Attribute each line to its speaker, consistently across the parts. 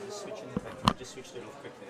Speaker 1: Just switching it back. I just switched it off quickly.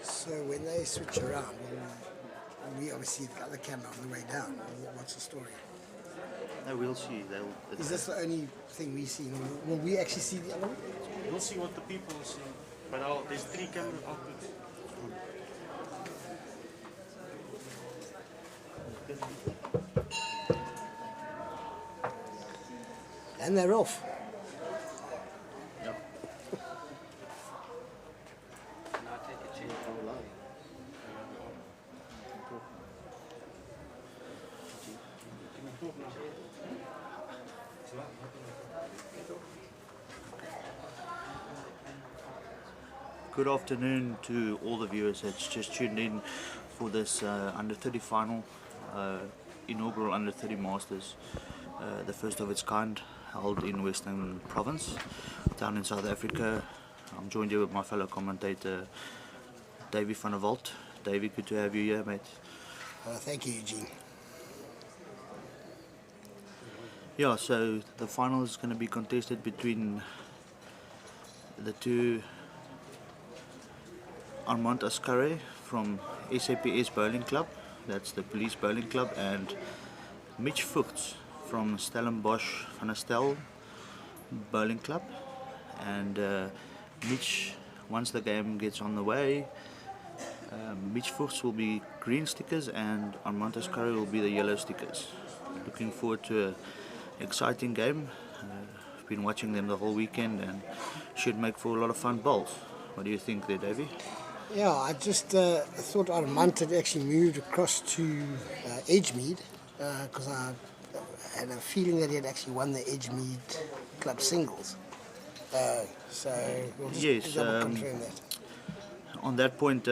Speaker 2: So when they switch around, we obviously got the camera on the way down. What's the story?
Speaker 3: No, we'll see.
Speaker 2: Is this the only thing we see? Will we actually see the other one?
Speaker 1: We'll see what the people will see. But there's 3 camera outputs.
Speaker 2: And they're off.
Speaker 3: Yep. Good afternoon to all the viewers that's just tuned in for this under 30 final, inaugural under 30 Masters, the first of its kind, held in Western Province down in South Africa. I'm joined here with my fellow commentator Davy van der Walt. Davy, good to have you here, mate.
Speaker 2: Thank you, Eugene.
Speaker 3: Yeah, so the final is going to be contested between the two Armand Ascaray from SAPS Bowling Club, that's the Police Bowling Club, and Mitch Voigts from Stellenbosch van der Stel Bowling Club. And Mitch, once the game gets on the way, Mitch Voigts will be green stickers and Armand Ascaray will be the yellow stickers. Looking forward to an exciting game. I've been watching them the whole weekend and should make for a lot of fun bowls. What do you think there, Davey?
Speaker 2: Yeah, I just thought Armand had actually moved across to Edgemead because I had a feeling that he had actually won the Edgemead Club singles. So we'll just double confirm that.
Speaker 3: On that point,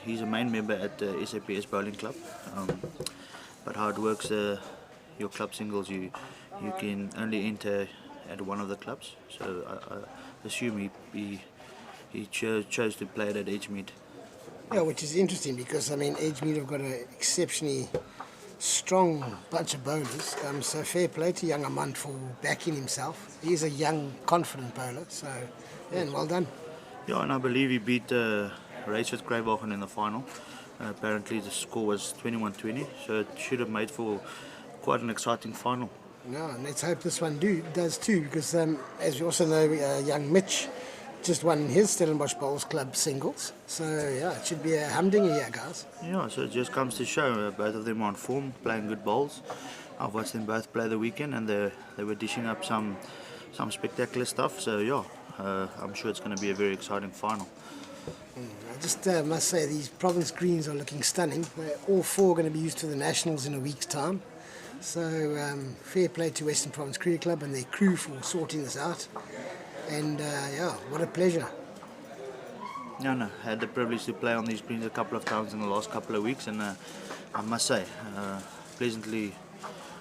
Speaker 3: he's a main member at the SAPS Bowling Club. But how it works, your club singles, you can only enter at one of the clubs. So I assume he chose to play it at Edgemead.
Speaker 2: Yeah, which is interesting because, I mean, Edgemead have got an exceptionally strong bunch of bowlers. So fair play to young Armand for backing himself. He is a young, confident bowler. So, yeah, and well done.
Speaker 3: Yeah, and I believe he beat Racewith Kreywagen in the final. Apparently the score was 21-20, so it should have made for quite an exciting final.
Speaker 2: Yeah, and let's hope this one does too, because as we also know, young Mitch just won his Stellenbosch Bowls Club singles. So, yeah, it should be a humdinger here, guys.
Speaker 3: Yeah, so it just comes to show both of them are on form, playing good bowls. I've watched them both play the weekend and they were dishing up some spectacular stuff. So, yeah, I'm sure it's going to be a very exciting final.
Speaker 2: I just must say these province greens are looking stunning. They're all 4 going to be used for the Nationals in a week's time. So fair play to Western Province Cricket Club and their crew for sorting this out. And yeah, what a pleasure.
Speaker 3: No. I had the privilege to play on these greens a couple of times in the last couple of weeks, and I must say, pleasantly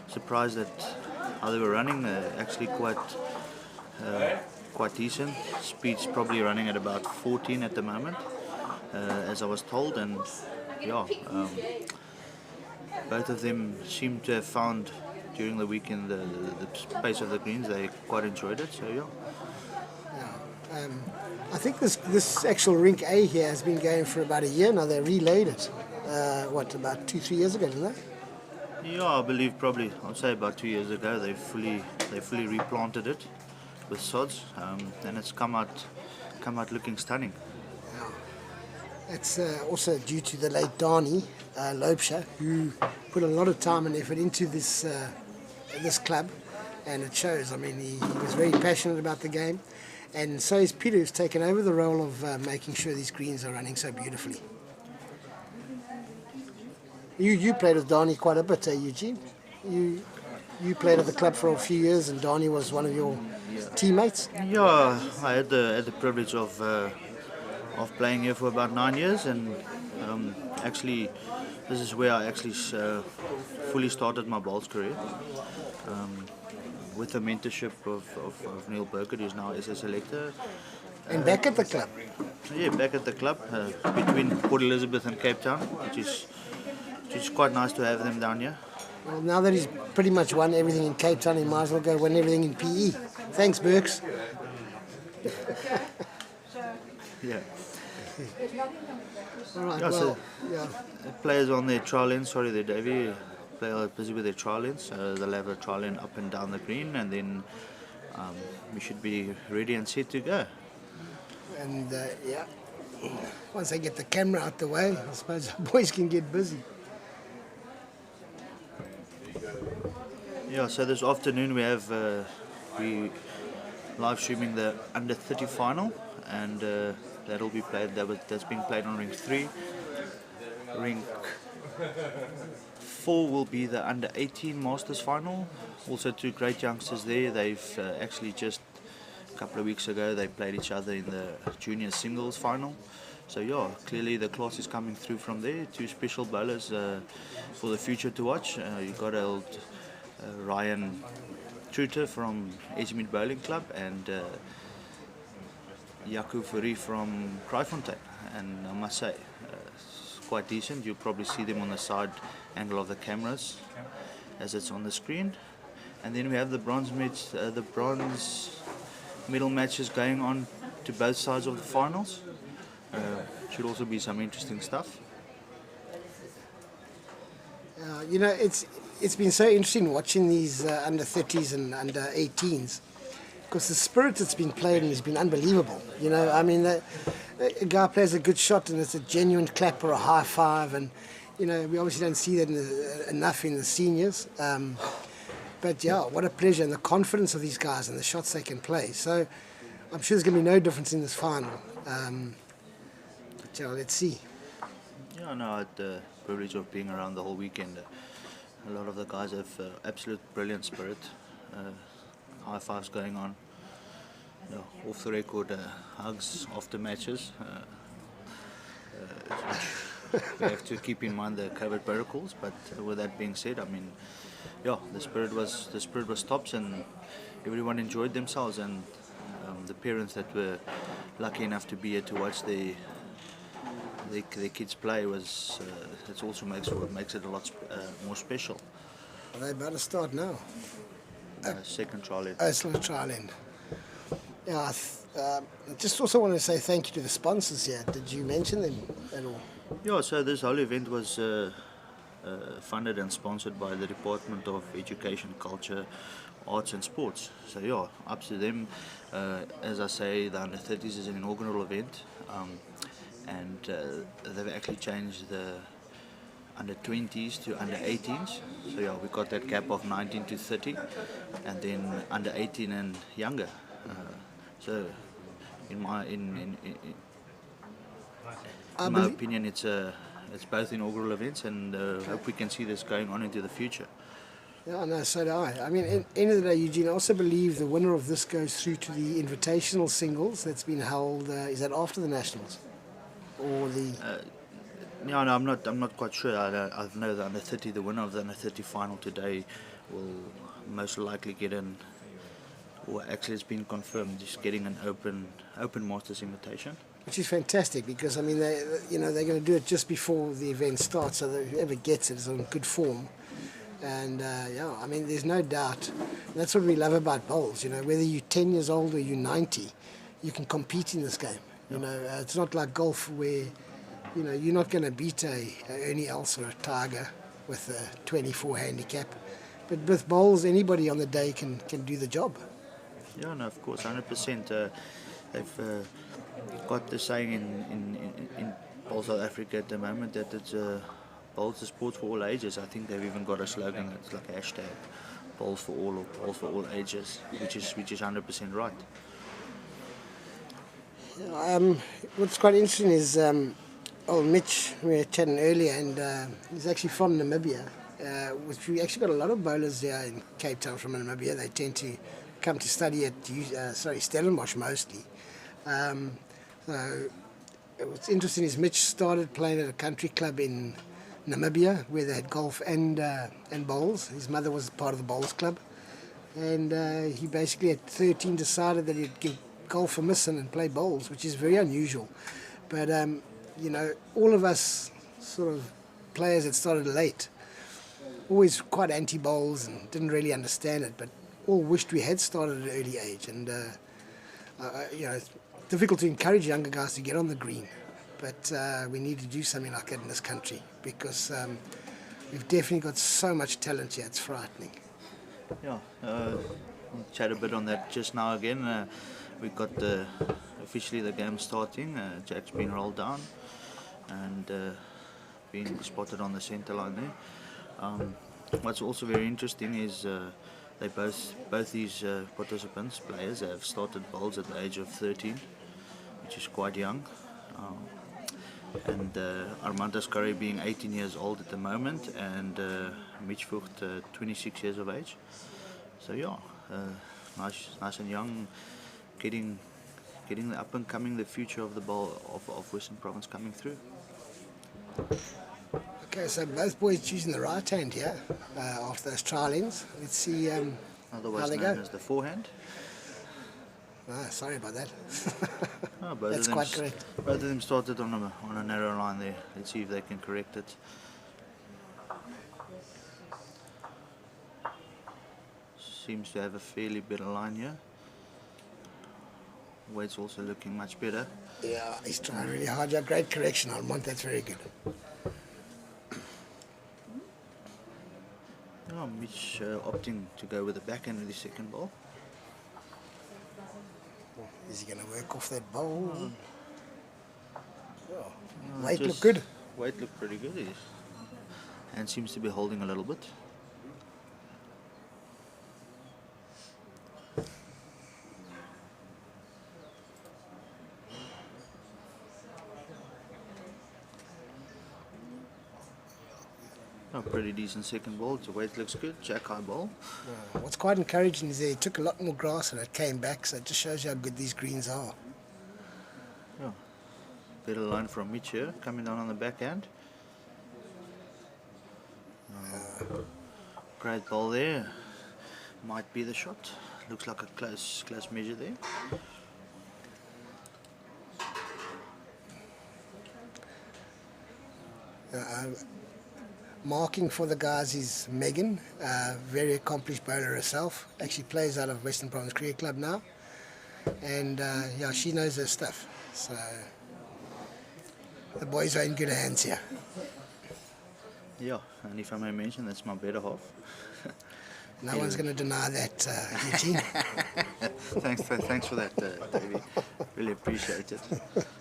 Speaker 3: surprised at how they were running. Actually quite decent. Speed's probably running at about 14 at the moment, as I was told, and yeah, both of them seem to have found during the weekend the pace of the greens. They quite enjoyed it, so yeah.
Speaker 2: I think this actual rink A here has been going for about a year now. They relayed it, about 2-3 years ago, didn't they?
Speaker 3: Yeah, I believe probably, I'd say about 2 years ago, they fully replanted it with sods, and it's come out looking stunning.
Speaker 2: It's also due to the late Dani Loubser, who put a lot of time and effort into this club, and it shows. I mean, he was very passionate about the game, and so is Peter, who's taken over the role of making sure these greens are running so beautifully. You played with Dani quite a bit, Eugene? You played at the club for a few years, and Dani was one of your teammates?
Speaker 3: Yeah, I had the privilege of playing here for about 9 years, and actually this is where I actually fully started my bowls career, with the mentorship of Neil Burkett, who's now SA selector.
Speaker 2: And back at the club?
Speaker 3: Yeah, back at the club, between Port Elizabeth and Cape Town, which is quite nice to have them down here.
Speaker 2: Well, now that he's pretty much won everything in Cape Town, he might as well go win everything in PE. Thanks, Burks.
Speaker 3: Yeah.
Speaker 2: All right,
Speaker 3: Yeah, so
Speaker 2: yeah.
Speaker 3: players on their trial ends, sorry there, Davey. Players are busy with their trial ends. They'll have a trial end up and down the green, and then we should be ready and set to go.
Speaker 2: And yeah, once they get the camera out the way, I suppose the boys can get busy.
Speaker 3: Yeah, so this afternoon we live streaming the under 30 final, and that'll be played. That's been played on ring 3. Ring 4 will be the under 18 Masters final. Also 2 great youngsters there. They've actually just a couple of weeks ago they played each other in the junior singles final. So yeah, clearly the class is coming through from there. 2 special bowlers for the future to watch. You've got old Ryan Truter from Edgemead Bowling Club, and Jaco Fourie from Kraaifontein, and I must say it's quite decent. You'll probably see them on the side angle of the cameras as it's on the screen. And then we have the bronze medal matches going on to both sides of the finals. Should also be some interesting stuff.
Speaker 2: You know, it's been so interesting watching these under 30s and under 18s, because the spirit that's been played in has been unbelievable. You know, I mean, a guy plays a good shot and it's a genuine clap or a high five, and you know, we obviously don't see that enough in the seniors. But yeah, what a pleasure, and the confidence of these guys and the shots they can play. So I'm sure there's going to be no difference in this final. But yeah, let's see.
Speaker 3: Yeah, no, I had the privilege of being around the whole weekend. A lot of the guys have absolute brilliant spirit. High fives going on. Off the record hugs after matches. We have to keep in mind the COVID protocols. But with that being said, I mean, yeah, the spirit was tops, and everyone enjoyed themselves. And the parents that were lucky enough to be here to watch their kids play was it also makes it a lot more special.
Speaker 2: Are they about to start now?
Speaker 3: Second trial end.
Speaker 2: Oh, it's not a trial end. Yeah, I just also want to say thank you to the sponsors here. Did you mention them at all?
Speaker 3: Yeah, so this whole event was funded and sponsored by the Department of Education, Culture, Arts and Sports. So yeah, up to them. As I say, the under 30s is an inaugural event. And they've actually changed the under 20s to under 18s. So yeah, we got that gap of 19 to 30, and then under 18 and younger. So in my opinion, it's both inaugural events, and hope we can see this going on into the future.
Speaker 2: Yeah, no, so do I. I mean, at the end of the day, Eugene, I also believe the winner of this goes through to the invitational singles that's been held, is that after the Nationals? or the?
Speaker 3: No, I'm not. I'm not quite sure. I know the under 30, the winner of the under 30 final today, will most likely get in. Or actually, it's been confirmed. Just getting an open Masters invitation.
Speaker 2: Which is fantastic because I mean they're going to do it just before the event starts, so that whoever gets it is in good form. And I mean there's no doubt. That's what we love about bowls. Whether you're 10 years old or you're 90, you can compete in this game. It's not like golf where you're not going to beat a Ernie Els or a Tiger with a 24 handicap. But with bowls, anybody on the day can do the job.
Speaker 3: Yeah, no, of course, 100%. They've got the saying in Bowl South Africa at the moment that it's bowls a sport for all ages. I think they've even got a slogan that's like hashtag bowls for all or bowls for all ages, which is 100% right.
Speaker 2: What's quite interesting is old Mitch, we were chatting earlier, and he's actually from Namibia, which we actually got a lot of bowlers there in Cape Town from Namibia. They tend to come to study at Stellenbosch mostly. So what's interesting is Mitch started playing at a country club in Namibia where they had golf and bowls. His mother was part of the bowls club, and he basically at 13 decided that he'd give golf a miss and play bowls, which is very unusual. But all of us sort of players that started late, always quite anti-bowls and didn't really understand it, but all wished we had started at an early age. And it's difficult to encourage younger guys to get on the green, but we need to do something like that in this country because we've definitely got so much talent here. It's frightening.
Speaker 3: Yeah, we'll chat a bit on that just now again. We've got officially the game starting. Jack's been rolled down and being spotted on the centre line there. What's also very interesting is they both these participants, players, have started bowls at the age of 13, which is quite young. And Armand Ascaray being 18 years old at the moment, and Mitch Voigts 26 years of age. So yeah, nice and young, getting the up and coming, the future of the bowl of Western Province coming through.
Speaker 2: Okay, so both boys choosing the right hand here after those trial ends. Let's see
Speaker 3: Otherwise
Speaker 2: how they
Speaker 3: known
Speaker 2: go.
Speaker 3: as the forehand.
Speaker 2: Sorry about that.
Speaker 3: Oh,
Speaker 2: That's quite correct.
Speaker 3: Both of them started on a narrow line there. Let's see if they can correct it. Seems to have a fairly better line here. Weight's also looking much better.
Speaker 2: Yeah, he's trying really hard. Yeah, great correction, Armand. That's very good.
Speaker 3: Oh, Mitch opting to go with the backhand of the second ball.
Speaker 2: Is he going to work off that bowl? Oh,
Speaker 3: No,
Speaker 2: weight
Speaker 3: just-
Speaker 2: look good.
Speaker 3: Weight looked pretty good. And seems to be holding a little bit. A pretty decent second ball. The weight looks good. Jack high ball.
Speaker 2: What's quite encouraging is that he took a lot more grass and it came back, so it just shows you how good these greens are.
Speaker 3: Yeah. Better line from Mitch here, coming down on the backhand. Great ball there. Might be the shot. Looks like a close measure there.
Speaker 2: Marking for the guys is Megan, very accomplished bowler herself. Actually plays out of Western Province Cricket Club now. And yeah, she knows her stuff. So the boys are in good hands here.
Speaker 3: Yeah, and if I may mention, that's my better half.
Speaker 2: No one's going to deny that, Eugene.
Speaker 3: Thanks for that, Davey. Really appreciate it.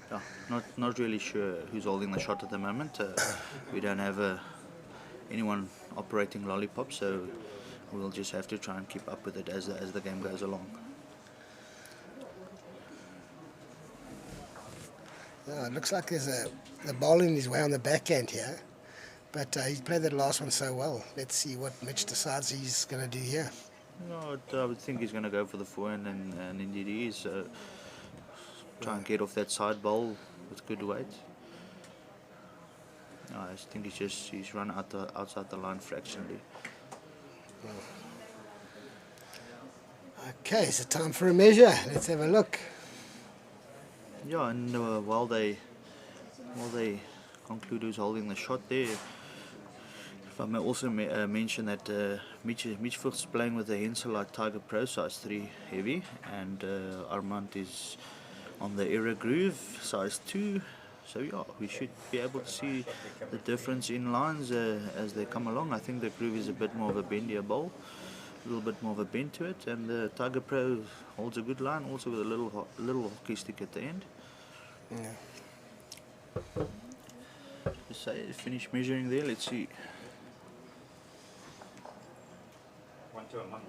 Speaker 3: Yeah, not really sure who's holding the shot at the moment. We don't have anyone operating lollipop, so we'll just have to try and keep up with it as the game goes along.
Speaker 2: Yeah, it looks like there's the bowling is way on the backhand here, but he's played that last one so well. Let's see what Mitch decides he's going to do here.
Speaker 3: No, I would think he's going to go for the forehand, and indeed he is. Try and get off that side bowl with good weight. I think he's run outside the line fractionally.
Speaker 2: Okay, so time for a measure. Let's have a look.
Speaker 3: Yeah, and while they conclude who's holding the shot there, if I may also mention that Mitch Voigts is playing with the Henselite Tiger Pro size 3 heavy, and Armand is on the Era Groove size 2. So yeah, we should be able to see the difference in lines as they come along. I think the Groove is a bit more of a bendier bowl, a little bit more of a bend to it, and the Tiger Pro holds a good line, also with a little hockey stick at the end.
Speaker 2: Yeah.
Speaker 3: Just say finish measuring there. Let's see.
Speaker 1: 1 to a month.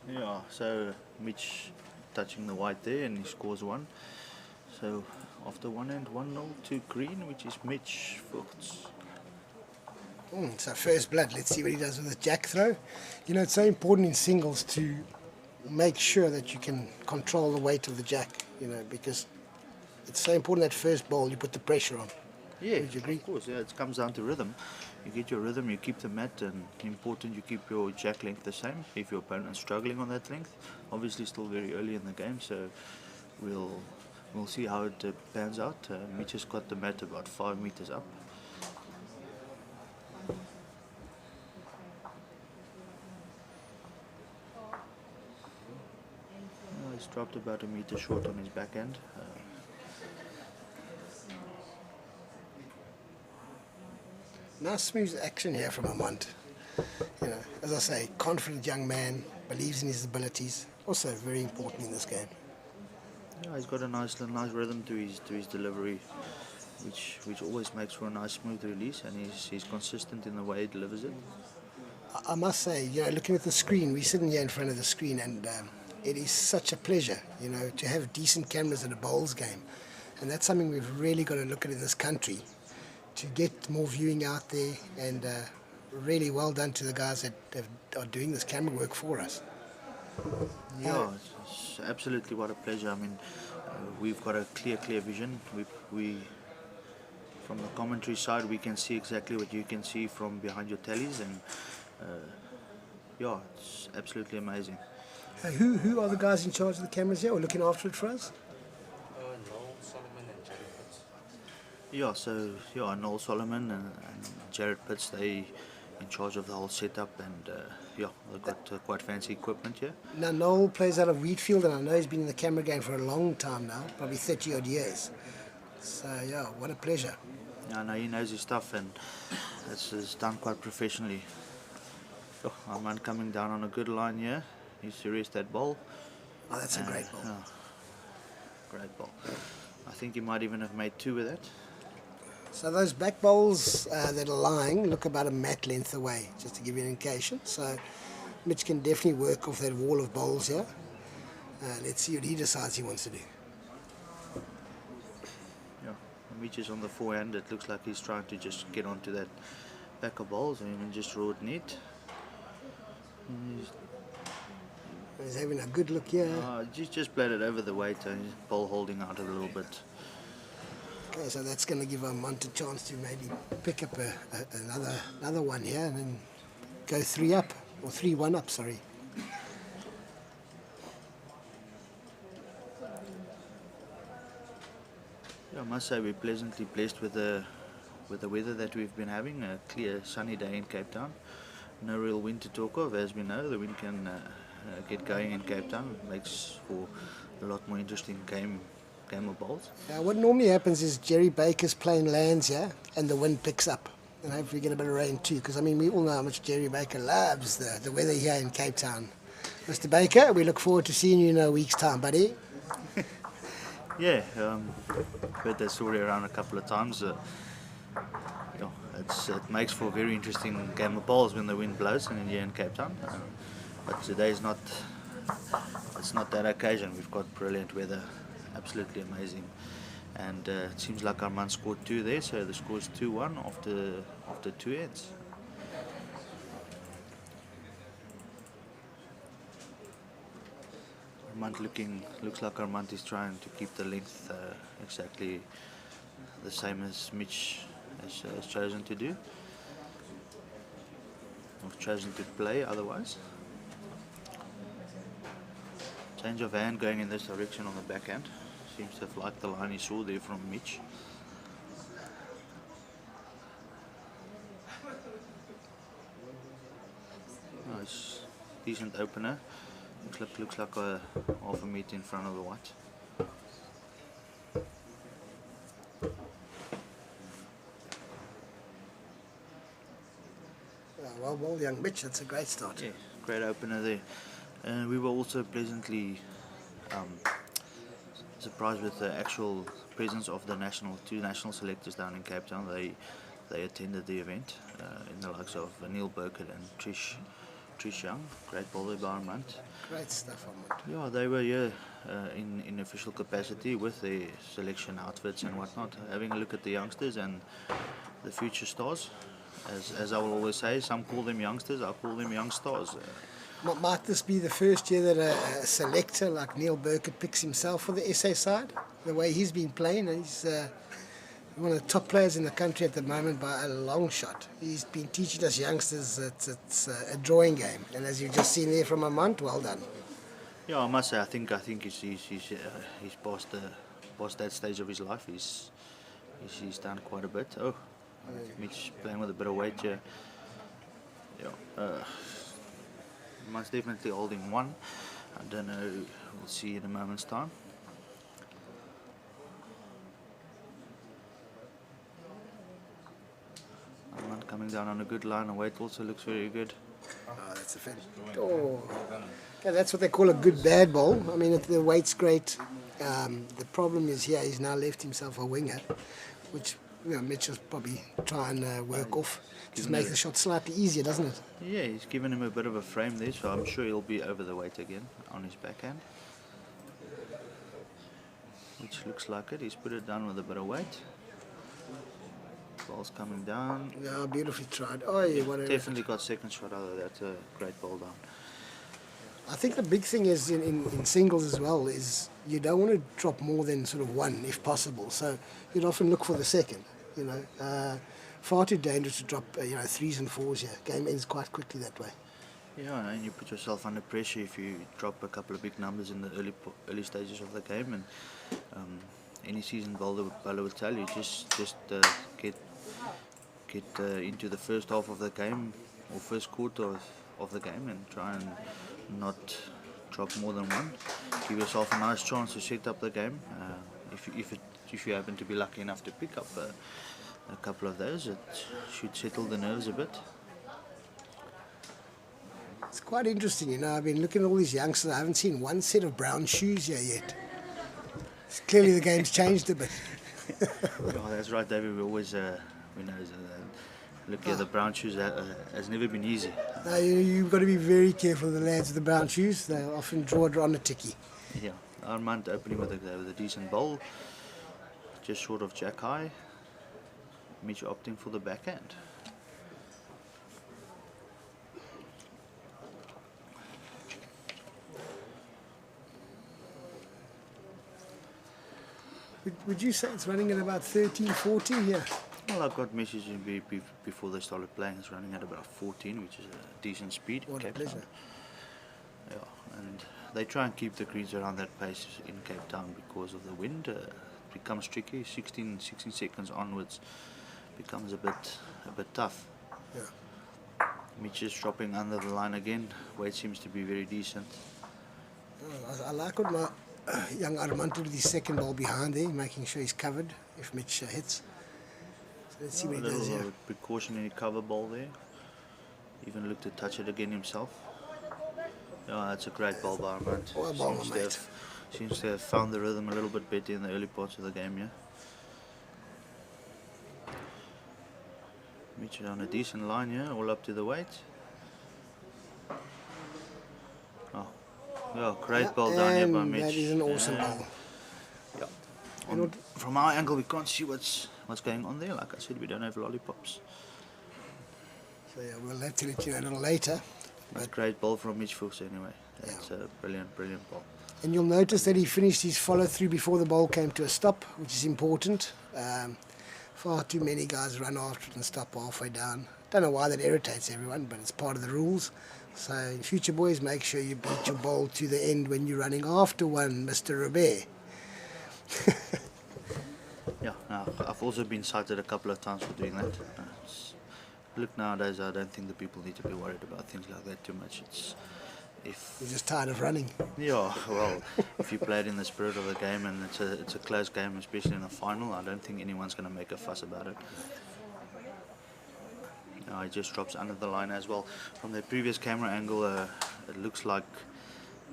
Speaker 3: Yeah, so Mitch touching the white there, and he scores 1. So after 1 end, 1-0 to green, which is Mitch Voigts.
Speaker 2: So first blood, let's see what he does with the jack throw. You know, it's so important in singles to make sure that you can control the weight of the jack, you know, because it's so important that first ball you put the pressure on.
Speaker 3: Yeah,
Speaker 2: would you agree?
Speaker 3: of course, yeah, it comes down to rhythm. You get your rhythm, you keep the mat, and important you keep your jack length the same. If your opponent's struggling on that length, obviously still very early in the game, so we'll see how it pans out. Mitch has got the mat about 5 meters up. He's dropped about a meter short on his back end.
Speaker 2: Nice smooth action here from Armand. You know, as I say, confident young man, believes in his abilities. Also very important in this game.
Speaker 3: Yeah, he's got a nice rhythm to his delivery, which always makes for a nice smooth release, and he's consistent in the way he delivers it.
Speaker 2: I must say, you know, looking at the screen, we're sitting here in front of the screen, and it is such a pleasure, you know, to have decent cameras at a bowls game. And that's something we've really got to look at in this country, to get more viewing out there, and really well done to the guys that are doing this camera work for us.
Speaker 3: Yeah, it's absolutely what a pleasure. I mean, we've got a clear vision. We from the commentary side, we can see exactly what you can see from behind your tallies, and yeah, it's absolutely amazing.
Speaker 2: Who are the guys in charge of the cameras here, or looking after it for us?
Speaker 1: Noel, Solomon and Jared Pitts.
Speaker 3: Yeah, so yeah, Noel Solomon and Jared Pitts, they in charge of the whole setup, and yeah, they've got quite fancy equipment here.
Speaker 2: Now, Noel plays out of Wheatfield, and I know he's been in the camera game for a long time now, probably 30 odd years. So yeah, what a pleasure.
Speaker 3: Yeah, no, he knows his stuff, and it's done quite professionally. Oh, Armand coming down on a good line here. He's serious that ball.
Speaker 2: Oh, that's a great ball.
Speaker 3: Great ball. I think he might even have made 2 with that.
Speaker 2: So those back bowls that are lying look about a mat length away, just to give you an indication. So Mitch can definitely work off that wall of bowls here. Let's see what he decides he wants to do.
Speaker 3: Yeah, Mitch is on the forehand. It looks like he's trying to just get onto that back of bowls and even just draw it neat.
Speaker 2: He's having a good look here.
Speaker 3: Just played it over the weight, and his ball holding out a little bit.
Speaker 2: Okay, so that's going to give Armand a chance to maybe pick up another one here, and then go 3 up, or 3-1 up, sorry.
Speaker 3: Yeah, I must say we're pleasantly blessed with the weather that we've been having. A clear, sunny day in Cape Town. No real wind to talk of, as we know. The wind can get going in Cape Town. It makes for a lot more interesting game of bowls.
Speaker 2: What normally happens is Jerry Baker's playing lands here, and the wind picks up, and hopefully get a bit of rain too, because I mean we all know how much Jerry Baker loves the weather here in Cape Town. Mr. Baker, we look forward to seeing you in a week's time, buddy.
Speaker 3: Yeah, heard that story around a couple of times. It makes for a very interesting game of bowls when the wind blows, and here in Cape Town. But today it's not that occasion. We've got brilliant weather, absolutely amazing, and it seems like Armand scored 2 there, so the score is 2-1 after 2 ends. Armand looks like Armand is trying to keep the length exactly the same as Mitch has chosen to do, or chosen to play otherwise. Change of hand going in this direction on the backhand. Seems to have liked the line he saw there from Mitch. Nice, decent opener. Looks like a half a meter in front of the white.
Speaker 2: Well, young Mitch, that's a great start.
Speaker 3: Yeah, great opener there. And we were also pleasantly surprised with the actual presence of the two national selectors down in Cape Town. They attended the event in the likes of Neil Burkett and Trish Young. Great bowler by Armand.
Speaker 2: Great stuff, Armand.
Speaker 3: Yeah, they were here in official capacity with their selection outfits and whatnot, having a look at the youngsters and the future stars. As I will always say, some call them youngsters, I call them young stars.
Speaker 2: Might this be the first year that a selector like Neil Burkett picks himself for the SA side? The way he's been playing, he's one of the top players in the country at the moment by a long shot. He's been teaching us youngsters that it's a drawing game, and as you've just seen there from Armand, well done.
Speaker 3: Yeah, I must say, I think he's past that stage of his life. He's done quite a bit. Oh, Mitch playing with a bit of weight here. Yeah, Armand's definitely holding one. I don't know. We'll see in a moment's time. Armand coming down on a good line. The weight also looks very good.
Speaker 2: Oh, that's a fan. Oh, yeah, that's what they call a good bad ball. I mean, the weight's great. The problem is here he's now left himself a winger, which Mitch will probably try and work off. Just make the shot slightly easier, doesn't it?
Speaker 3: Yeah, he's given him a bit of a frame there, so I'm sure he'll be over the weight again on his backhand. Which looks like it. He's put it down with a bit of weight. Ball's coming down.
Speaker 2: Yeah, beautifully tried. Oh, yeah, what
Speaker 3: definitely got second shot out of that. Great ball down.
Speaker 2: I think the big thing is in singles as well is you don't want to drop more than sort of one if possible. So you'd often look for the second. Far too dangerous to drop threes and fours here. Game ends quite quickly that way.
Speaker 3: Yeah, and you put yourself under pressure if you drop a couple of big numbers in the early stages of the game. And any seasoned bowler would tell you just get into the first half of the game or first quarter of the game and try and not drop more than one. Give yourself a nice chance to set up the game. If you happen to be lucky enough to pick up a couple of those, it should settle the nerves a bit.
Speaker 2: It's quite interesting, I've been looking at all these youngsters. I haven't seen one set of brown shoes here yet. Clearly the game's changed a bit.
Speaker 3: Oh, that's right, David. We always look at the brown shoes. Has never been easy.
Speaker 2: No, you've got to be very careful of the lads with the brown shoes. They often draw it on a ticky.
Speaker 3: Yeah, Armand opening with a decent bowl, just short of jack high. Mitch opting for the backhand.
Speaker 2: Would you say it's running at about 13, 14 here?
Speaker 3: Well, I've got messages before they started playing. It's running at about 14, which is a decent speed.
Speaker 2: What a pleasure.
Speaker 3: Yeah, and they try and keep the greens around that pace in Cape Town because of the wind. It becomes tricky. 16 seconds onwards becomes a bit tough.
Speaker 2: Yeah.
Speaker 3: Mitch is dropping under the line again. Weight seems to be very decent.
Speaker 2: I like what my young Armand did with his second ball behind there, making sure he's covered if Mitch hits. So let's see what he does here.
Speaker 3: Precautionary cover ball there. Even looked to touch it again himself. Yeah, that's a great ball by Armand.
Speaker 2: What a ball, mate.
Speaker 3: Seems to have found the rhythm a little bit better in the early parts of the game, yeah. Mitch on a decent line here, all up to the weight. Oh, yeah, great ball down here by Mitch.
Speaker 2: That is an awesome ball.
Speaker 3: Yeah. From our angle, we can't see what's going on there. Like I said, we don't have lollipops.
Speaker 2: So yeah, we'll have to let you know a little later.
Speaker 3: But great ball from Mitch Voigts anyway. That's a brilliant ball.
Speaker 2: And you'll notice that he finished his follow through before the ball came to a stop, which is important. Far too many guys run after it and stop halfway down. Don't know why that irritates everyone, but it's part of the rules. So in future, boys, make sure you beat your ball to the end when you're running after one, Mr. Robert.
Speaker 3: Yeah, no, I've also been cited a couple of times for doing that. Look, nowadays I don't think the people need to be worried about things like that too much.
Speaker 2: You're just tired of running.
Speaker 3: Yeah, well, if you play it in the spirit of the game and it's a close game, especially in a final, I don't think anyone's going to make a fuss about it. He just drops under the line as well. From the previous camera angle, it looks like,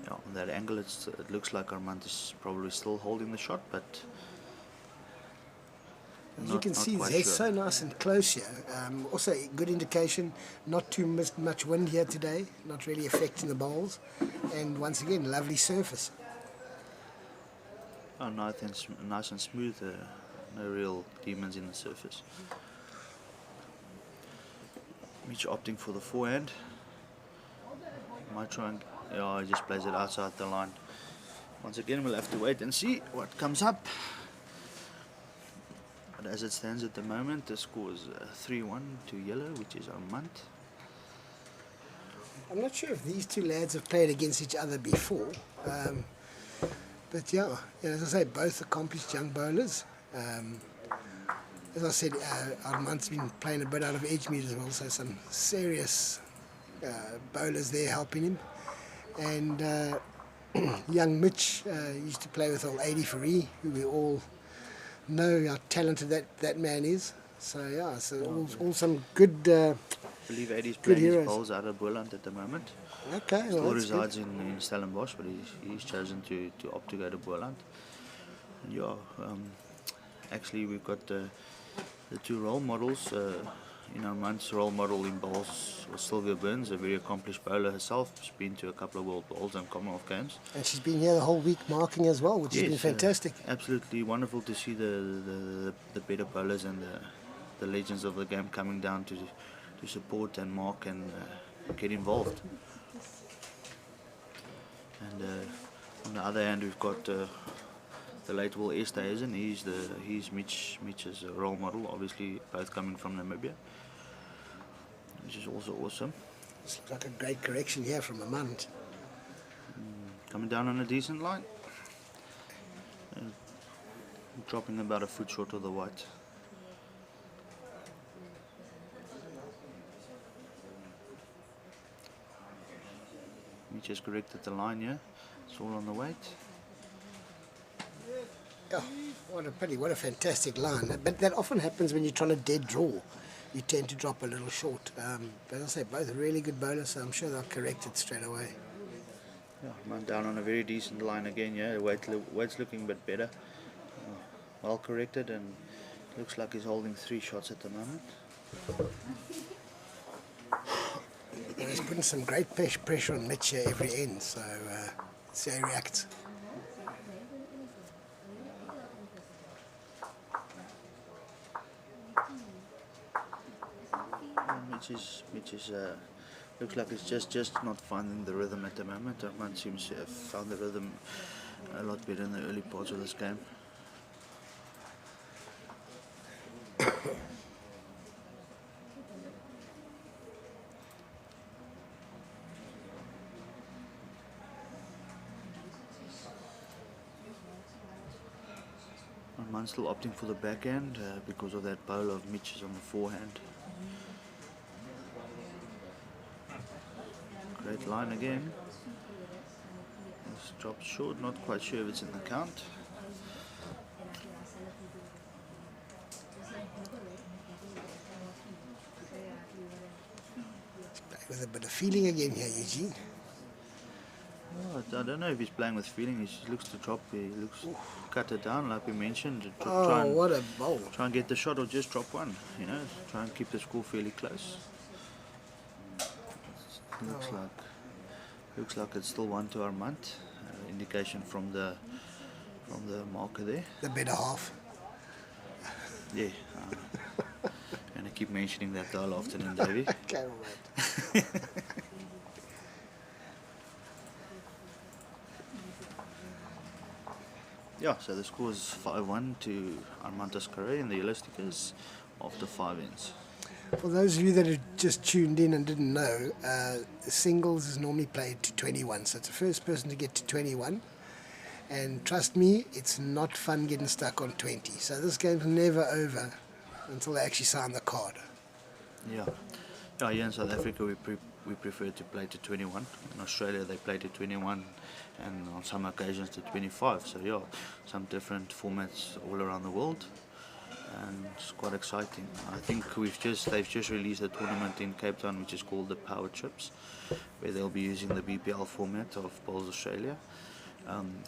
Speaker 3: on that angle, it looks like Armand is probably still holding the shot, but
Speaker 2: as you can see, they're so nice and close here. Also, good indication, not too much wind here today, not really affecting the bowls. And once again, lovely surface.
Speaker 3: Oh, nice and smooth, no real demons in the surface. Mitch opting for the forehand. Might try and, he just plays it outside the line. Once again, we'll have to wait and see what comes up. But as it stands at the moment, the score is 3-1 to yellow, which is Armand.
Speaker 2: I'm not sure if these two lads have played against each other before. But yeah, as I say, both accomplished young bowlers. As I said, Armand's been playing a bit out of Edgemead as well, so some serious bowlers there helping him. And young Mitch used to play with old 80 Faree, who we all know how talented that man is. So yeah, so all some good.
Speaker 3: I believe 80's playing
Speaker 2: heroes.
Speaker 3: his bowls out of Boland at the moment.
Speaker 2: Okay,
Speaker 3: Still
Speaker 2: well,
Speaker 3: resides in Stellenbosch, but he's chosen to opt to go to Boland. And yeah, actually we've got the two role models. Armand's role model in bowls was Sylvia Burns, a very accomplished bowler herself. She's been to a couple of World Bowls and Commonwealth Games.
Speaker 2: And she's been here the whole week marking as well, which has been fantastic.
Speaker 3: Absolutely wonderful to see the better bowlers and the legends of the game coming down to support and mark and get involved. And on the other hand, we've got the late Will Easthuizen. He's Mitch's role model, obviously both coming from Namibia, which is also awesome.
Speaker 2: This looks like a great correction here from Armand.
Speaker 3: Coming down on a decent line, dropping about a foot short of the white. Mitch has corrected the line here. It's all on the weight.
Speaker 2: Oh, what a pity, what a fantastic line. But that often happens when you're trying to dead draw. You tend to drop a little short. But as I say, both really good bowlers, so I'm sure they'll correct it straight away.
Speaker 3: Yeah, man down on a very decent line again, yeah. Weight's looking a bit better. Well corrected, and looks like he's holding 3 shots at the moment.
Speaker 2: And he's putting some great pressure on Mitch here every end, so see how he reacts.
Speaker 3: Mitch is looks like he's just not finding the rhythm at the moment. Armand seems to have found the rhythm a lot better in the early parts of this game. Armand still opting for the backhand because of that bowl of Mitch's on the forehand. Great line again. It's dropped short, not quite sure if it's in the count.
Speaker 2: With a bit of feeling again here, Eugene.
Speaker 3: I don't know if he's playing with feeling. He looks to drop. He looks to cut it down, like we mentioned.
Speaker 2: What a bowl!
Speaker 3: Try and get the shot, or just drop one. Try and keep the score fairly close. Looks like it's still 1 to Armand. Indication from the marker there.
Speaker 2: The better half.
Speaker 3: Yeah. Gonna keep mentioning that the whole afternoon, Davey.
Speaker 2: Okay, all right.
Speaker 3: Yeah, so the score is 5-1 to Armand Ascaray in the U30s after 5 ends.
Speaker 2: For those of you that have just tuned in and didn't know, singles is normally played to 21, so it's the first person to get to 21. And trust me, it's not fun getting stuck on 20. So this game's never over until they actually sign the card.
Speaker 3: Yeah. Yeah, here in South Africa we prefer to play to 21. In Australia they play to 21 and on some occasions to 25. So yeah, some different formats all around the world. And it's quite exciting. I think they've just released a tournament in Cape Town which is called the Power Trips, where they'll be using the BPL format of Bowls Australia.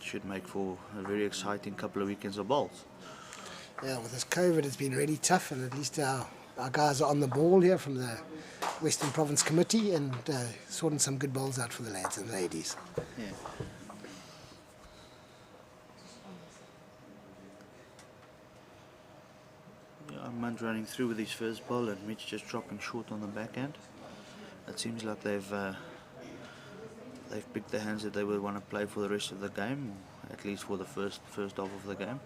Speaker 3: Should make for a very exciting couple of weekends of bowls.
Speaker 2: Yeah, with this COVID, it's been really tough, and at least our guys are on the ball here from the Western Province Committee and sorting some good bowls out for the lads and ladies.
Speaker 3: Yeah. Armand running through with his first bowl and Mitch just dropping short on the backhand. It seems like they've picked the hands that they would want to play for the rest of the game, or at least for the first half of the game.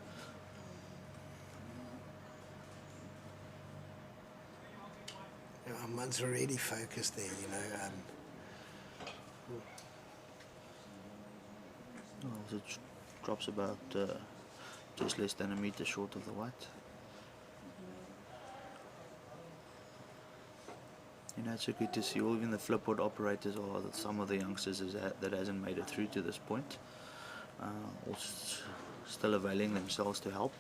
Speaker 2: Armand's already focused there, you know.
Speaker 3: So it drops about just less than a meter short of the white. You know, it's so good to see all even the flipboard operators or some of the youngsters that hasn't made it through to this point. All still availing themselves to help.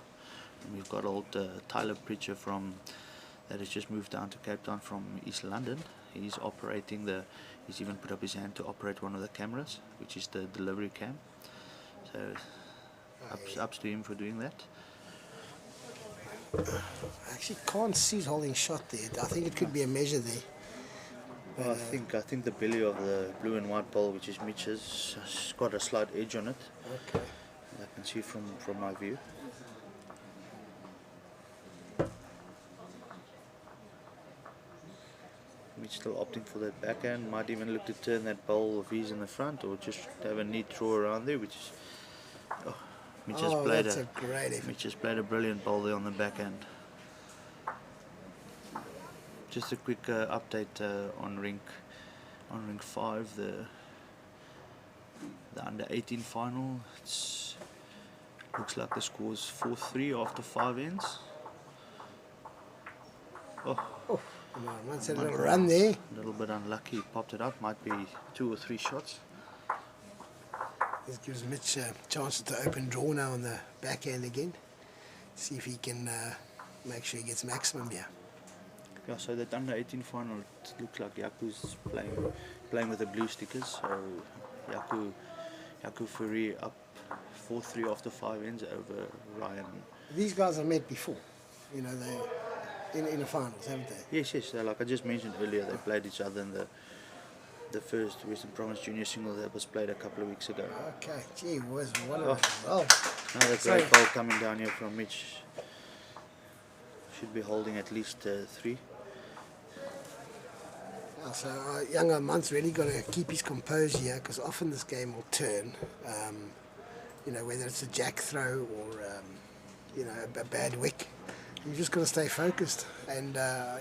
Speaker 3: And we've got old Tyler Pritchard that has just moved down to Cape Town from East London. He's even put up his hand to operate one of the cameras, which is the delivery cam. So ups to him for doing that.
Speaker 2: I actually can't see who's holding shot there. I think it could be a measure there.
Speaker 3: Well, I think the belly of the blue and white ball, which is Mitch's, has got a slight edge on it.
Speaker 2: Okay.
Speaker 3: I can see from my view. Mitch still opting for that backhand. Might even look to turn that bowl of his in the front, or just have a neat throw around there, which is. Mitch has played a brilliant bowl there on the backhand. Just a quick update on rink 5, the under 18 final. Looks like the score's 4-3 after 5 ends.
Speaker 2: Once a little run there.
Speaker 3: A little bit unlucky, popped it up. Might be 2 or 3 shots.
Speaker 2: This gives Mitch a chance to open draw now on the backhand again. See if he can make sure he gets maximum here.
Speaker 3: Yeah, so that under 18 final, it looks like Yaku's playing with the blue stickers. So Yaku Fourie up 4-3 after 5 ends over Ryan.
Speaker 2: These guys have met before, you know, they in the finals, haven't they?
Speaker 3: Yes. So like I just mentioned earlier, they played each other in the first Western Province Junior Single that was played a couple of weeks ago.
Speaker 2: Okay, gee whiz, what a result.
Speaker 3: Another great ball coming down here from Mitch. Should be holding at least 3.
Speaker 2: So young Armand's really got to keep his composure here, because often this game will turn. You know, whether it's a jack throw or you know, a bad wick, you've just got to stay focused. And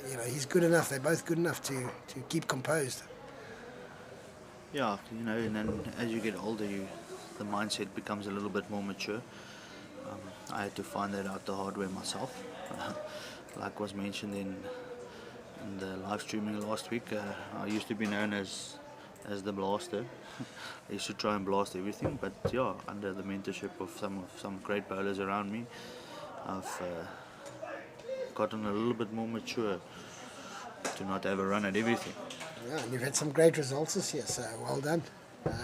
Speaker 2: you know, he's good enough. They're both good enough to keep composed.
Speaker 3: Yeah, you know, and then as you get older, the mindset becomes a little bit more mature. I had to find that out the hard way myself. Like was mentioned in the live streaming last week, I used to be known as the blaster. I used to try and blast everything, but yeah, under the mentorship of some great bowlers around me, I've gotten a little bit more mature to not have a run at everything.
Speaker 2: Yeah, and you've had some great results this year, so well done.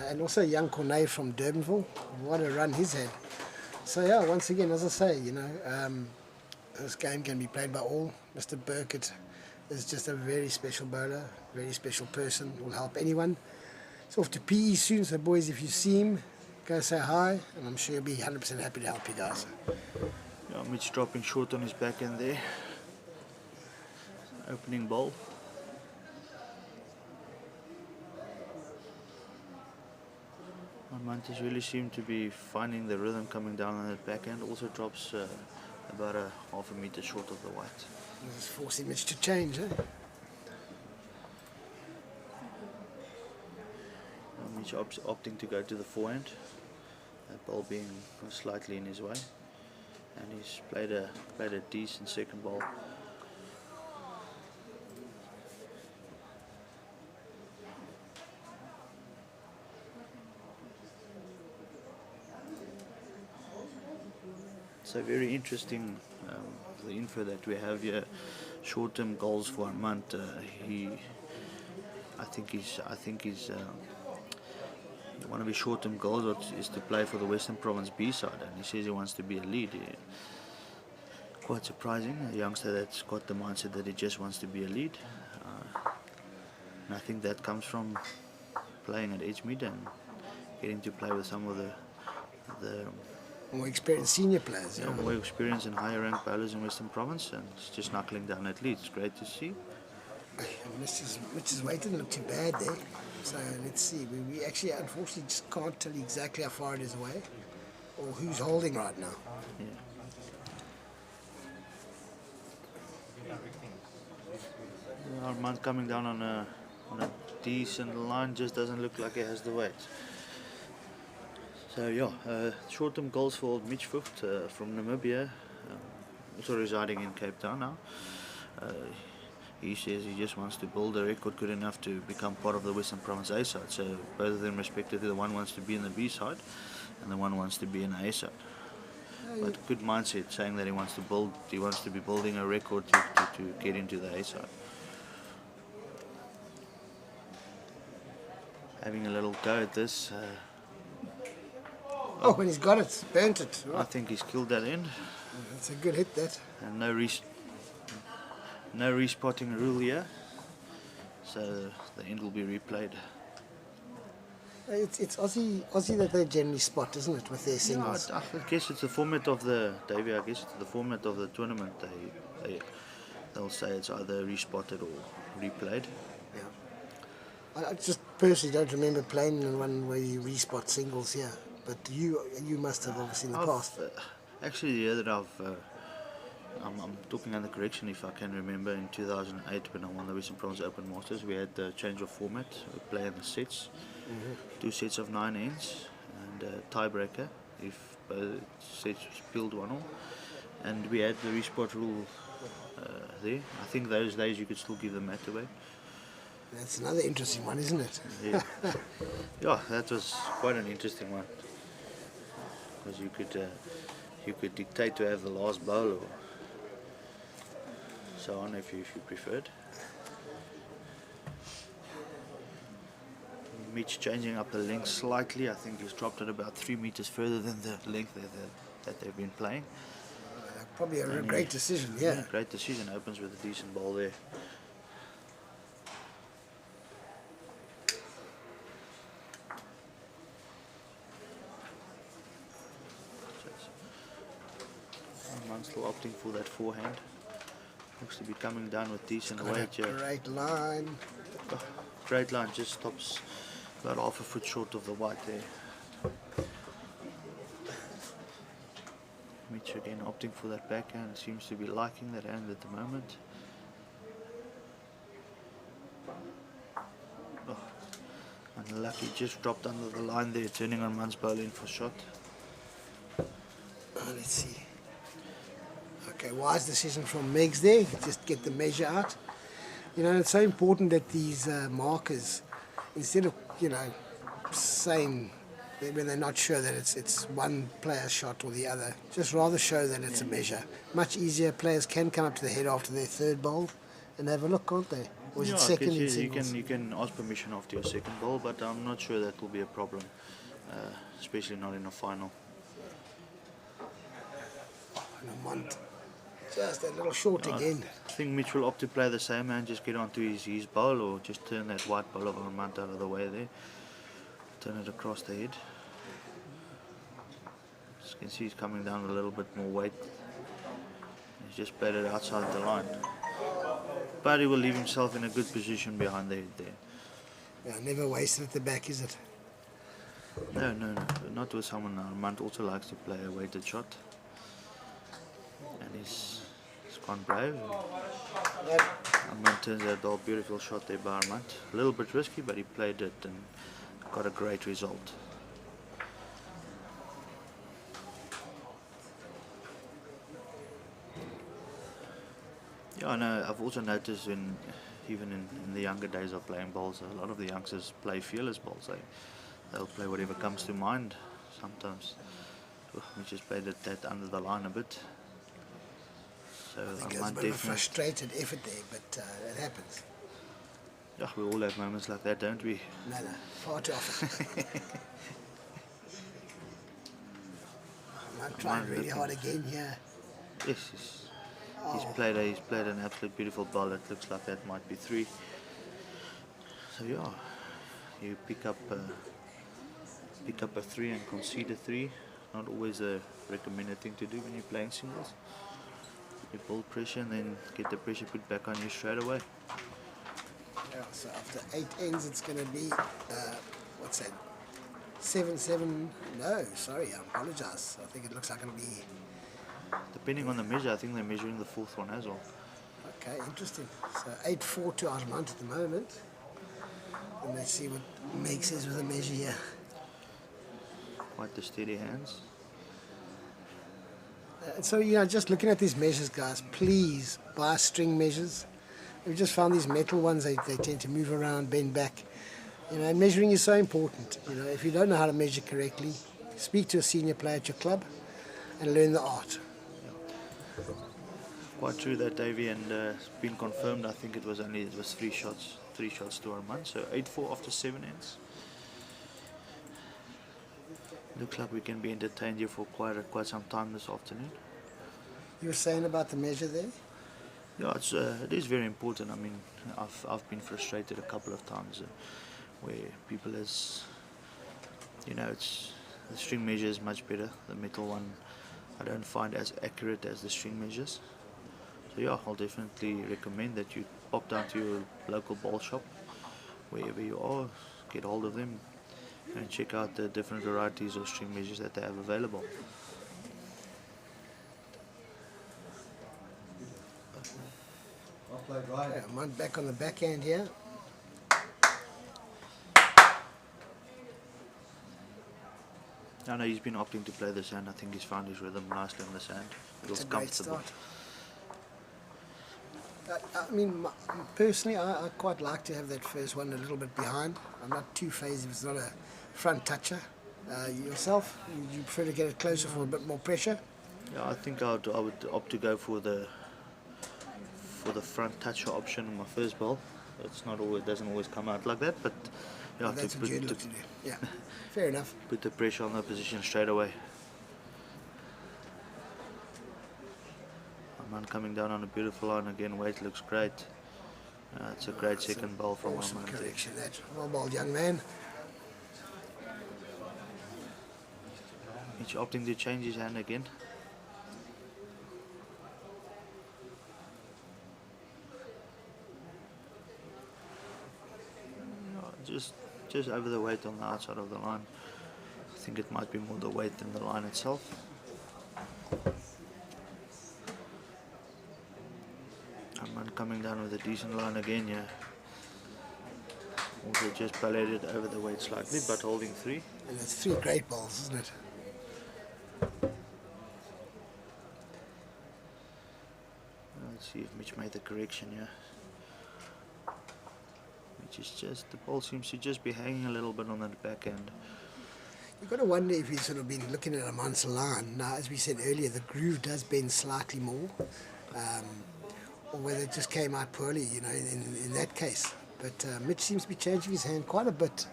Speaker 2: And also young Cornet from Durbanville, what a run he's had. So yeah, once again, as I say, you know, this game can be played by all. Mr. Burkett is just a very special bowler, very special person, will help anyone. He's off to PE soon, so boys, if you see him, go say hi, and I'm sure he'll be 100% happy to help you guys.
Speaker 3: Yeah, Mitch dropping short on his backhand there. Opening bowl. Armand really seemed to be finding the rhythm coming down on that backhand. Also drops about a half a meter short of the white.
Speaker 2: This is forcing Mitch to change, eh?
Speaker 3: Mitch opting to go to the forehand. That ball being slightly in his way, and he's played a decent second ball. So very interesting, the info that we have here. Short-term goals for Armand. I think he's one of his short-term goals is to play for the Western Province B side, and he says he wants to be a lead. Quite surprising, a youngster that's got the mindset that he just wants to be a lead. And I think that comes from playing at Edgemead and getting to play with some of the
Speaker 2: More experienced senior players.
Speaker 3: yeah, more experienced and higher ranked bowlers in Western Province, and it's just knuckling down at lead. It's great to see.
Speaker 2: Mitch's weight didn't look too bad there. So let's see. We actually unfortunately just can't tell you exactly how far it is away or who's holding right now.
Speaker 3: Yeah. Armand coming down on a decent line, just doesn't look like he has the weight. So yeah, short-term goals for Mitch Voigts from Namibia, also residing in Cape Town now. He says he just wants to build a record good enough to become part of the Western Province A side. So both of them respectively, the one wants to be in the B side and the one wants to be in the A side. But good mindset, saying that he wants to be building a record to get into the A side. Having a little go at this.
Speaker 2: Oh, when he's got it, burnt it.
Speaker 3: I think he's killed that end.
Speaker 2: That's a good hit, that.
Speaker 3: And no respotting rule here, so the end will be replayed.
Speaker 2: It's Aussie that they generally spot, isn't it, with their singles?
Speaker 3: Yeah, I guess it's the format of the Davey. I guess it's the format of the tournament. They'll say it's either respotted or replayed.
Speaker 2: Yeah. I just personally don't remember playing in one where you respot singles here, but you must have obviously in the past.
Speaker 3: Actually, the year that I'm talking under correction if I can remember, in 2008 when I won the Western Province Open Masters, we had the change of format. We play in the sets, 2 sets of 9 ends, and a tiebreaker if both sets spilled 1 all. And we had the respot rule there. I think those days you could still give the mat away.
Speaker 2: That's another interesting one, isn't it?
Speaker 3: Yeah, yeah, that was quite an interesting one, because you could dictate to have the last bowl or so on if you preferred. Mitch changing up the length slightly. I think he's dropped it about 3 meters further than the length that they've been playing.
Speaker 2: Probably a great decision, yeah.
Speaker 3: Great decision. Opens with a decent ball there. Armand still opting for that forehand. Looks to be coming down with decent weight here.
Speaker 2: Great line.
Speaker 3: Oh, great line, just stops about half a foot short of the white there. Mitch again opting for that backhand, seems to be liking that hand at the moment. Oh, unlucky, just dropped under the line there, turning Armand's bowling for shot.
Speaker 2: Let's see. Okay, wise decision from Megs there. Just get the measure out. You know, it's so important that these markers, instead of, you know, saying when they're not sure that it's one player's shot or the other, just rather show that it's a measure. Much easier. Players can come up to the head after their third bowl and have a look, can't they? Or is it second in singles?
Speaker 3: You can ask permission after your second bowl, but I'm not sure that will be a problem, especially not in a final.
Speaker 2: Armand, just a little short again.
Speaker 3: I think Mitch will opt to play the same and just get onto his bowl, or just turn that white bowl of Armand out of the way there. Turn it across the head. As you can see, he's coming down with a little bit more weight. He's just played it outside the line. But he will leave himself in a good position behind the head there.
Speaker 2: Yeah, never wasted at the back, is it?
Speaker 3: No, no, no, not with someone. Armand also likes to play a weighted shot, and he's gone brave. Armand turns out a beautiful shot there by Armand. A little bit risky, but he played it and got a great result. Yeah, I know. I've also noticed even in the younger days of playing bowls, a lot of the youngsters play fearless bowls. They'll play whatever comes to mind. Sometimes we just played that under the line a bit. So
Speaker 2: I think there's a bit of a frustrated effort there, but it happens.
Speaker 3: Yeah, we all have moments like that, don't we?
Speaker 2: No, far too often. I'm trying really hard again here.
Speaker 3: Yes, he's played an absolute beautiful ball. It looks like that might be 3. So yeah, you pick up a 3 and concede a 3. Not always a recommended thing to do when you're playing singles. You build pressure and then get the pressure put back on you straight away.
Speaker 2: Yeah, so after 8 ends, it's going to be what's that? 7-7. No, sorry, I apologize. I think it looks like it'll be.
Speaker 3: Depending on the measure, I think they're measuring the 4th one as well.
Speaker 2: Okay, interesting. So 8-4 to Armand at the moment. And let's see what Meg says with the measure here.
Speaker 3: Quite the steady hands.
Speaker 2: So, just looking at these measures, guys, please buy string measures. We've just found these metal ones, they tend to move around, bend back. And measuring is so important. If you don't know how to measure correctly, speak to a senior player at your club and learn the art.
Speaker 3: Quite true that, Davey, and it's been confirmed. I think it was 3 shots to Armand, so 8-4 after 7 ends. Looks like we can be entertained here for quite some time this afternoon.
Speaker 2: You were saying about the measure there?
Speaker 3: Yeah, it is very important. I mean, I've been frustrated a couple of times where people it's the string measure is much better. The metal one I don't find as accurate as the string measures. So yeah, I'll definitely recommend that you pop down to your local ball shop, wherever you are, get hold of them and check out the different varieties of string measures that they have available.
Speaker 2: Okay, I'm back on the backhand here.
Speaker 3: I know he's been opting to play the sand. I think he's found his rhythm nicely on the sand. Feels comfortable.
Speaker 2: I mean, personally, I quite like to have that first one a little bit behind. I'm not too phased if it's not a front toucher. Yourself, would you prefer to get it closer for a bit more pressure?
Speaker 3: Yeah, I think I would opt to go for the front toucher option on my first ball. It doesn't always come out like that, but yeah,
Speaker 2: that's what you'd look to do. Yeah, fair enough.
Speaker 3: Put the pressure on the position straight away. Armand coming down on a beautiful line again. Weight looks great. It's a great second ball from
Speaker 2: awesome
Speaker 3: Armand.
Speaker 2: Correction, that. Well bowled, young man.
Speaker 3: Mitch opting to change his hand again. Just over the weight on the outside of the line. I think it might be more the weight than the line itself. Armand coming down with a decent line again, yeah. Also just played it over the weight slightly, but holding 3.
Speaker 2: And it's 3 great balls, isn't it?
Speaker 3: Let's see if Mitch made the correction, yeah. The ball seems to just be hanging a little bit on the back end.
Speaker 2: You've got to wonder if he's sort of been looking at Armand's line. Now, as we said earlier, the groove does bend slightly more, or whether it just came out poorly, in that case. But Mitch seems to be changing his hand quite a bit,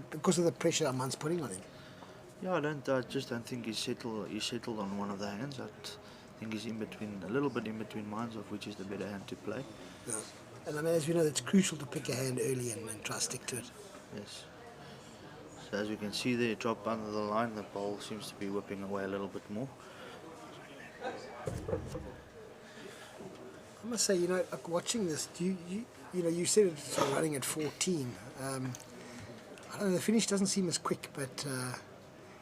Speaker 2: because of the pressure Armand's putting on him.
Speaker 3: Yeah, I just don't think he's settled on one of the hands. I think he's a little bit in between minds of which is the better hand to play.
Speaker 2: Yeah. And I mean, as we know, it's crucial to pick a hand early and try to stick to it.
Speaker 3: Yes. So as you can see there, drop under the line, the ball seems to be whipping away a little bit more.
Speaker 2: I must say, like watching this, you said it's running at 14. I The finish doesn't seem as quick, but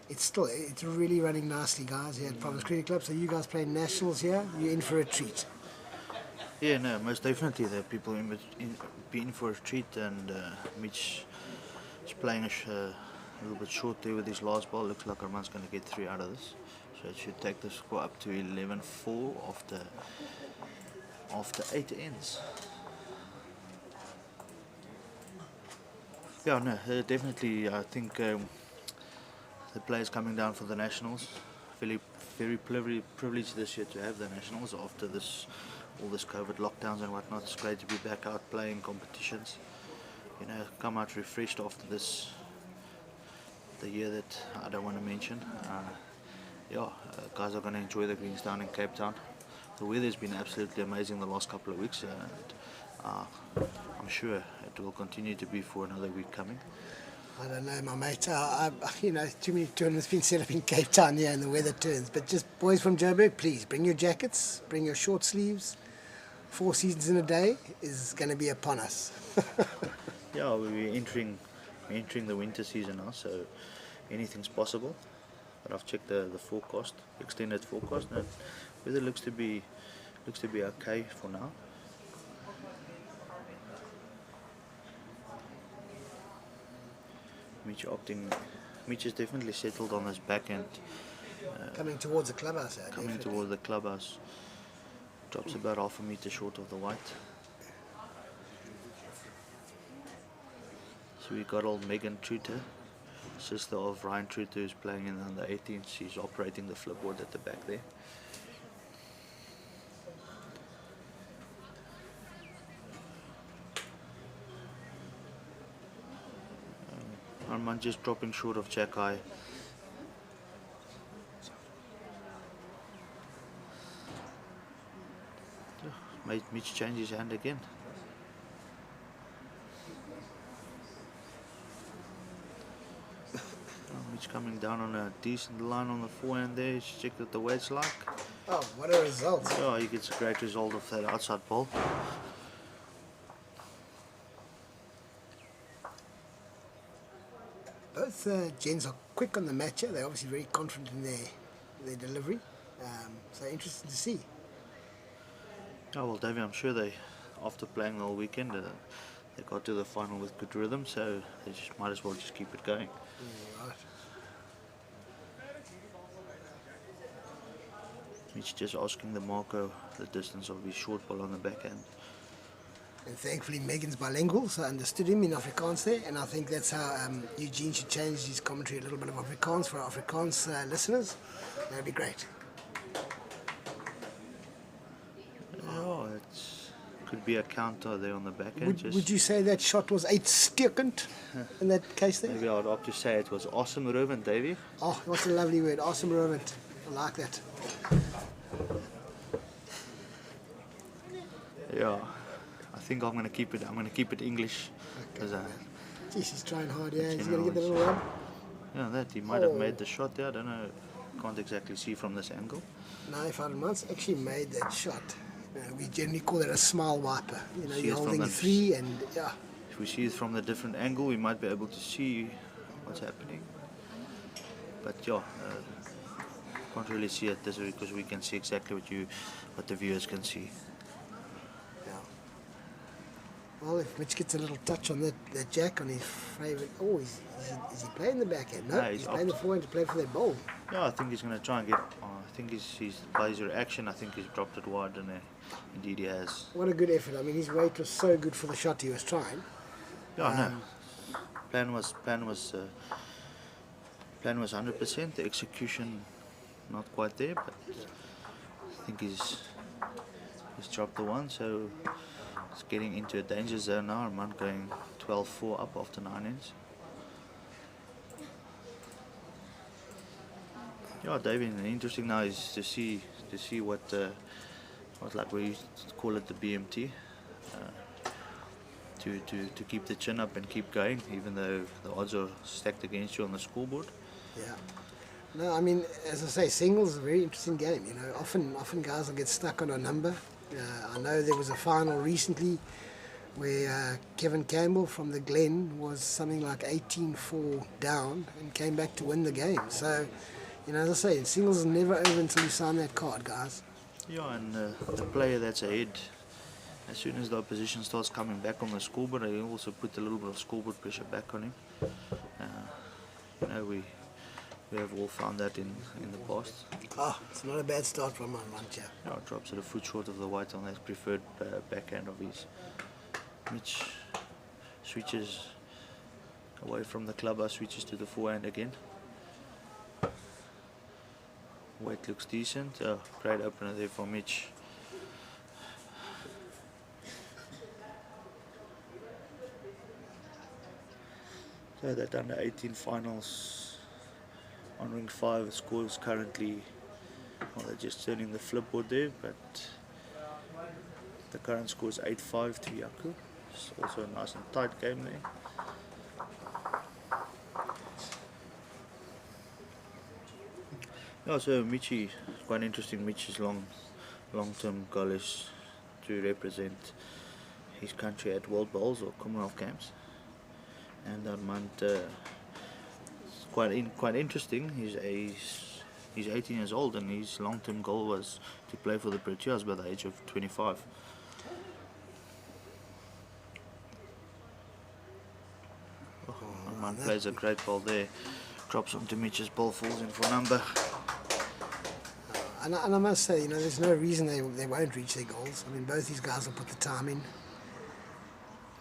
Speaker 2: it's really running nicely, guys, here at Province Cricket Club. So you guys playing nationals here, you're in for a treat.
Speaker 3: Yeah, no, most definitely the people be in for a treat, and Mitch is playing a little bit short there with his last ball. Looks like Armand's going to get 3 out of this, so it should take the score up to 11-4 after 8 ends. Yeah, no, definitely. I think the players coming down for the nationals, very privileged this year to have the nationals after all this COVID lockdowns and whatnot. It's great to be back out playing competitions. You know, come out refreshed after the year that I don't want to mention. Guys are going to enjoy the greens down in Cape Town. The weather's been absolutely amazing the last couple of weeks, and I'm sure it will continue to be for another week coming.
Speaker 2: I don't know, my mate. Too many tournaments been set up in Cape Town here, and the weather turns. But just boys from Joburg, please bring your jackets, bring your short sleeves. 4 seasons in a day is going to be upon us.
Speaker 3: Yeah, we're entering the winter season now, so anything's possible. But I've checked the forecast, extended forecast, and weather looks to be okay for now. Mitch is definitely settled on his back end.
Speaker 2: Coming towards the clubhouse.
Speaker 3: Towards the clubhouse. Drops about half a metre short of the white. So we got old Megan Truter, sister of Ryan Truter, who's playing in the under 18s. She's operating the flipboard at the back there. Armand just dropping short of Ascaray. Made Mitch change his hand again. Mitch coming down on a decent line on the forehand there. He's checked what the weight's like.
Speaker 2: Oh, what a result.
Speaker 3: Yeah, he gets a great result of that outside ball.
Speaker 2: Both gents are quick on the matcher. They're obviously very confident in their delivery. So interesting to see.
Speaker 3: Oh, well, Davey, I'm sure after playing the whole weekend, they got to the final with good rhythm, so they just might as well just keep it going.
Speaker 2: Right.
Speaker 3: Mitch just asking the marker the distance of his short ball on the backhand.
Speaker 2: And thankfully Megan's bilingual, so I understood him in Afrikaans there, and I think that's how Eugene should change his commentary a little bit of Afrikaans for our Afrikaans listeners. That would be great.
Speaker 3: Oh, it could be a counter there on the backhand.
Speaker 2: Would you say that shot was uitstekend in that case there?
Speaker 3: Maybe I'd opt to say it was awesome, Ruben, Davey.
Speaker 2: Oh, what's a lovely word, awesome, Ruben. I like that.
Speaker 3: Yeah, I think I'm gonna keep it English.
Speaker 2: Okay. Jeez, he's trying hard, yeah. He's gonna get the little one.
Speaker 3: Yeah, he might have made the shot there. I don't know. Can't exactly see from this angle.
Speaker 2: No, if Armand's actually made that shot, we generally call it a smile wiper. You know, you're holding 3 and yeah.
Speaker 3: If we see it from a different angle, we might be able to see what's happening. But yeah, can't really see it this way because we can see exactly what the viewers can see.
Speaker 2: Yeah. Well, if Mitch gets a little touch on that jack on his favourite, is he playing the backhand? No, he's playing the forehand to play for that bowl.
Speaker 3: Yeah, I think he's going to try and get. I think he's by his reaction. I think he's dropped it wide, and indeed he has.
Speaker 2: What a good effort! I mean, his weight was so good for the shot he was trying.
Speaker 3: Yeah, no. Plan was 100%. The execution not quite there, but I think he's dropped the one, so it's getting into a danger zone now. Armand going 12-4 up after 9 ends. Yeah, David, interesting now is to see what like we used to call it the BMT, to keep the chin up and keep going, even though the odds are stacked against you on the scoreboard.
Speaker 2: Yeah. No, I mean, as I say, singles is a very interesting game. You know, often guys will get stuck on a number. I know there was a final recently where Kevin Campbell from the Glen was something like 18-4 down and came back to win the game. So, you know, as I say, singles is never over until you sign that card, guys.
Speaker 3: Yeah, and the player that's ahead, as soon as the opposition starts coming back on the scoreboard, they also put a little bit of scoreboard pressure back on him. You know, we have all found that in the past.
Speaker 2: Oh, it's not a bad start from Armand, yeah.
Speaker 3: Yeah, drops at a foot short of the white on that preferred backhand of his. Mitch switches away from the clubhouse, switches to the forehand again. Weight looks decent. Oh, great opener there for Mitch. So that under 18 finals on ring 5 scores currently, well, they're just turning the flipboard there, but the current score is 8-5 to Yaku. It's also a nice and tight game there. Yeah, so Mitchy, quite interesting. Mitch's long-term goal is to represent his country at World Bowls or Commonwealth Games. And Armand, quite interesting. He's 18 years old, and his long-term goal was to play for the Proteas by the age of 25. Armand plays a great ball there. Drops onto Mitch's ball, falls in for number.
Speaker 2: And I must say, you know, there's no reason they won't reach their goals. I mean, both these guys will put the time in.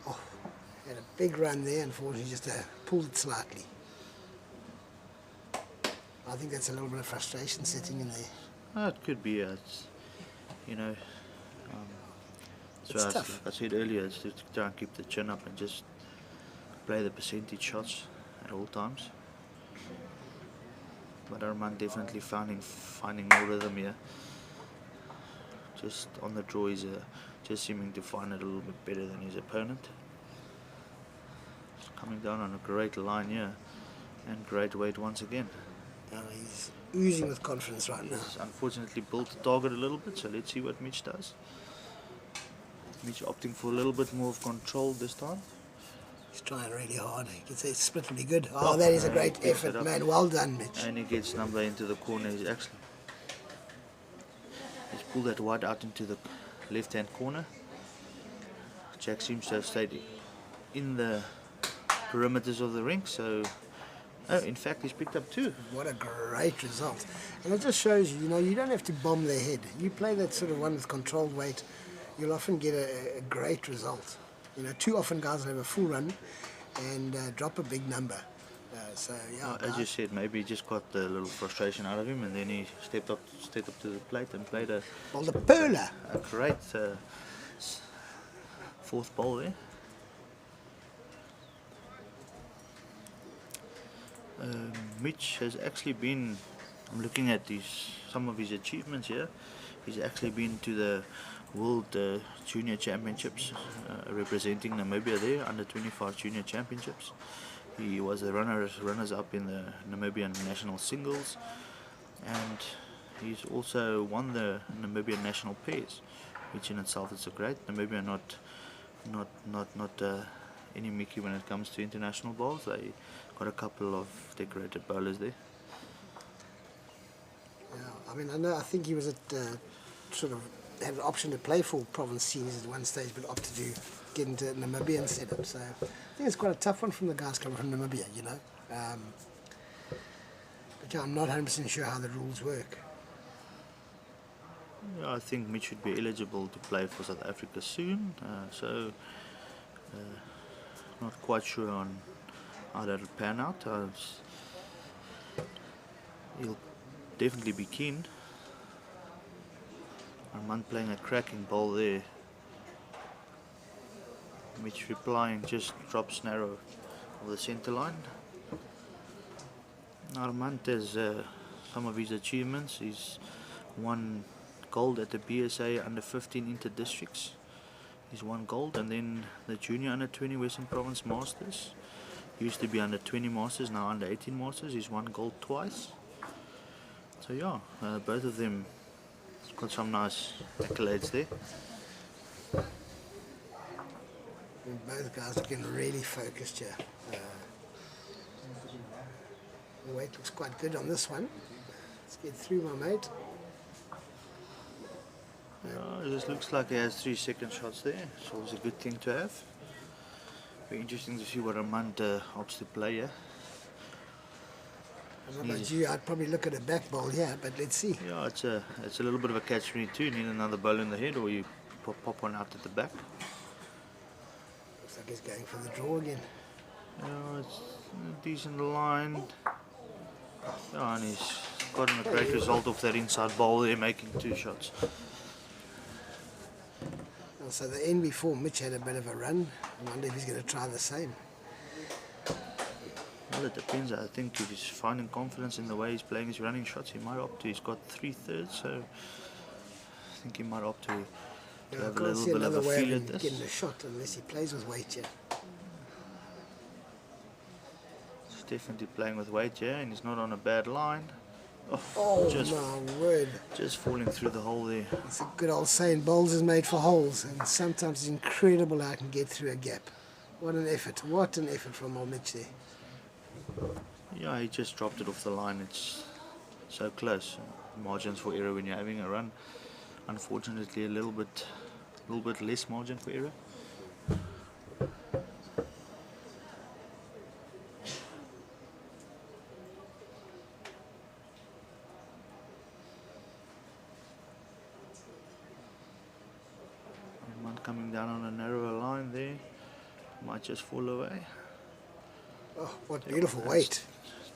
Speaker 2: Oh, had a big run there, unfortunately, just pulled it slightly. I think that's a little bit of frustration sitting in there.
Speaker 3: Oh, it could be, you know,
Speaker 2: It's tough.
Speaker 3: I said earlier, it's to try and keep the chin up and just play the percentage shots at all times. But Armand definitely finding more rhythm here. Just on the draw, he's just seeming to find it a little bit better than his opponent. Just coming down on a great line here, and great weight once again.
Speaker 2: He's oozing with confidence right now.
Speaker 3: He's unfortunately built the target a little bit, so let's see what Mitch does. Mitch opting for a little bit more of control this time.
Speaker 2: He's trying really hard. You can say it's split will be good. Oh, that is a great effort, man. Well done, Mitch.
Speaker 3: And he gets number into the corner. He's pulled that white out into the left-hand corner. Jack seems to have stayed in the perimeters of the ring, so in fact he's picked up 2.
Speaker 2: What a great result. And it just shows you, you know, you don't have to bomb their head. You play that sort of one with controlled weight, you'll often get a great result. You know, too often guys will have a full run and drop a big number. So yeah.
Speaker 3: As you said, maybe he just got the little frustration out of him, and then he stepped up to the plate and played a great fourth ball there. Mitch has actually been, I'm looking at some of his achievements here. He's actually been to the World Junior Championships, representing Namibia there, under 25 Junior Championships. He was the runners-up in the Namibian national singles, and he's also won the Namibian national pairs, which in itself is a great. Namibia not any Mickey when it comes to international bowls. They got a couple of decorated bowlers there.
Speaker 2: Yeah, I mean, I think he was at sort of had an option to play for province seniors at one stage, but opted to get into Namibian setup. So I think it's quite a tough one from the guys coming from Namibia, you know. But yeah, I'm not 100% sure how the rules work.
Speaker 3: Yeah, I think Mitch should be eligible to play for South Africa soon, so not quite sure on how that'll pan out. He'll definitely be keen. Armand playing a cracking ball there. Mitch replying, just drops narrow of the centre line. Armand has some of his achievements. He's won gold at the BSA under 15 inter-districts. He's won gold, and then the junior under 20 Western Province Masters. Used to be under 20 Masters, now under 18 Masters. He's won gold twice. So yeah, both of them got some nice accolades there.
Speaker 2: both guys looking really focused here. The weight looks quite good on this one. Let's get through, my mate.
Speaker 3: Yeah, this looks like he has 3 second shots there. It's always a good thing to have. Very interesting to see what Armand opts to play here.
Speaker 2: I don't know about you, I'd probably look at a back bowl here, but let's see.
Speaker 3: Yeah, it's a little bit of a catch-22. You need another bowl in the head, or you pop one out at the back.
Speaker 2: Looks like he's going for the draw again.
Speaker 3: Yeah, it's a decent line. Yeah, and he's gotten a great result off that inside bowl there, making 2 shots.
Speaker 2: So the end before, Mitch had a bit of a run. I wonder if he's going to try the same.
Speaker 3: Well, it depends. I think if he's finding confidence in the way he's playing his running shots, he might opt to. He's got 3/3, so I think he might opt to have a little bit of a feel at this.
Speaker 2: Getting a shot unless he plays with weight here.
Speaker 3: He's definitely playing with weight, yeah, and he's not on a bad line.
Speaker 2: Oh,
Speaker 3: just,
Speaker 2: my word.
Speaker 3: Just falling through the hole there.
Speaker 2: It's a good old saying, bowls is made for holes, and sometimes it's incredible how I can get through a gap. What an effort from old Mitch there.
Speaker 3: Yeah, he just dropped it off the line. It's so close. Margins for error when you're having a run. Unfortunately, a little bit less margin for error. One coming down on a narrower line there. Might just fall away.
Speaker 2: Oh, what beautiful weight.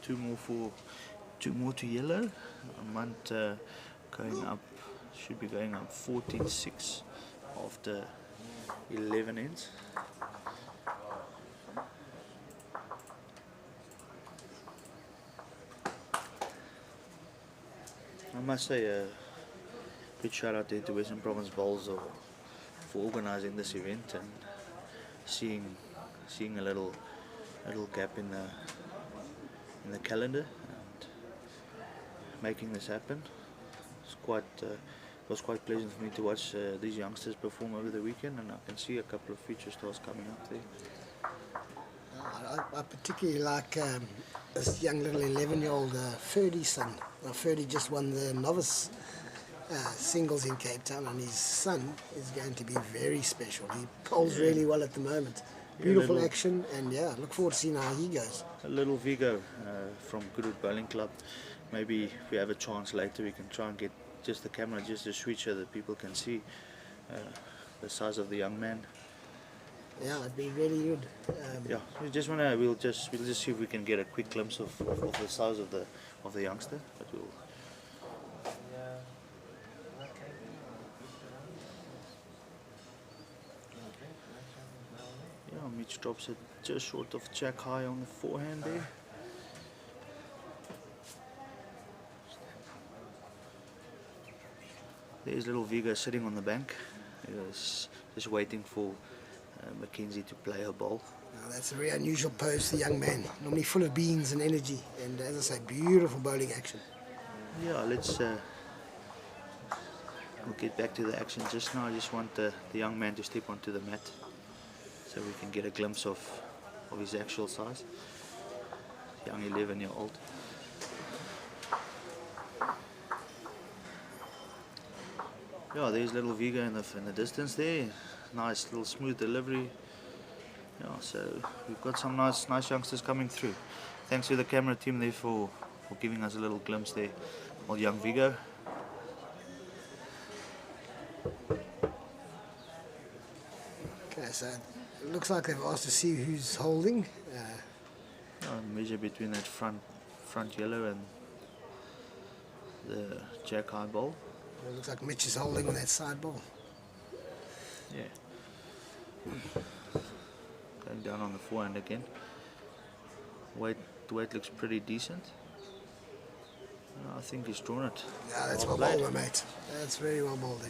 Speaker 3: 2 more to yellow. Armand going up, should be going up 14-6 after 11 ends. I must say a good shout out there to Western Province Bowls for organising this event and seeing a little gap in the calendar and making this happen. It was quite pleasant for me to watch these youngsters perform over the weekend, and I can see a couple of future stars coming up there.
Speaker 2: I particularly like this young little 11-year-old Ferdy's son. Ferdy just won the novice singles in Cape Town, and his son is going to be very special. He bowls really well at the moment. Beautiful action, and yeah, look forward to seeing how he goes.
Speaker 3: A little Vigo from Goodwood Bowling Club. Maybe if we have a chance later, we can try and get just the camera just to switch so that people can see the size of the young man.
Speaker 2: Yeah, it'd be really good.
Speaker 3: Yeah, we'll just see if we can get a quick glimpse of the size of the youngster. But we'll. Yeah, Mitch drops it just short of jack high on the forehand there. There's little Vigo sitting on the bank. He was just waiting for Mackenzie to play her ball.
Speaker 2: Now, that's a very unusual pose for the young man. Normally full of beans and energy, and as I say, beautiful bowling action.
Speaker 3: Yeah, let's we'll get back to the action just now. I just want the young man to step onto the mat so we can get a glimpse of his actual size. Young 11-year-old. Yeah, there's little Vigo in the distance there. Nice little smooth delivery. Yeah, so we've got some nice youngsters coming through. Thanks to the camera team there for giving us a little glimpse there of young Vigo.
Speaker 2: Okay, so it looks like they've asked to see who's holding.
Speaker 3: Measure between that front yellow and the jack high ball.
Speaker 2: It looks like Mitch is holding on that side ball.
Speaker 3: Yeah. Going down on the forehand again. Weight looks pretty decent. I think he's drawn it.
Speaker 2: Yeah, that's well bowled, mate. That's very well bowled.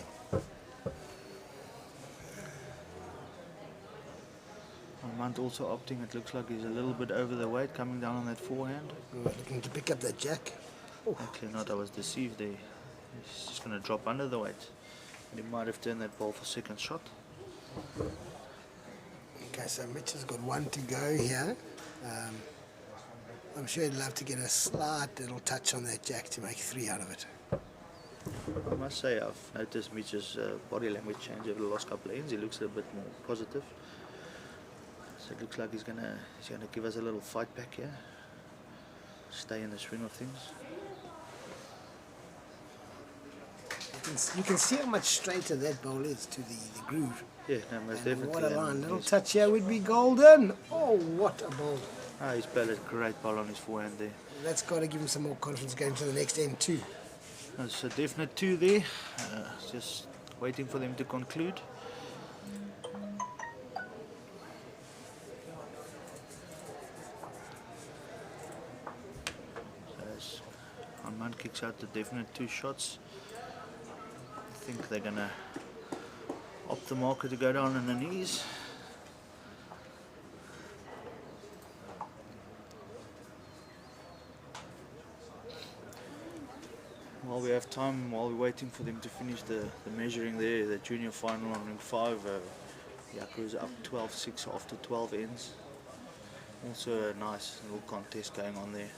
Speaker 3: Armand also opting, it looks like he's a little bit over the weight coming down on that forehand.
Speaker 2: Looking to pick up that jack.
Speaker 3: Actually not, I was deceived there. He's just going to drop under the weight. And he might have turned that ball for second shot.
Speaker 2: Okay, so Mitch has got one to go here. I'm sure he'd love to get a slight little touch on that jack to make 3 out of it.
Speaker 3: I must say I've noticed Mitch's body language change over the last couple of ends. He looks a bit more positive. So it looks like he's gonna give us a little fight back here. Stay in the swing of things.
Speaker 2: You can see how much straighter that bowl is to the groove.
Speaker 3: Yeah, no, most
Speaker 2: And
Speaker 3: definitely.
Speaker 2: what a line.
Speaker 3: And
Speaker 2: Little
Speaker 3: he's-
Speaker 2: touch here would be golden. Oh, what a bowl.
Speaker 3: he's played a great ball on his forehand there.
Speaker 2: That's got to give him some more confidence going to the next end too.
Speaker 3: There's a definite 2 there. Just waiting for them to conclude. As Armand kicks out the definite 2 shots, I think they're gonna opt the marker to go down on the knees. While we have time, while we're waiting for them to finish the measuring there, the junior final on ring 5, Yaku's up 12-6 after 12 ends. Also a nice little contest going on there.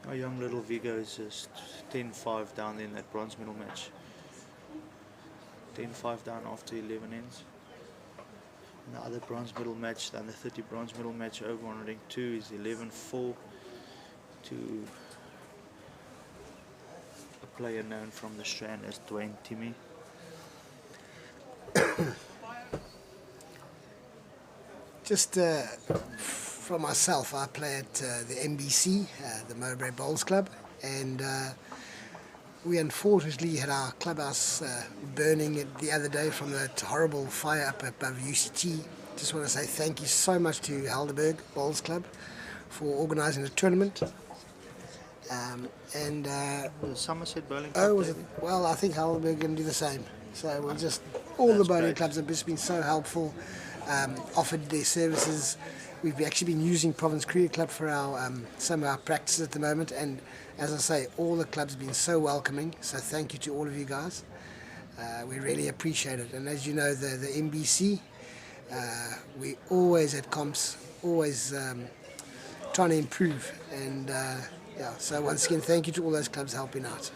Speaker 3: Our young little Vigo is just 10-5 down in that bronze medal match. 10-5 down after 11 ends. And the other bronze medal match, the under 30 bronze medal match over on ring 2 is 11-4 to a player known from the Strand as Dwayne Timmy.
Speaker 2: Just for myself, I play at the MBC, the Mowbray Bowls Club, and we unfortunately had our clubhouse burning the other day from that horrible fire up above UCT. Just want to say thank you so much to Helderberg Bowls Club for organising the tournament.
Speaker 3: The Somerset Bowling
Speaker 2: Oh,
Speaker 3: Club.
Speaker 2: was it? Well, I think Helderberg going to do the same. So we'll just, all the bowling
Speaker 3: great.
Speaker 2: clubs have just been so helpful, offered their services. We've actually been using Province Cricket Club for our some of our practices at the moment, and as I say, all the clubs have been so welcoming. So thank you to all of you guys. We really appreciate it. And as you know, the MBC, we always at comps, always trying to improve. And yeah, so once again, thank you to all those clubs helping out.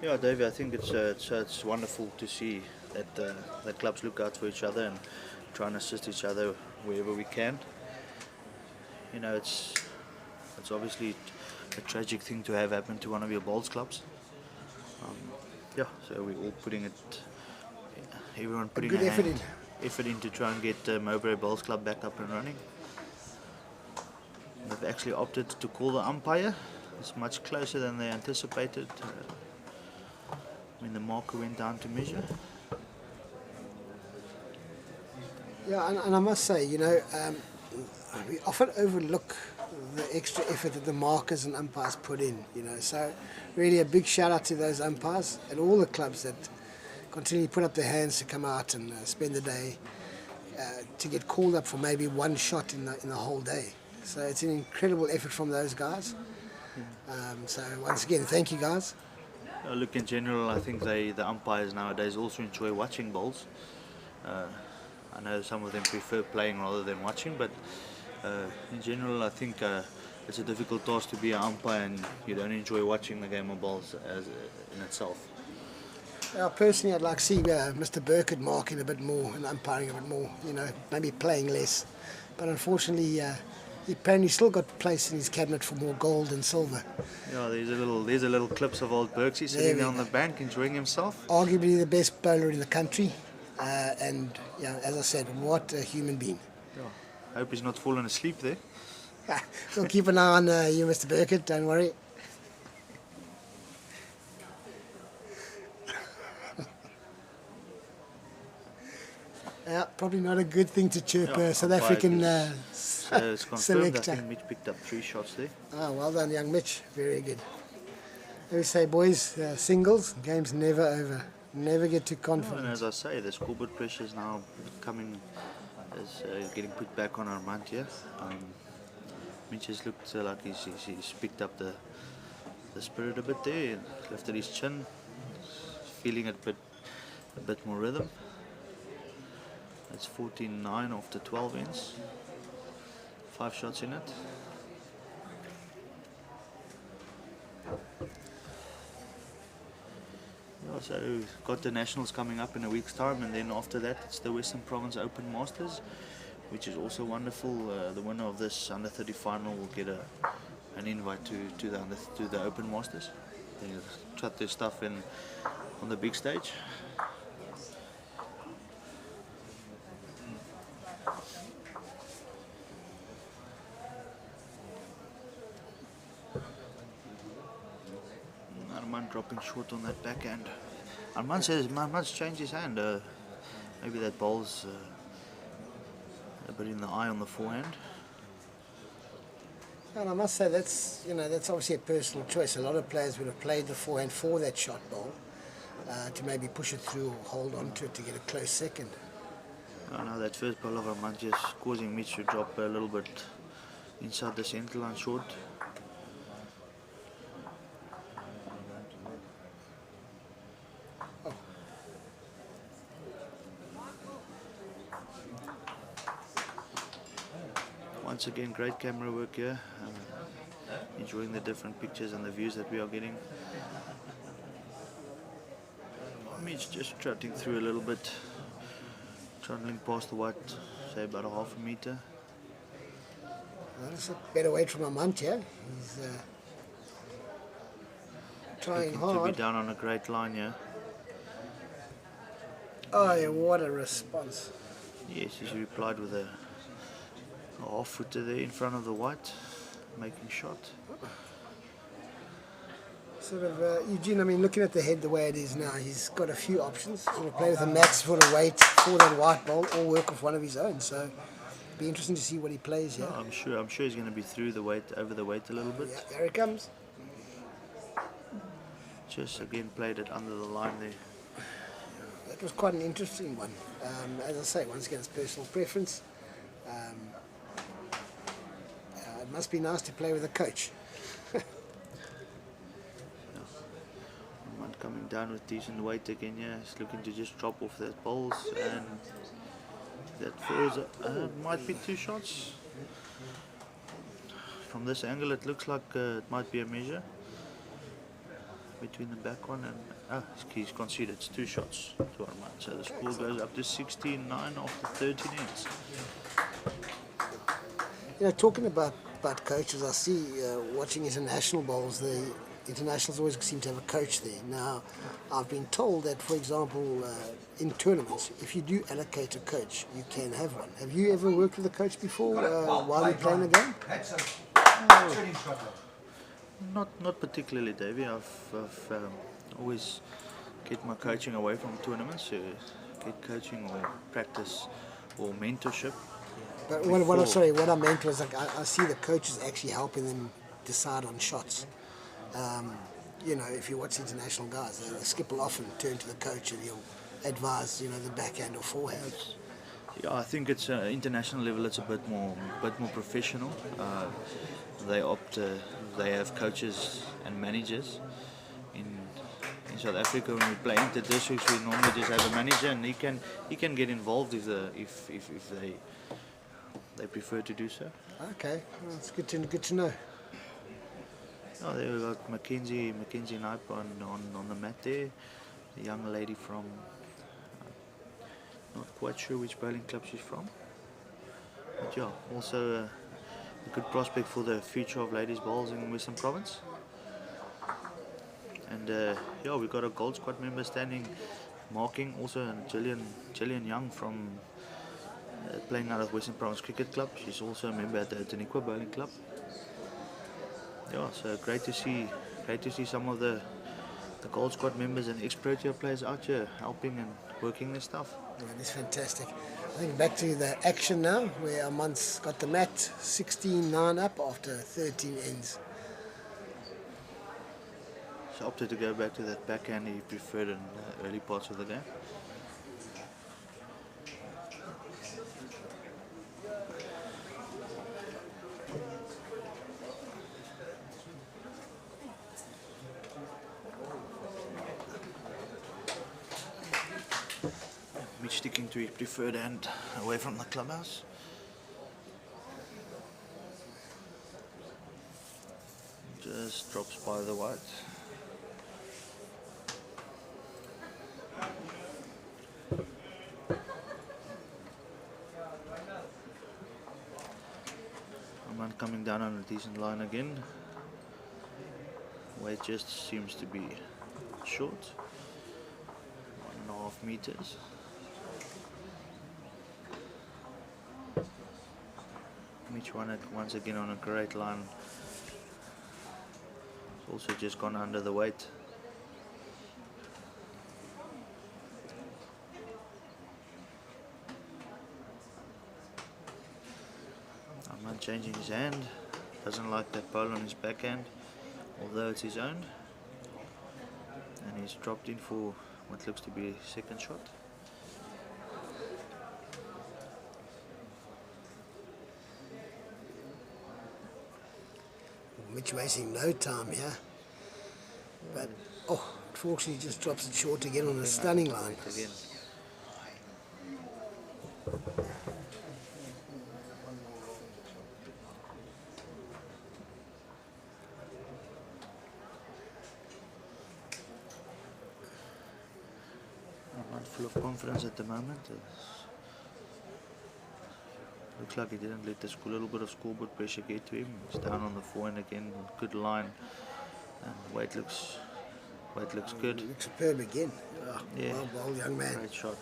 Speaker 3: Yeah, Davey, I think it's wonderful to see that that clubs look out for each other and try and assist each other wherever we can. You know, it's obviously a tragic thing to have happen to one of your bowls clubs. Yeah, so we're all putting it, everyone putting
Speaker 2: good
Speaker 3: effort in to try and get Mowbray Bowls Club back up and running. They've actually opted to call the umpire. It's much closer than they anticipated when the marker went down to measure.
Speaker 2: Yeah, and I must say, you know, we often overlook the extra effort that the markers and umpires put in, you know. So really a big shout out to those umpires and all the clubs that continue to put up their hands to come out and spend the day to get called up for maybe one shot in the whole day. So it's an incredible effort from those guys. So once again, thank you guys.
Speaker 3: Look, in general, I think the umpires nowadays also enjoy watching bowls. I know some of them prefer playing rather than watching, but in general, I think it's a difficult task to be an umpire and you don't enjoy watching the game of bowls as in itself.
Speaker 2: Personally, I'd like to see Mr. Burkett marking a bit more and umpiring a bit more, you know, maybe playing less. But unfortunately, he apparently still got place in his cabinet for more gold and silver.
Speaker 3: Yeah, there's a little clips of old Berksy sitting there on the bank enjoying himself.
Speaker 2: Arguably the best bowler in the country, and yeah, as I said, what a human being.
Speaker 3: Yeah, I hope he's not fallen asleep there.
Speaker 2: We'll keep an eye on you, Mr. Burkett, don't worry. Yeah, probably not a good thing to chirp a South African
Speaker 3: so it's confirmed.
Speaker 2: selector.
Speaker 3: I think Mitch picked up 3 shots there.
Speaker 2: Oh, well done, young Mitch. Very good. As we say, boys, singles, game's never over. Never get too confident.
Speaker 3: And as I say, the scoreboard pressure is now becoming As getting put back on Armand here. Mitch has looked like he's picked up the spirit a bit there and lifted his chin, feeling it a bit more rhythm. That's 14-9 after 12 ends. 5 shots in it. Yeah, so got the Nationals coming up in a week's time, and then after that it's the Western Province Open Masters, which is also wonderful. The winner of this under 30 final will get an invite to the Open Masters. They'll try their stuff in on the big stage. Armand dropping short on that backhand. Armand says Armand's changed his hand. Maybe that ball's a bit in the eye on the forehand.
Speaker 2: And I must say that's obviously a personal choice. A lot of players would have played the forehand for that shot ball to maybe push it through or hold on to it to get a close second.
Speaker 3: I know that first ball of Armand just causing Mitch to drop a little bit inside the centre line short. Once again, great camera work here. Enjoying the different pictures and the views that we are getting. Mitch just trotting through a little bit, trundling past the white, say about a half a meter.
Speaker 2: Well, that's a better weight from Armand here. He's trying
Speaker 3: Looking
Speaker 2: hard.
Speaker 3: to be down on a great line here.
Speaker 2: Oh, yeah, what a response.
Speaker 3: Yes, he's replied with a half footer there in front of the white, making shot.
Speaker 2: Sort of, Eugene, I mean, looking at the head the way it is now, he's got a few options. Sort of play with a max for a weight for that white ball or work with one of his own. So it'll be interesting to see what he plays here.
Speaker 3: Yeah, I'm sure he's going to be through the weight, over the weight a little bit.
Speaker 2: Yeah, here he comes.
Speaker 3: Just again played it under the line there.
Speaker 2: That was quite an interesting one. As I say, once again, it's personal preference. It must be nice to play with a coach.
Speaker 3: Armand coming down with decent weight again. Yeah, he's looking to just drop off that balls, and that falls. Might be 2 shots. From this angle, it looks like it might be a measure between the back one and he's conceded. It's 2 shots to Armand. So the score goes up to 16-9 after 13 ends.
Speaker 2: You know, talking about coaches, I see watching international bowls, the internationals always seem to have a coach there. Now, I've been told that, for example, in tournaments, if you do allocate a coach, you can have one. Have you ever worked with a coach before while you're playing a game?
Speaker 3: Not particularly, Davey. I've always get my coaching away from tournaments. Get coaching or practice or mentorship.
Speaker 2: But what I meant was, like, I see the coaches actually helping them decide on shots. You know, if you watch international guys, the skip will often turn to the coach and he'll advise, you know, the backhand or forehand.
Speaker 3: Yeah, I think it's international level. It's a bit more professional. They have coaches and managers. In South Africa, when we play inter-districts, we normally just have a manager, and he can get involved if they prefer to do so.
Speaker 2: Okay, well, it's good to know.
Speaker 3: Oh, there we got Mackenzie Knipe on the mat there. The young lady from, not quite sure which bowling club she's from. But yeah, also a good prospect for the future of ladies bowls in Western Province. And yeah, we got a gold squad member standing, marking also Gillian Young from playing out of Western Province Cricket Club. She's also a member at the Taniqua Bowling Club. Yeah, so great to see some of the gold squad members and ex-Protea players out here helping and working their stuff.
Speaker 2: Oh, it's fantastic. I think back to the action now, where Armand's got the mat 16-9 up after 13 ends.
Speaker 3: So opted to go back to that backhand he preferred in the early parts of the game. sticking to his preferred hand away from the clubhouse. Just drops by the white. Armand coming down on a decent line again. Weight just seems to be short. 1.5 meters. Mitch won it once again on a great line. It's also just gone under the weight. Armand changing his hand. Doesn't like that pole on his backhand, although it's his own. And he's dropped in for what looks to be a second shot.
Speaker 2: Mitch wasting no time here, but unfortunately just drops it short again on a stunning line.
Speaker 3: Again. Armand full of confidence at the moment. Looks like he didn't let a little bit of scoreboard pressure get to him. He's down on the forehand again, good line, and weight looks good.
Speaker 2: Looks superb again. Oh,
Speaker 3: Yeah.
Speaker 2: Well bowled, young man.
Speaker 3: Great shot.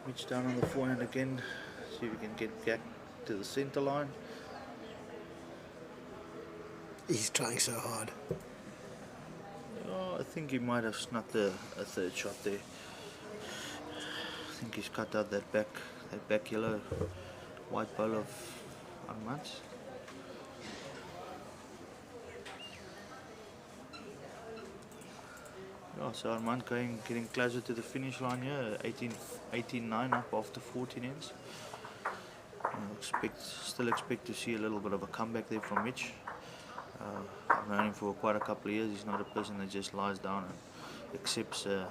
Speaker 3: Mitch down on the forehand again. See if we can get back to the centre line.
Speaker 2: He's trying so hard.
Speaker 3: Oh, I think he might have snuck a third shot there. I think he's cut out that back yellow white ball of Armand's. Yeah, so Armand getting closer to the finish line here. 18-9 up after 14 ends. Still expect to see a little bit of a comeback there from Mitch. I've known him for quite a couple of years. He's not a person that just lies down and accepts the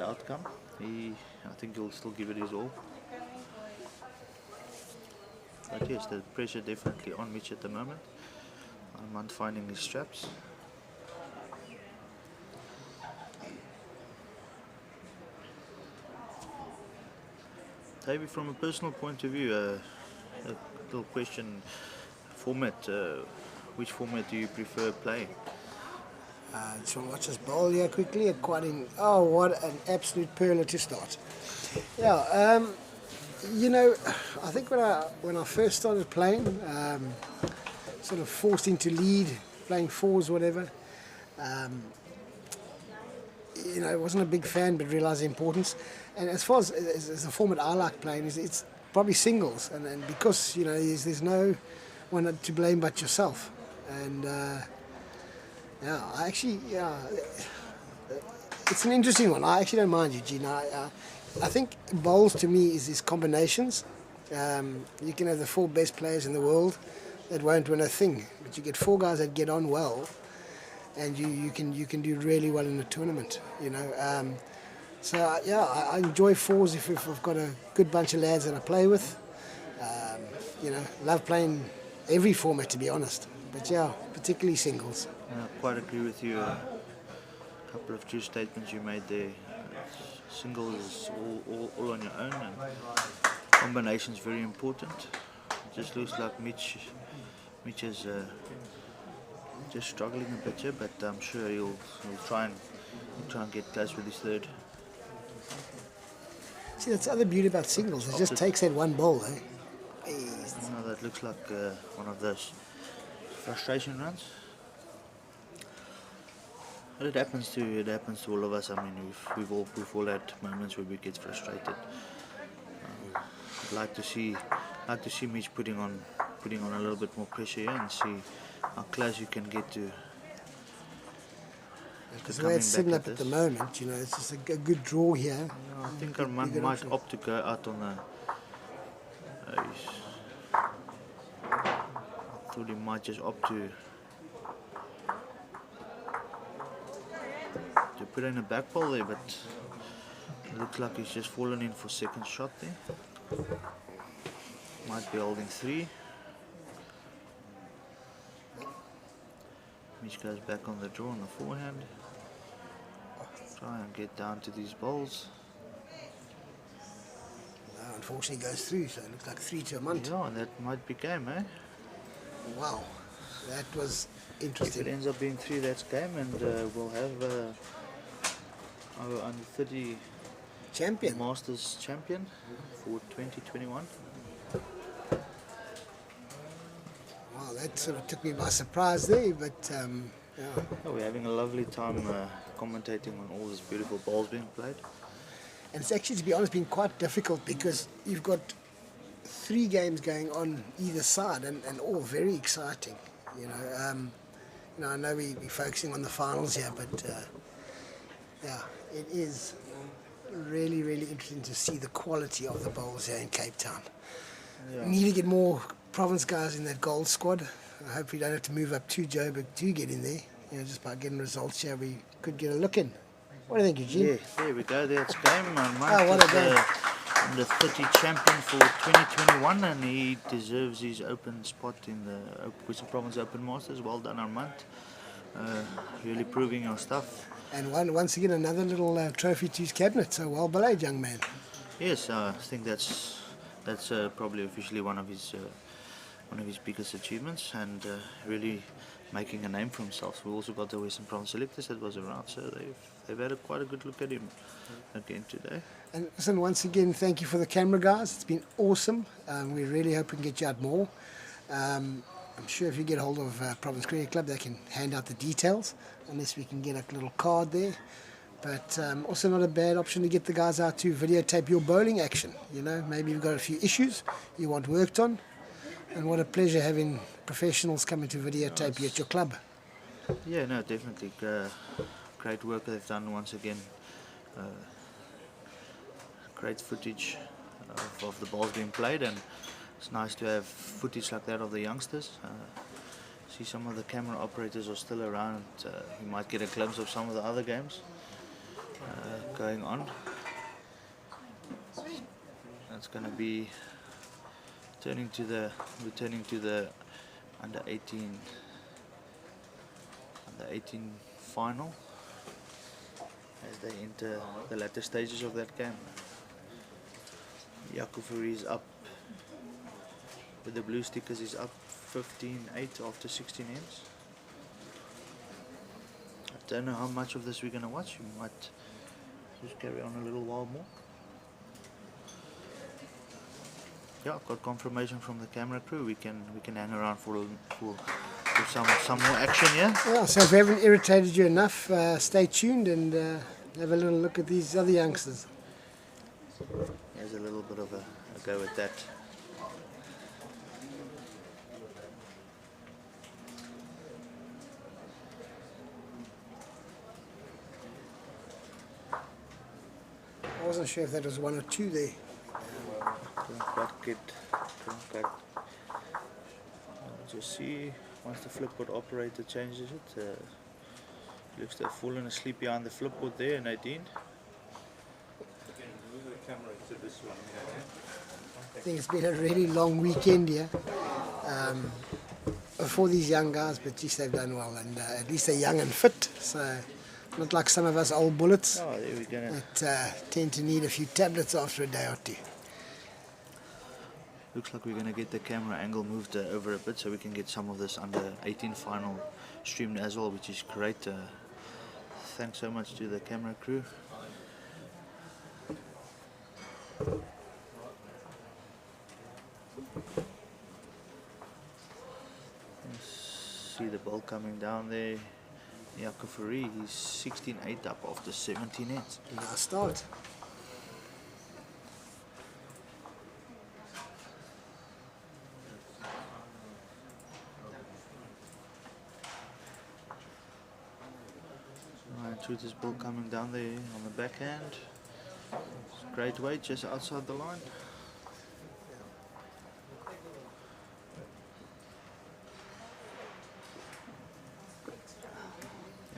Speaker 3: outcome. I think he'll still give it his all. But yes, the pressure definitely on Mitch at the moment. Armand finding his straps. Maybe from a personal point of view, a little question. Format, which format do you prefer playing?
Speaker 2: Just want to watch this bowl here quickly. Oh, what an absolute perler to start. Yeah, you know, I think when I first started playing, sort of forced into lead, playing fours, whatever. You know, I wasn't a big fan, but realised the importance. And as far as the format I like playing, it's probably singles, and because you know there's no one to blame but yourself. And it's an interesting one. I actually don't mind, Eugene. I think bowls to me is combinations. You can have the 4 best players in the world that won't win a thing, but you get 4 guys that get on well, and you can do really well in a tournament. You know. I enjoy fours if I've got a good bunch of lads that I play with. You know, love playing every format, to be honest. But yeah, particularly singles.
Speaker 3: I quite agree with you. A couple of true statements you made there. Singles is all on your own, and combination is very important. It just looks like Mitch is just struggling a bit here, but I'm sure he'll try and get close with his third.
Speaker 2: See, that's the other beauty about singles. It just takes that one bowl, eh?
Speaker 3: No, that looks like one of those frustration runs. But it happens to all of us. I mean, we've all had moments where we get frustrated. I'd like to see Mitch putting on a little bit more pressure here and see how close you can get to.
Speaker 2: Because the way it's sitting up at the moment, you know, it's just a good draw here.
Speaker 3: No, I think Armand might opt to go out on the. I thought he might just opt to put in a back ball there, but it looks like he's just fallen in for second shot there. Might be holding 3. Mitch goes back on the draw on the forehand. Try and get down to these balls.
Speaker 2: No, unfortunately goes through, so it looks like 3 to Armand.
Speaker 3: Yeah, and that might be game, eh?
Speaker 2: Wow, that was
Speaker 3: If it
Speaker 2: interesting.
Speaker 3: ends up being 3, that's game, and we'll have our under 30
Speaker 2: Champion.
Speaker 3: Masters champion for 2021.
Speaker 2: Wow, that sort of took me by surprise there, but yeah.
Speaker 3: Oh, we're having a lovely time commentating on all these beautiful balls being played.
Speaker 2: And it's actually, to be honest, been quite difficult because you've got 3 games going on either side, and all very exciting. You know, I know we're focusing on the finals here, but yeah, it is really, really interesting to see the quality of the bowls here in Cape Town.
Speaker 3: Yeah.
Speaker 2: Need to get more province guys in that gold squad. I hope we don't have to move up to Joburg to get in there. You know, just by getting results here, we could get a look in. What do you think, Eugene?
Speaker 3: Yeah, there we go. That's game.
Speaker 2: Oh, what a game.
Speaker 3: The 30 champion for 2021, and he deserves his open spot in the Western Province Open Masters. Well done, Armand. Really proving your stuff.
Speaker 2: And once again, another little trophy to his cabinet. So well belayed, young man.
Speaker 3: Yes, I think that's probably officially one of his biggest achievements, and really making a name for himself. We also got the Western Province selectors that was around, so they've had quite a good look at him again today.
Speaker 2: And listen, once again, thank you for the camera, guys. It's been awesome. We really hope we can get you out more. I'm sure if you get hold of Province Cricket Club, they can hand out the details, unless we can get a little card there. But also not a bad option to get the guys out to videotape your bowling action. You know, maybe you've got a few issues you want worked on. And what a pleasure having professionals coming to videotape you at your club.
Speaker 3: Yeah, no, definitely. Great work they've done once again. Great footage of the balls being played, and it's nice to have footage like that of the youngsters. See, some of the camera operators are still around. You might get a glimpse of some of the other games going on. That's going to be returning to the under 18 final as they enter the latter stages of that game. Yakufuri is up with the blue stickers, is up 15-8 after 16 ends. I don't know how much of this we're going to watch. We might just carry on a little while more. Yeah, I've got confirmation from the camera crew. We can hang around for some more action, yeah?
Speaker 2: Yeah, so if we haven't irritated you enough, stay tuned and have a little look at these other youngsters.
Speaker 3: Here's a little bit of a go at that.
Speaker 2: I wasn't sure if that was 1 or 2 there.
Speaker 3: Couldn't quite just see once the flipboard operator changes it. Looks to have fallen asleep behind the flipboard there, Nadine.
Speaker 2: I think it's been a really long weekend here for these young guys, but geez, they've done well, and at least they're young and fit, so not like some of us old bullets
Speaker 3: Oh, there we go.
Speaker 2: that tend to need a few tablets after a day or two.
Speaker 3: Looks like we're going to get the camera angle moved over a bit so we can get some of this under 18 final streamed as well, which is great. Thanks so much to the camera crew. See the ball coming down there. Yakufuri, he's 16-8 up after 17 ends.
Speaker 2: Nice start.
Speaker 3: Shooter's ball coming down there on the backhand. Great weight just outside the line.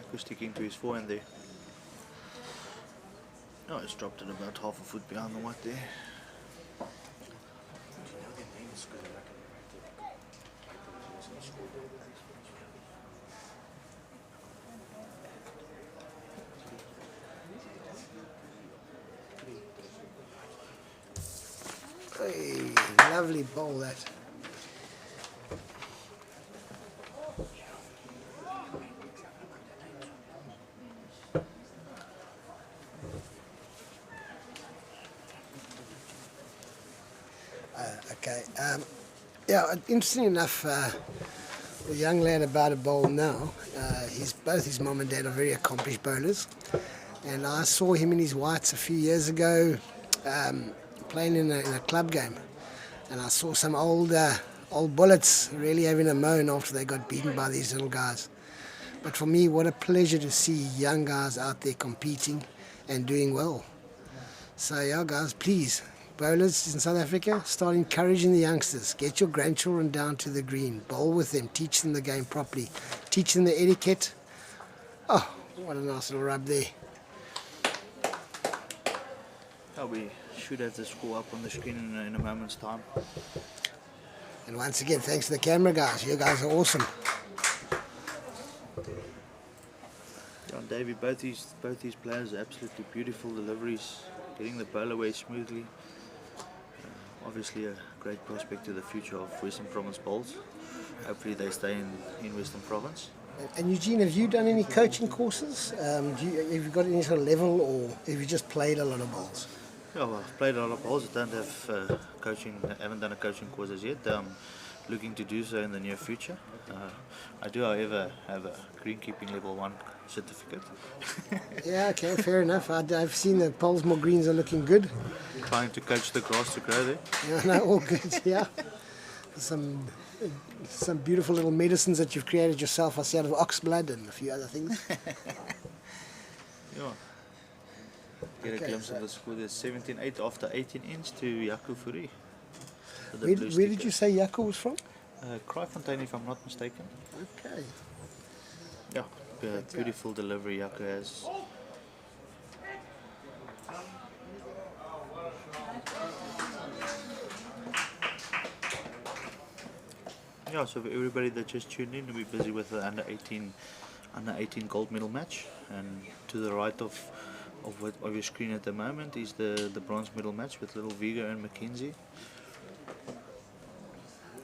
Speaker 3: Yaku sticking to his forehand there. Oh, it's dropped it about half a foot behind the white there.
Speaker 2: Hey, lovely bowl that. Okay. Yeah, interesting enough, the young lad about to bowl now, both his mom and dad are very accomplished bowlers. And I saw him in his whites a few years ago playing in a club game. And I saw some old bullets really having a moan after they got beaten by these little guys. But for me, what a pleasure to see young guys out there competing and doing well. So yeah, guys, please, bowlers in South Africa, start encouraging the youngsters. Get your grandchildren down to the green. Bowl with them. Teach them the game properly. Teach them the etiquette. Oh, what a nice little rub there.
Speaker 3: Oh, we should have the score up on the screen in a moment's time.
Speaker 2: And once again, thanks to the camera guys. You guys are awesome.
Speaker 3: John Davey, both these players are absolutely beautiful deliveries, getting the ball away smoothly. Obviously a great prospect to the future of Western Province bowls. Hopefully they stay in Western Province.
Speaker 2: And Eugene, have you done any coaching courses? Have you got any sort of level, or have you just played a lot of bowls?
Speaker 3: Yeah, well, I've played a lot of bowls. I don't have coaching. I haven't done a coaching course as yet. Looking to do so in the near future. I do, however, have a greenkeeping level 1 certificate.
Speaker 2: Yeah, okay, fair enough. I've seen the Polesmore greens are looking good.
Speaker 3: Trying to coach the grass to grow there.
Speaker 2: Yeah, no, all good. Yeah, some beautiful little medicines that you've created yourself. I see out of ox blood and a few other things.
Speaker 3: Yeah. Get a glimpse of the score. There's 17-8 after 18 ends to Yaku Furi.
Speaker 2: Where did you say Yaku was from?
Speaker 3: Kraaifontein, if I'm not mistaken.
Speaker 2: Okay.
Speaker 3: Yeah, beautiful delivery Yaku has. Yeah, so for everybody that just tuned in, we're busy with the under 18 gold medal match, and to the right of your screen at the moment is the bronze medal match with little Vigo and Mackenzie.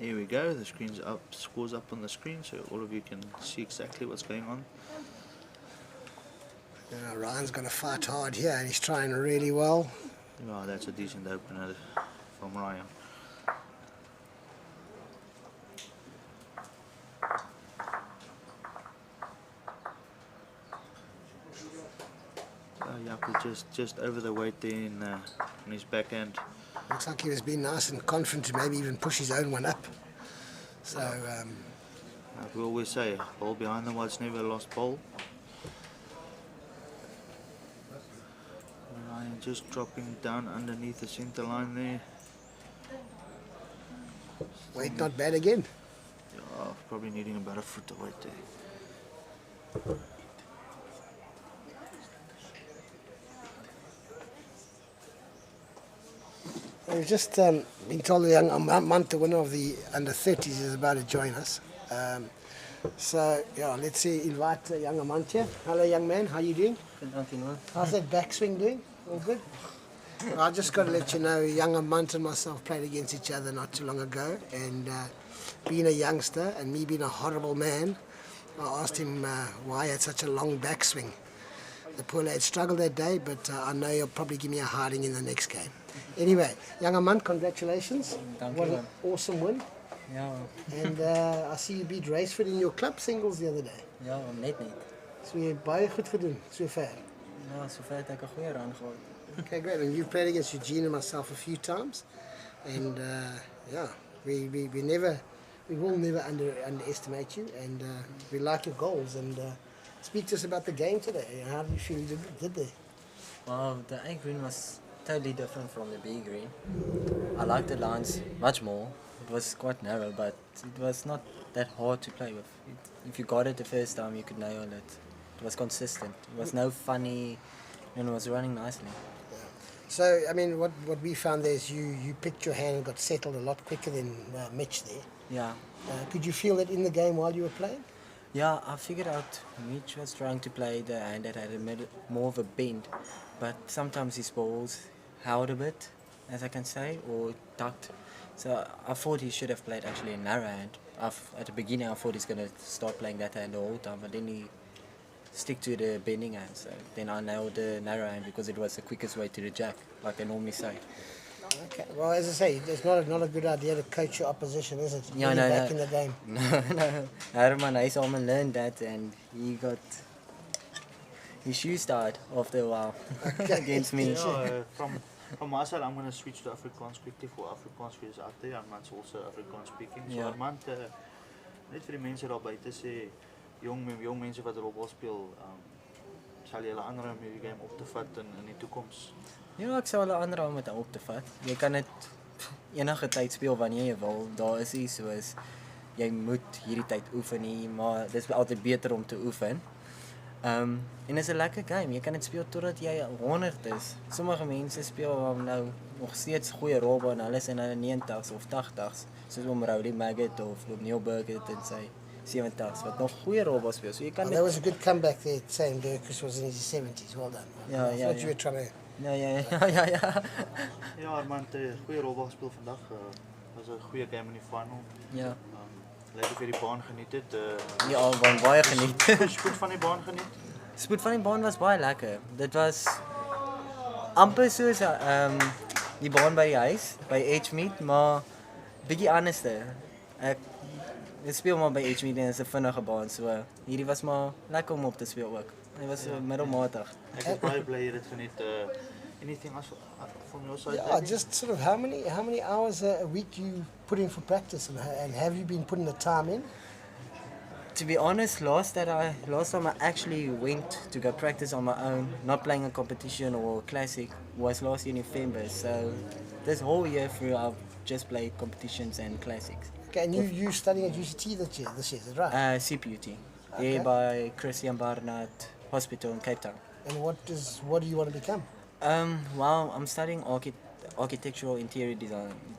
Speaker 3: Here we go, the screen's up, scores up on the screen, so all of you can see exactly what's going on.
Speaker 2: Ryan's going to fight hard here, and he's trying really well.
Speaker 3: Oh, that's a decent opener from Ryan. Yaku just over the weight there on his backhand.
Speaker 2: Looks like he was being nice and confident to maybe even push his own one up. So,
Speaker 3: like we always say, ball behind the white's never a lost ball. Ryan just dropping down underneath the centre line there.
Speaker 2: weight not bad again.
Speaker 3: Yeah, probably needing about a foot of weight there.
Speaker 2: We've just been told the young Armand, the winner of the under 30s, is about to join us. So yeah, let's see, invite young Armand here. Hello, young man. How are you doing? How's that backswing doing? All good. I just got to let you know, young Armand and myself played against each other not too long ago, and being a youngster and me being a horrible man, I asked him why he had such a long backswing. The poor lad struggled that day, but I know he'll probably give me a hiding in the next game. Anyway, young Armand, congratulations. What an awesome win.
Speaker 4: Ja,
Speaker 2: And I see you beat Raceford in your club singles the other day.
Speaker 4: ja, net niet.
Speaker 2: So je hebt baie goed gedoen, so ver.
Speaker 4: Ja, sover het ek 'n goeie run gehad.
Speaker 2: Okay, great. And you've played against Eugene and myself a few times. And yeah, we will never underestimate you. And we like your goals. And speak to us about the game today. How do you feel you did there?
Speaker 4: Well, the A green was totally different from the B green. I liked the lines much more. It was quite narrow, but it was not that hard to play with. If you got it the first time, you could nail it. It was consistent. It was no funny, and it was running nicely.
Speaker 2: So, I mean, what we found there is you picked your hand and got settled a lot quicker than Mitch there.
Speaker 4: Yeah.
Speaker 2: Could you feel it in the game while you were playing?
Speaker 4: Yeah, I figured out Mitch was trying to play the hand that had more of a bend, but sometimes his balls held a bit, as I can say, or tucked. So I thought he should have played actually a narrow hand. At the beginning, I thought he's going to start playing that hand the whole time, but then he stick to the bending hand. So then I nailed the narrow hand because it was the quickest way to the jack, like I normally say.
Speaker 2: Okay. Well, as I say, it's not a good idea to coach your opposition, is it?
Speaker 4: Yeah,
Speaker 2: Get
Speaker 4: no,
Speaker 2: back
Speaker 4: no.
Speaker 2: in the game.
Speaker 4: No. Armand, Armand learned that and he got his shoes tied after a while against me.
Speaker 3: Yeah, from my side, I'm going to switch to Afrikaans quickly for Afrikaans viewers out there. Armand's also Afrikaans speaking. So
Speaker 4: Yeah.
Speaker 3: Armand, net vir die mense daar buite sê, jong mense wat rolbal speel, sal jy hulle aanraai om hierdie game op te vat in die toekoms?
Speaker 4: Ja, ek sou hulle aanraai om dit op te vat. Jy kan dit enige tyd speel wanneer jy wil. Daar is iets soos jy moet hierdie tyd oefen nie, maar dit is altyd beter om te oefen. En dit is 'n lekker game. Jy kan dit speel totdat jy 100 is. Sommige mense speel nou nog steeds goeie rolbal en hulle is in hulle 90s of 80s, soos om Rowley Maggot of Neil Burgett en sy 70s wat nog goeie rolbal speel. So jy kan
Speaker 2: Well, that was a good comeback there, saying Dirkus was in his 70s. Well done.
Speaker 4: Yeah,
Speaker 2: I
Speaker 4: yeah,
Speaker 2: thought
Speaker 4: yeah.
Speaker 2: you were trying to...
Speaker 4: Ja.
Speaker 3: Ja, Armand, goeie rolbal gespeel vandag. Was 'n goeie game in die final.
Speaker 4: Ja.
Speaker 3: Lekker vir die baan geniet het.
Speaker 4: Ja, van baie geniet.
Speaker 3: Spoed van die baan geniet.
Speaker 4: Spoed van die baan was baie lekker. Dit was amper soos die baan by die huis, by Edgemead, maar bietjie anderste. Ek speel maar by Edgemead en dit is 'n vinnige baan, so hierdie was maar lekker om op te speel ook. Dit was middelmatig.
Speaker 3: Ek is baie bly jy het geniet. Anything else from your side?
Speaker 2: Yeah,
Speaker 3: David?
Speaker 2: just sort of how many hours a week you put in for practice, and have you been putting the time in?
Speaker 4: To be honest, last time I actually went to go practice on my own, not playing a competition or classic, was last year in November. So this whole year through, I've just played competitions and classics.
Speaker 2: Okay, and you studying at UCT this year, is that right?
Speaker 4: CPUT,
Speaker 2: Okay.
Speaker 4: here by Christian Barnard Hospital in Cape Town.
Speaker 2: And what do you want to become?
Speaker 4: Well, I'm studying architectural interior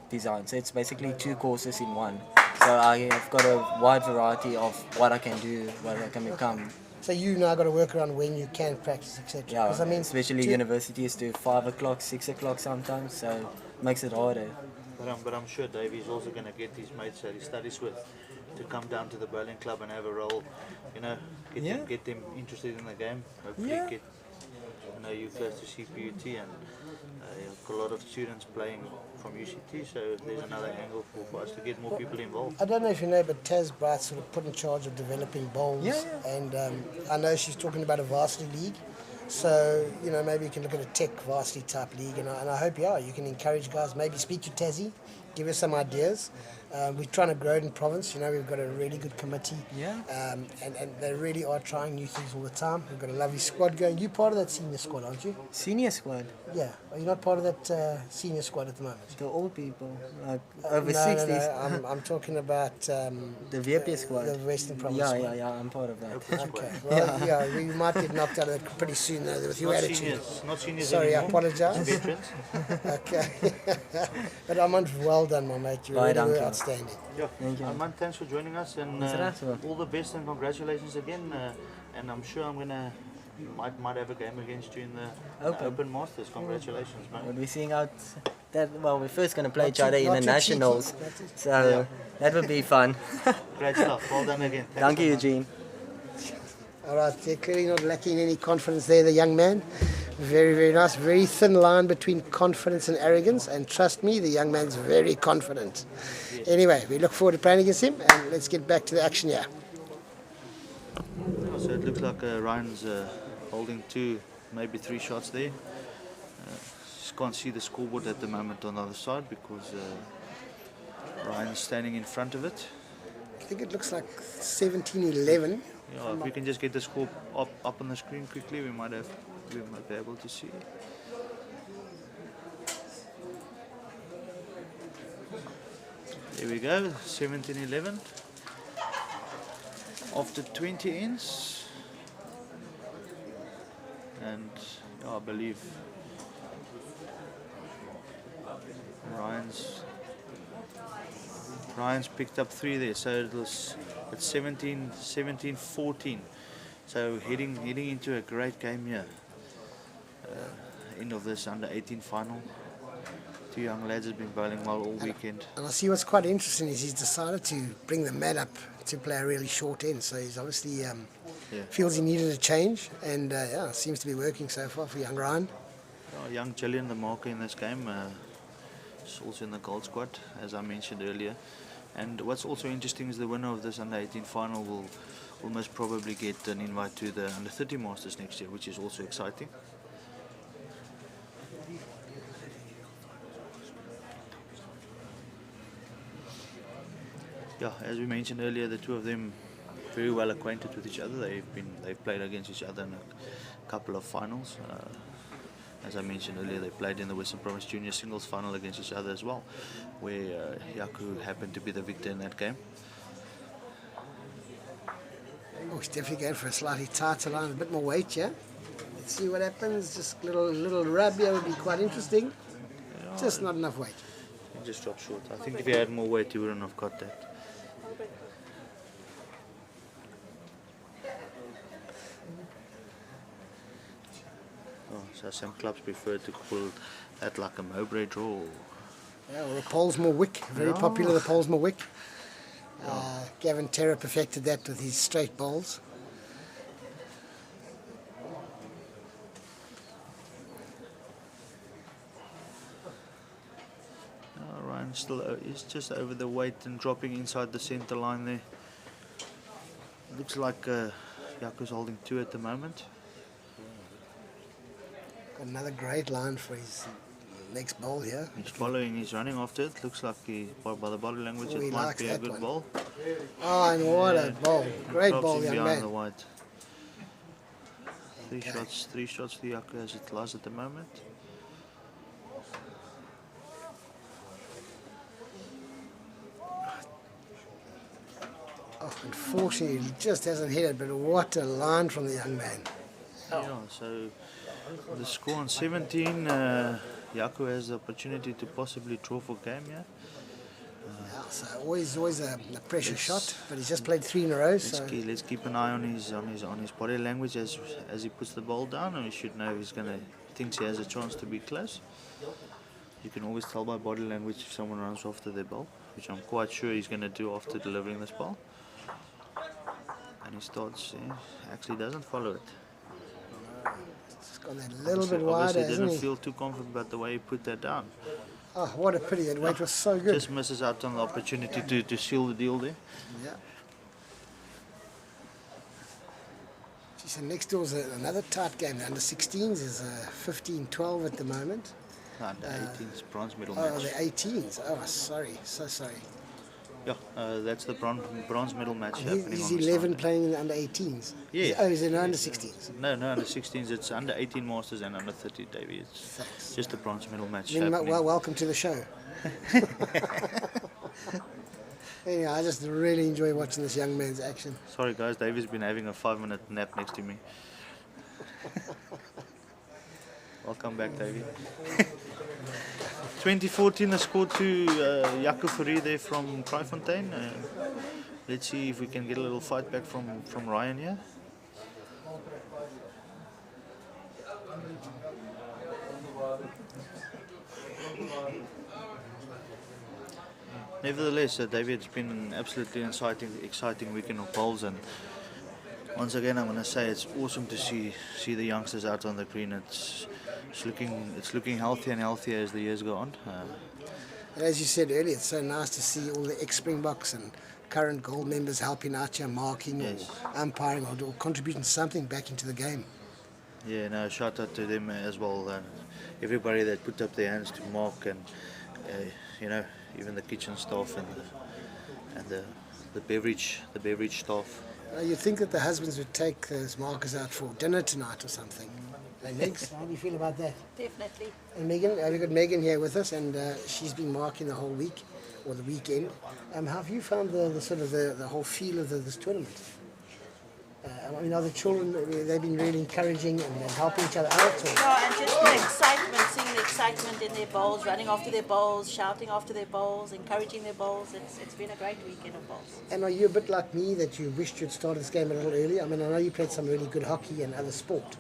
Speaker 4: design. So it's basically 2 courses in one. So I have got a wide variety of what I can do, what I can become.
Speaker 2: So you now got to work around when you can practice, etc.
Speaker 4: Yeah,
Speaker 2: 'Cause I mean,
Speaker 4: especially universities do 5 o'clock, 6 o'clock sometimes, so it makes it harder.
Speaker 3: But I'm sure Davey's also going to get his mates that he studies with to come down to the bowling club and have a role, get them interested in the game. Hopefully
Speaker 4: Yeah.
Speaker 3: get you close to CPUT and you've got a lot of students playing from UCT, so there's another angle for us to get more people involved.
Speaker 2: I don't know if you know, but Taz Bright sort of put in charge of developing bowls.
Speaker 4: Yeah.
Speaker 2: And I know she's talking about a varsity league. So, maybe you can look at a tech varsity type league. And I hope, you can encourage guys. Maybe speak to Tassie, give us some ideas. We're trying to grow it in province. We've got a really good committee.
Speaker 4: Yeah.
Speaker 2: And they really are trying new things all the time. We've got a lovely squad going. You're part of that senior squad, aren't you?
Speaker 4: Senior squad,
Speaker 2: Yeah. Are you not part of that senior squad at the moment?
Speaker 4: the old people, like over
Speaker 2: No,
Speaker 4: 60s.
Speaker 2: No. I'm talking about
Speaker 4: The VP squad.
Speaker 2: the Western Province squad.
Speaker 4: Yeah, I'm part of that.
Speaker 2: Okay. Well, we might get knocked out of that pretty soon, though, with your attitude.
Speaker 3: Not seniors
Speaker 2: Sorry, I
Speaker 3: anymore.
Speaker 2: apologize.
Speaker 3: Veterans.
Speaker 2: Okay. But Armand, well done, my mate. You
Speaker 4: Baie
Speaker 2: really
Speaker 4: dankie.
Speaker 2: were outstanding.
Speaker 3: Yeah.
Speaker 4: Thank you.
Speaker 3: Armand, thanks for joining us and
Speaker 4: Dis reg so.
Speaker 3: all the best and congratulations again. And I'm sure I'm gonna might have a game against you in the Open Masters. Congratulations,
Speaker 4: We'll
Speaker 3: man.
Speaker 4: be seeing out that. Well, we're first going to play
Speaker 2: Not
Speaker 4: each
Speaker 2: too-
Speaker 4: other in
Speaker 2: not
Speaker 4: the
Speaker 2: too
Speaker 4: nationals,
Speaker 2: cheeky, not too-
Speaker 4: so
Speaker 3: Yeah.
Speaker 4: that would be fun.
Speaker 3: Great stuff. Well done again. Thanks,
Speaker 4: Thank you,
Speaker 3: Armand.
Speaker 4: Eugene.
Speaker 2: All right, they're clearly not lacking any confidence there, the young man. Very, very nice. Very thin line between confidence and arrogance. And trust me, the young man's very confident. Anyway, we look forward to playing against him. And let's get back to the action here.
Speaker 3: So it looks like Ryan's holding 2, maybe 3 shots there. Just can't see the scoreboard at the moment on the other side because Ryan's standing in front of it.
Speaker 2: I think it looks like 17-11.
Speaker 3: Yeah, if we can just get the score up on the screen quickly, we might be able to see. There we go, 17-11. After 20 ends, and I believe Ryan's picked up 3 there, so it's 17-14. So heading into a great game here. End of this under-18 final. 2 young lads have been bowling well all weekend.
Speaker 2: And I see what's quite interesting is he's decided to bring the mat up to play a really short end. So he's obviously feels he needed a change, and seems to be working so far for young Ryan.
Speaker 3: Young Gillian, the marker in this game, is also in the gold squad, as I mentioned earlier. And what's also interesting is the winner of this under-18 final will most probably get an invite to the under-30 Masters next year, which is also exciting. Yeah, as we mentioned earlier, the two of them very well acquainted with each other. They've played against each other in a couple of finals. As I mentioned earlier, they played in the Western Province Junior Singles final against each other as well, where Yaku happened to be the victor in that game.
Speaker 2: Oh, he's definitely going for a slightly tighter line, a bit more weight, yeah? Let's see what happens. Just a little rub here would be quite interesting. Just not enough weight.
Speaker 3: He just dropped short. I think if he had more weight, he wouldn't have got that. So some clubs prefer to call that like a Mowbray draw.
Speaker 2: Yeah, or a Polesmore wick, very popular, the Polesmore wick. Gavin Terra perfected that with his straight bowls.
Speaker 3: Ryan still is just over the weight and dropping inside the centre line there. Looks like Yaku's holding 2 at the moment.
Speaker 2: Another great line for his next bowl here.
Speaker 3: He's following, he's running after it. Looks like by the body language
Speaker 2: Oh, he
Speaker 3: it might
Speaker 2: likes
Speaker 3: be a
Speaker 2: that
Speaker 3: good
Speaker 2: one.
Speaker 3: ball.
Speaker 2: Oh, and what a bowl. Great
Speaker 3: Drops
Speaker 2: bowl,
Speaker 3: him
Speaker 2: young
Speaker 3: behind
Speaker 2: man.
Speaker 3: the white. Three shots to Yaku as it lies at the moment.
Speaker 2: Oh, unfortunately, he just hasn't hit it, but what a line from the young man.
Speaker 3: Yeah, so the score on 17, Yaku has the opportunity to possibly draw for game, yeah?
Speaker 2: Yeah, so always a pressure shot, but he's just played 3 in a row. So
Speaker 3: Let's keep an eye on his body language as he puts the ball down, and we should know thinks he has a chance to be close. You can always tell by body language if someone runs after their ball, which I'm quite sure he's going to do after delivering this ball. And he starts, actually doesn't follow it.
Speaker 2: it's gone a little bit wider,
Speaker 3: Obviously
Speaker 2: hasn't
Speaker 3: didn't
Speaker 2: he?
Speaker 3: feel too confident about the way he put that down.
Speaker 2: Oh, what a pity. That weight was so good.
Speaker 3: Just misses out on the opportunity to seal the deal there.
Speaker 2: Yeah. Geez, and next door's another tight game. The under-16s is 15-12 at the moment.
Speaker 3: Under 18's bronze medal
Speaker 2: Oh,
Speaker 3: match.
Speaker 2: the 18s. Oh, sorry. So sorry.
Speaker 3: Yeah, that's the bronze medal match
Speaker 2: And
Speaker 3: happening
Speaker 2: he's
Speaker 3: on the
Speaker 2: 11
Speaker 3: Sunday.
Speaker 2: playing in the under-18s.
Speaker 3: Yeah.
Speaker 2: Oh, he's in the under-16s.
Speaker 3: No, under 16s. It's under 18 Masters and under 30, Davey. It's
Speaker 2: Thanks.
Speaker 3: just a bronze medal match
Speaker 2: Then,
Speaker 3: happening.
Speaker 2: well, welcome to the show. Anyway, I just really enjoy watching this young man's action.
Speaker 3: Sorry guys, Davey's been having a 5-minute nap next to me. Welcome back, Davey. 2014, the score to Yaku Fourie there from Kraaifontein. Let's see if we can get a little fight back from Ryan here. Nevertheless, David, it's been an absolutely exciting weekend of bowls, and once again, I'm going to say it's awesome to see the youngsters out on the green. It's looking healthier and healthier as the years go on.
Speaker 2: And as you said earlier, it's so nice to see all the ex-Springboks and current Gold members helping out here, marking
Speaker 3: Yes.
Speaker 2: or umpiring or contributing something back into the game.
Speaker 3: Yeah, no, shout out to them as well. Everybody that put up their hands to mark, and even the kitchen staff and the beverage staff.
Speaker 2: You'd think that the husbands would take those markers out for dinner tonight or something. Hey, Megs, how do you feel about that?
Speaker 5: Definitely.
Speaker 2: And Megan, we've got Megan here with us, and she's been marking the whole week or the weekend. How have you found the whole feel of this tournament? I mean, are the children, they've been really encouraging and helping each other out? Or?
Speaker 5: Yeah, and just the excitement, seeing the excitement in their bowls, running after their bowls, shouting after their bowls, encouraging their bowls. It's been a great weekend of bowls.
Speaker 2: And are you a bit like me that you wished you'd started this game a little earlier? I mean, I know you played some really good hockey and other sport,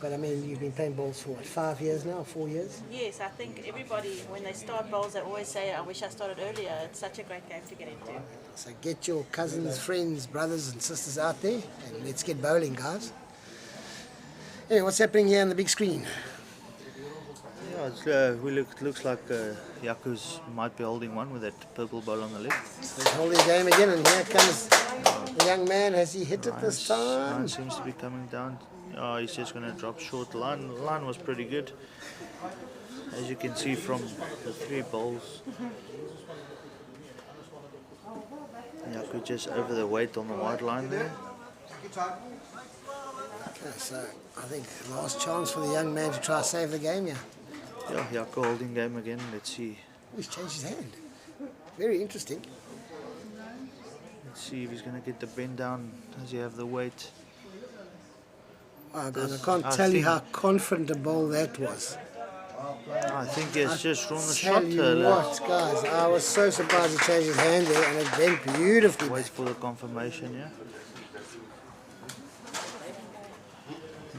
Speaker 2: but I mean, you've been playing bowls for what, 5 years now, 4 years?
Speaker 5: Yes, I think everybody, when they start bowls, they always say, I wish I started earlier. It's such a great game to get into.
Speaker 2: So get your cousins, friends, brothers and sisters out there and let's get bowling, guys. Anyway, what's happening here on the big screen?
Speaker 3: Yeah, it looks like Jaco's might be holding one with that purple ball on the left.
Speaker 2: Let's hold the game again, and here comes the young man. Has he hit it this time?
Speaker 3: Line seems to be coming down. Oh, he's just going to drop short. Line was pretty good, as you can see from the 3 balls. Jaco just over the weight on the wide line there.
Speaker 2: Okay, so I think last chance for the young man to try to save the game here.
Speaker 3: Yeah, Jaco holding game again. Let's see.
Speaker 2: He's changed his hand. Very interesting.
Speaker 3: Let's see if he's going to get the bend down. Does he have the weight?
Speaker 2: Oh, God, I can't tell you how confident a bowl that was.
Speaker 3: I think he's just drawn the
Speaker 2: Tell
Speaker 3: shot.
Speaker 2: you what, guys, I was so surprised he changed his hand there, and it went beautifully.
Speaker 3: Wait for the confirmation, yeah.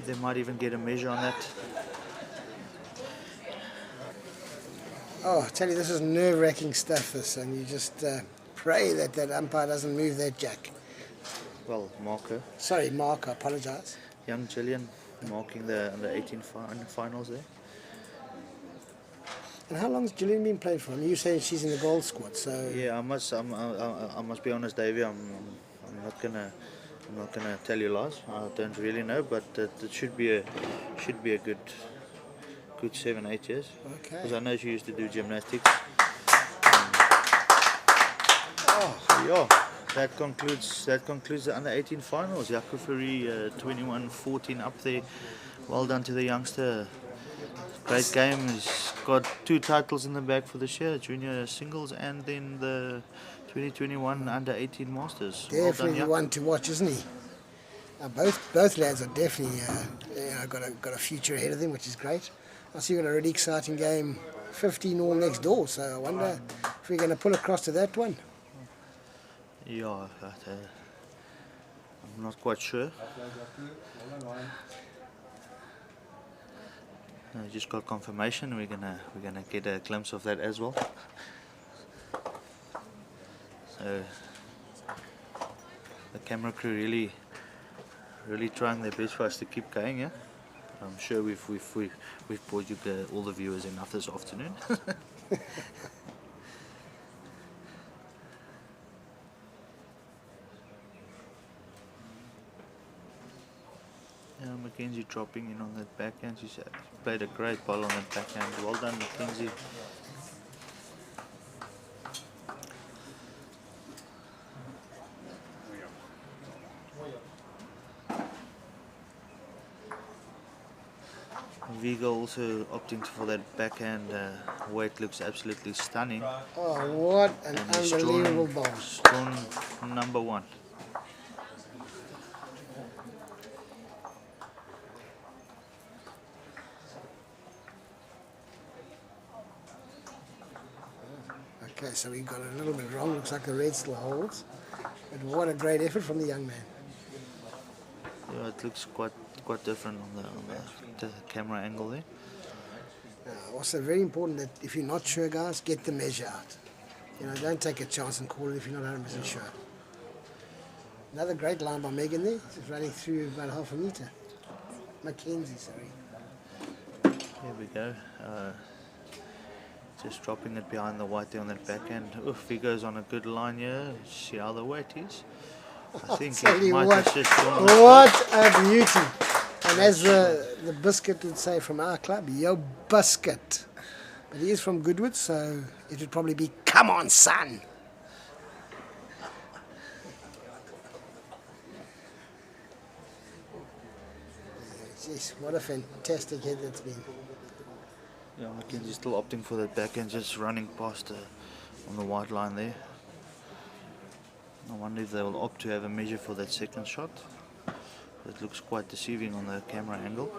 Speaker 3: They might even get a measure on that.
Speaker 2: Oh, I tell you, this is nerve-wracking stuff, this, and you just pray that that umpire doesn't move that jack.
Speaker 3: Well, marker.
Speaker 2: Sorry, Mark, I apologise.
Speaker 3: Young Gillian marking the under 18 finals there.
Speaker 2: And how long has Gillian been playing for? I mean, you saying she's in the gold squad, so...
Speaker 3: Yeah, I must be honest, Davey. I'm not gonna tell you lies. I don't really know, but it should be a good 7-8 years.
Speaker 2: Okay.
Speaker 3: Because I know she used to do gymnastics.
Speaker 2: Oh.
Speaker 3: Yeah, that concludes the under 18 finals. Jaco Fourie 21-14 up there. Well done to the youngster. Great game. He's got 2 titles in the bag for this year, junior singles and then the 2021 under 18 masters.
Speaker 2: Definitely
Speaker 3: well done,
Speaker 2: one to watch, isn't he? Both lads are definitely got a future ahead of them, which is great. I see we've got a really exciting game, 15 all next door, so I wonder if we're going to pull across to that one.
Speaker 3: Yeah, I'm not quite sure. I just got confirmation. We're gonna get a glimpse of that as well. So the camera crew really trying their best for us to keep going. Yeah, I'm sure we've brought you all the viewers enough this afternoon. Yeah, Mackenzie dropping in on that backhand. She played a great ball on that backhand. Well done, Mackenzie. Vigo also opting for that backhand. Weight looks absolutely stunning.
Speaker 2: Oh, what an
Speaker 3: And he's
Speaker 2: unbelievable ball.
Speaker 3: drawn number 1.
Speaker 2: Okay, so we got a little bit wrong. Looks like the red still holds. But what a great effort from the young man.
Speaker 3: Yeah, it looks quite different on the camera angle there.
Speaker 2: Also very important that if you're not sure, guys, get the measure out. You know, don't take a chance and call it if you're not 100% sure. Another great line by Megan there. She's running through about half a metre. Mackenzie, sorry.
Speaker 3: Here we go. Just dropping it behind the white there on that backhand. Oof, he goes on a good line here. See how the weight is. I think he might have just drawn the
Speaker 2: what a beauty. And as the biscuit would say from our club, yo biscuit. But he is from Goodwood, so it would probably be, come on, son. Jeez, what a fantastic hit that's been.
Speaker 3: Yeah, Mackenzie's still opting for that backhand, just running past on the white line there. I wonder if they will opt to have a measure for that second shot. It looks quite deceiving on the camera angle.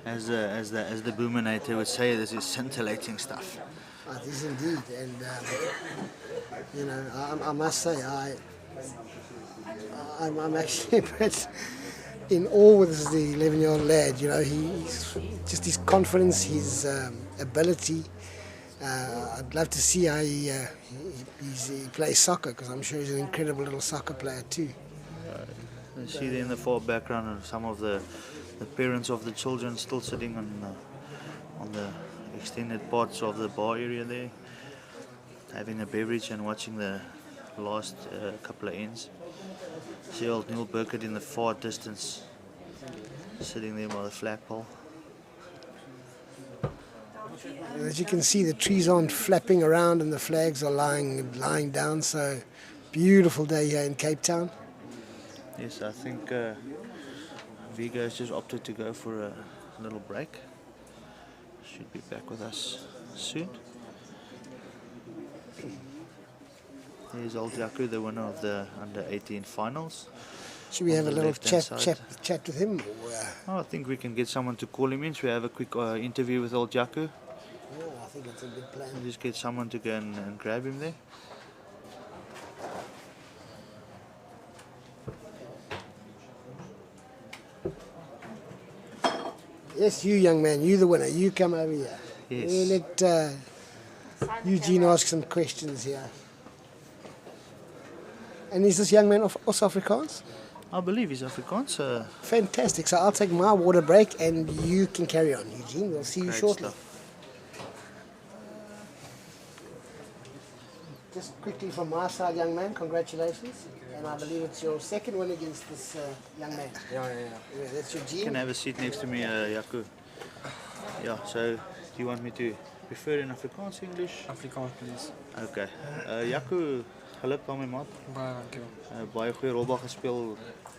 Speaker 3: As the Boominator would say, this is scintillating stuff.
Speaker 2: It is indeed, and you know, I must say, I'm actually impressed, in awe with the 11-year-old lad. You know, he's just his confidence, his ability. I'd love to see how he plays soccer, because I'm sure he's an incredible little soccer player too.
Speaker 3: You see there in the far background some of the parents of the children still sitting on the extended parts of the bar area there, having a beverage and watching the last couple of ends. See old Neil Burkett in the far distance, sitting there by the flagpole.
Speaker 2: As you can see, the trees aren't flapping around and the flags are lying down. So beautiful day here in Cape Town.
Speaker 3: Yes, I think Vigo has just opted to go for a little break. Should be back with us soon. Here's old Jaco, the winner of the under-18 finals.
Speaker 2: Should we have a little chat with him? Or,
Speaker 3: I think we can get someone to call him in. Should we have a quick interview with old Jaco?
Speaker 2: yeah, I think that's a good plan.
Speaker 3: Just get someone to go and grab him there.
Speaker 2: Yes, you young man, you the winner. You come over here.
Speaker 3: Yes.
Speaker 2: We'll let Eugene ask some questions here. And is this young man also Afrikaans?
Speaker 3: I believe he's Afrikaans.
Speaker 2: Fantastic. So I'll take my water break and you can carry on, Eugene. We'll see you
Speaker 3: Great
Speaker 2: shortly.
Speaker 3: stuff.
Speaker 2: Just quickly from my side, young man, congratulations. And I believe it's your second win against this young man.
Speaker 4: Yeah.
Speaker 2: Yeah, that's
Speaker 3: You
Speaker 2: Eugene.
Speaker 3: can have a seat next to me, Jaco. Yeah, so do you want me to prefer in Afrikaans, English?
Speaker 4: Afrikaans, please.
Speaker 3: Okay. Jaco, geluk daarmee, maat.
Speaker 4: Baie dankie.
Speaker 3: Baie goeie rolbal gespeel.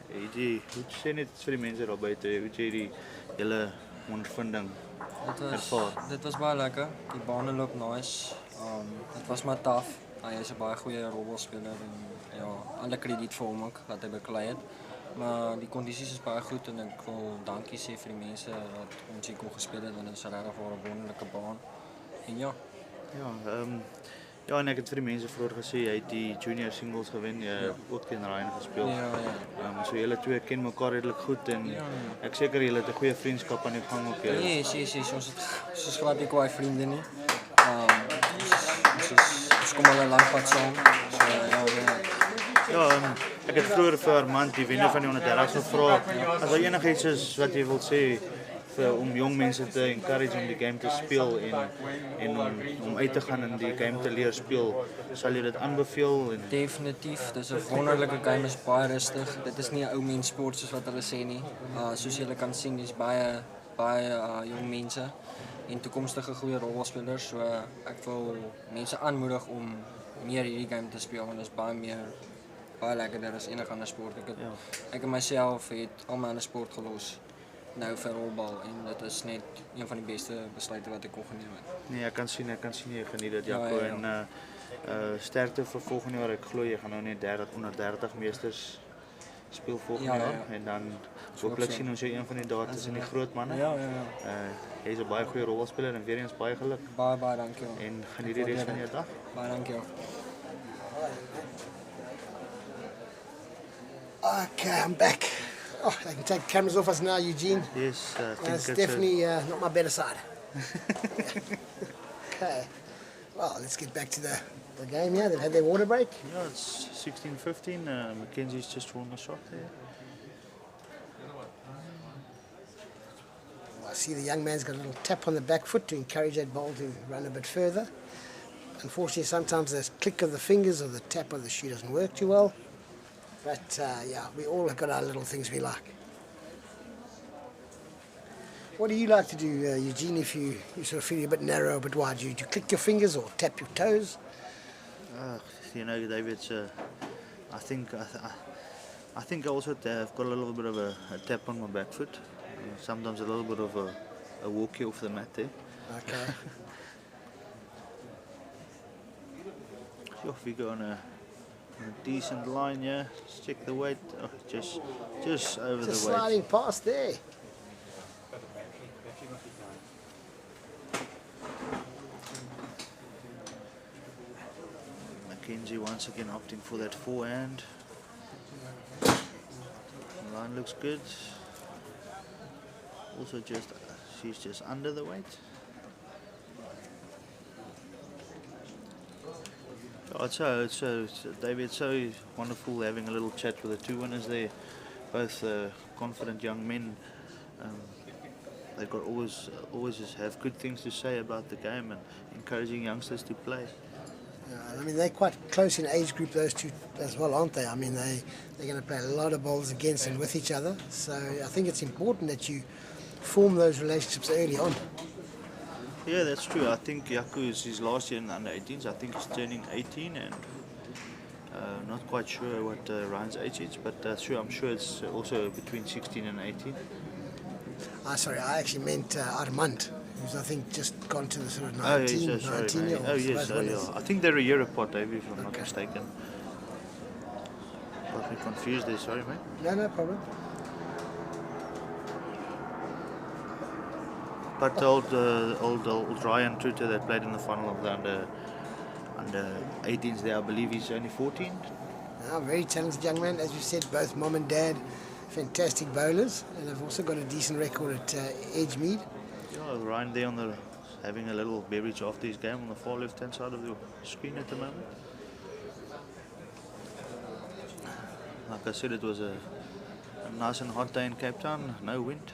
Speaker 3: Hoe sê net vir die mense daar buite, hoe jy die hele ondervinding ervaar?
Speaker 4: Dit was baie lekker. Die bane loop nice. Dit was maar taaf. Hy is 'n baie goeie rolbalspeler en ja, alle krediet vir hom ook dat hy beklei het. Maar die kondisies is baie goed en ek wil dankie sê vir die mense wat ons hier kon gespeel het, want dit is regtig 'n wonderlike baan. En ja.
Speaker 3: Ja, en ek het vir die mense vroeër gesê jy het die junior singles gewen, jy het ook teen Ryan gespeel.
Speaker 4: Ja.
Speaker 3: So julle twee ken mekaar redelik goed en ek seker julle het 'n goeie vriendskap aan die gang ook.
Speaker 4: Yes, ons is glad nie kwaai vriende nie. Ons kom al 'n lang pad saam. So
Speaker 3: Ja, ek het vroeër vir Armand, die wenner van die 130 gevra, as daar enigiets is wat jy wil sê om jong mense te encourage om die game te speel en om uit te gaan en die game te leer speel, sal jy dit aanbeveel?
Speaker 4: definitief, dis 'n wonderlike game, is baie rustig. Dit is nie 'n ou mens sport soos wat hulle sê nie. Soos julle kan sien, dis baie jong mense en toekomstige goeie rolspelers. So ek wil mense aanmoedig om meer hierdie game te speel, want dit is baie lekkerder as enige ander sport. Ek en myself het al my ander sport gelos nou vir rolbal en dit is net een van die beste besluite wat ek kon geneem het.
Speaker 3: Nee, ek kan sien jy geniet dit, Jaco.
Speaker 4: Ja.
Speaker 3: En sterkte vir volgende jaar. Ek glo jy gaan nou net 130 meesters speel volgende jaar en dan hooplik sien ons jou een van die dae tussen die groot manne.
Speaker 4: Ja.
Speaker 3: Jy's 'n baie goeie rolbalspeler en weer eens baie geluk.
Speaker 4: Baie dankie.
Speaker 3: En geniet die res van jou dag.
Speaker 4: Baie dankie.
Speaker 2: Okay, I'm back. Oh, I can take cameras off us now, Eugene.
Speaker 3: Yes, I think
Speaker 2: That's
Speaker 3: it's
Speaker 2: definitely not my better side. Okay. Well, let's get back to the game here. They've had their water break.
Speaker 3: Yeah, it's 16-15. Mackenzie's just won the shot there.
Speaker 2: I see the young man's got a little tap on the back foot to encourage that ball to run a bit further. Unfortunately, sometimes the click of the fingers or the tap of the shoe doesn't work too well. But yeah, we all have got our little things we like. What do you like to do, Eugene, if you sort of feel a bit narrow, a bit wide? Do you click your fingers or tap your toes?
Speaker 3: You know, David, I think I also have got a little bit of a tap on my back foot. Sometimes a little bit of a walkie off the mat there.
Speaker 2: Okay.
Speaker 3: Sure, we go on a decent line here. Let's check the weight. Oh, just over
Speaker 2: Just
Speaker 3: the weight.
Speaker 2: sliding past there.
Speaker 3: Mackenzie once again opting for that forehand. Line looks good. Also she's just under the weight. Oh, David, it's so wonderful having a little chat with the two winners there. Both confident young men. They've got always just have good things to say about the game and encouraging youngsters to play.
Speaker 2: I mean, they're quite close in age group, those two as well, aren't they? I mean, they're going to play a lot of bowls against and with each other. So I think it's important that you form those relationships early on.
Speaker 3: Yeah, that's true. I think Yaku is his last year in the under 18s. I think he's turning 18 and not quite sure what Ryan's age is, but I'm sure it's also between 16 and 18.
Speaker 2: Sorry, I actually meant Armand, who's I think just gone to the sort of 19,
Speaker 3: Oh, yes, sorry,
Speaker 2: 19 year
Speaker 3: mate.
Speaker 2: olds.
Speaker 3: Oh, yes, yeah. I think they're a year apart, David, if I'm not
Speaker 2: Okay.
Speaker 3: mistaken. Got me confused there, sorry, mate.
Speaker 2: No problem.
Speaker 3: But old Ryan Truter that played in the final of the under 18s there, I believe he's only 14.
Speaker 2: Very talented young man. As you said, both mom and dad, fantastic bowlers, and they've also got a decent record at Edgemead.
Speaker 3: Yeah, Ryan there having a little beverage after his game on the far left-hand side of the screen at the moment. Like I said, it was a nice and hot day in Cape Town, no wind.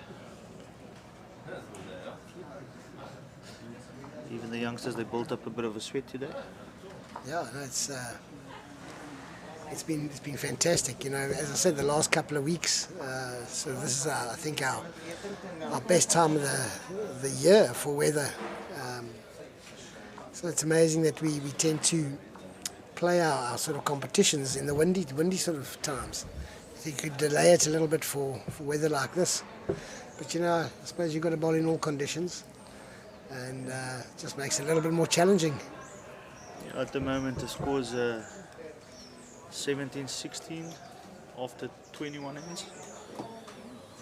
Speaker 3: Even the youngsters, they built up a bit of a sweat today.
Speaker 2: Yeah, no, it's been fantastic. You know, as I said, the last couple of weeks. So this is, I think, our best time of the year for weather. So it's amazing that we tend to play our sort of competitions in the windy sort of times. So you could delay it a little bit for weather like this. But you know, I suppose you've got to bowl in all conditions. And it just makes it a little bit more challenging.
Speaker 3: Yeah, at the moment, the score's 17-16 after 21 innings.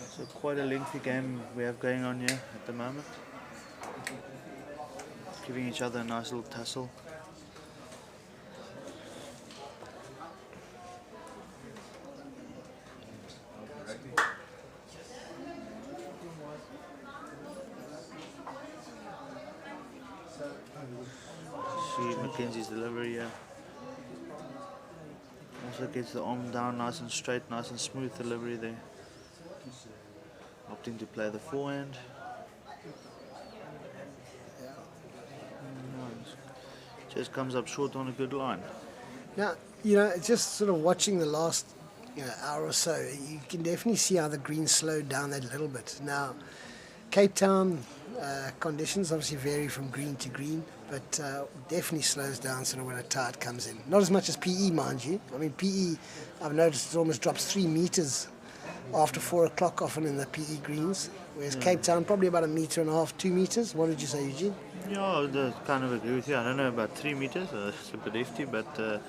Speaker 3: So quite a lengthy game we have going on here at the moment. Giving each other a nice little tussle. See Mackenzie's delivery here. Also gets the arm down nice and straight, nice and smooth delivery there. Opting to play the forehand. Just comes up short on a good line.
Speaker 2: Now, you know, just sort of watching the last hour or so, you can definitely see how the green slowed down that little bit. Now, Cape Town conditions obviously vary from green to green, but definitely slows down sort of when a tide comes in. Not as much as PE, mind you. I mean, PE, I've noticed it almost drops 3 meters after 4 o'clock often in the PE greens, whereas Cape Town probably about 1.5 meters, 2 meters. What did you say, Eugene?
Speaker 3: Yeah, I kind of agree with you. I don't know about 3 meters, it's a bit hefty, but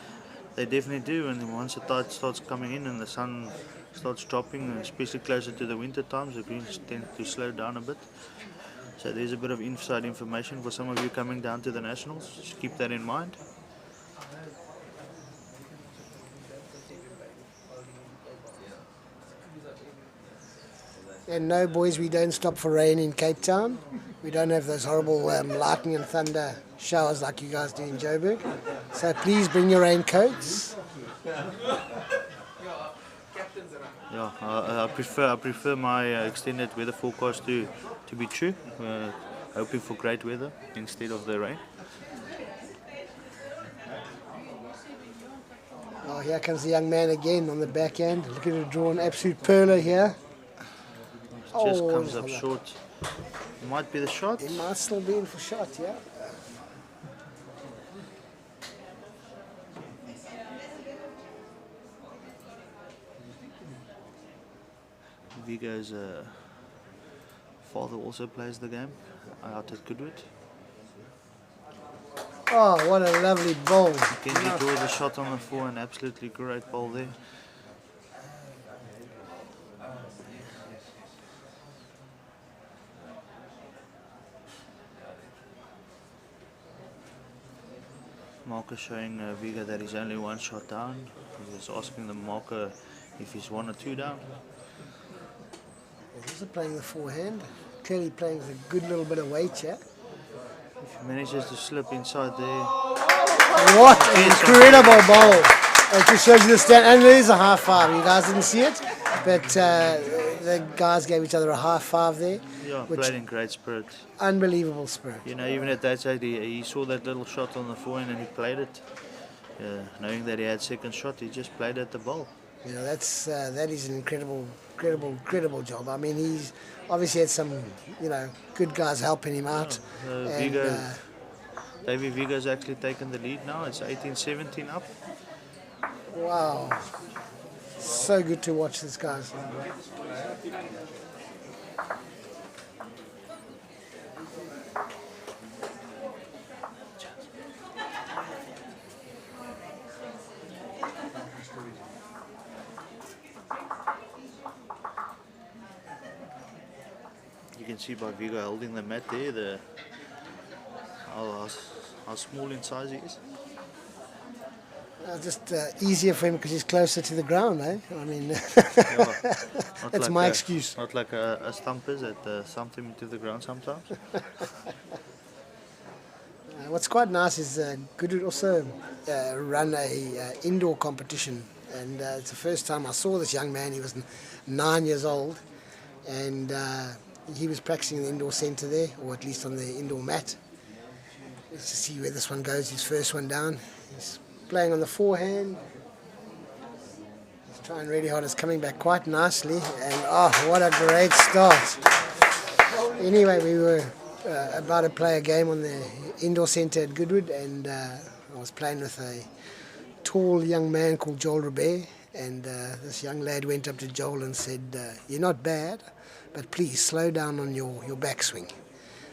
Speaker 3: they definitely do. And once the tide starts coming in and the sun starts dropping, especially closer to the winter times, the greens tend to slow down a bit. So there's a bit of inside information for some of you coming down to the Nationals. Just keep that in mind.
Speaker 2: And no, boys, we don't stop for rain in Cape Town. We don't have those horrible lightning and thunder showers like you guys do in Joburg. So please bring your raincoats.
Speaker 3: Yeah, I prefer my extended weather forecast to be true. Hoping for great weather instead of the rain.
Speaker 2: Oh, here comes the young man again on the backhand. Looking to draw an absolute perler here.
Speaker 3: Just
Speaker 2: Oh,
Speaker 3: comes up
Speaker 2: hold on.
Speaker 3: short. Might be the shot.
Speaker 2: It might still be in for shot, yeah.
Speaker 3: Vigo's father also plays the game out at Goodwood.
Speaker 2: Oh, what a lovely bowl.
Speaker 3: Kenji draws a shot on the forehand, absolutely great ball there. Marker showing Viga that he's only one shot down. He was asking the marker if he's 1 or 2 down.
Speaker 2: He's also playing the forehand. Clearly playing with a good little bit of weight here.
Speaker 3: If he manages to slip inside there,
Speaker 2: What an incredible bowl. It just shows you the stand. And there is a high five. You guys didn't see it, but the guys gave each other a high five there.
Speaker 3: yeah,
Speaker 2: Which-
Speaker 3: played in great spirit.
Speaker 2: Unbelievable spirit.
Speaker 3: You know, even at that stage, he saw that little shot on the forehand and he played it. Knowing that he had second shot, he just played at the ball.
Speaker 2: You know, that is an incredible job. I mean, he's obviously had some, good guys helping him out.
Speaker 3: David Viga's actually taken the lead now. It's 18-17 up.
Speaker 2: Wow, so good to watch this, guys.
Speaker 3: You can see by Viga holding the mat there, how small in size he is.
Speaker 2: Just easier for him because he's closer to the ground, eh? I mean,
Speaker 3: Not
Speaker 2: that's
Speaker 3: like
Speaker 2: my excuse.
Speaker 3: Not like a stumpers that stump him into the ground sometimes.
Speaker 2: What's quite nice is Goodwood also run a indoor competition, and it's the first time I saw this young man. He was 9 years old, and he was practicing in the indoor centre there, or at least on the indoor mat. Let's just see where this one goes. His first one down. He's playing on the forehand. He's trying really hard. It's coming back quite nicely, and oh, what a great start! Anyway, we were about to play a game on the indoor centre at Goodwood, and I was playing with a tall young man called Joel Robert, and this young lad went up to Joel and said, "You're not bad, but please slow down on your backswing."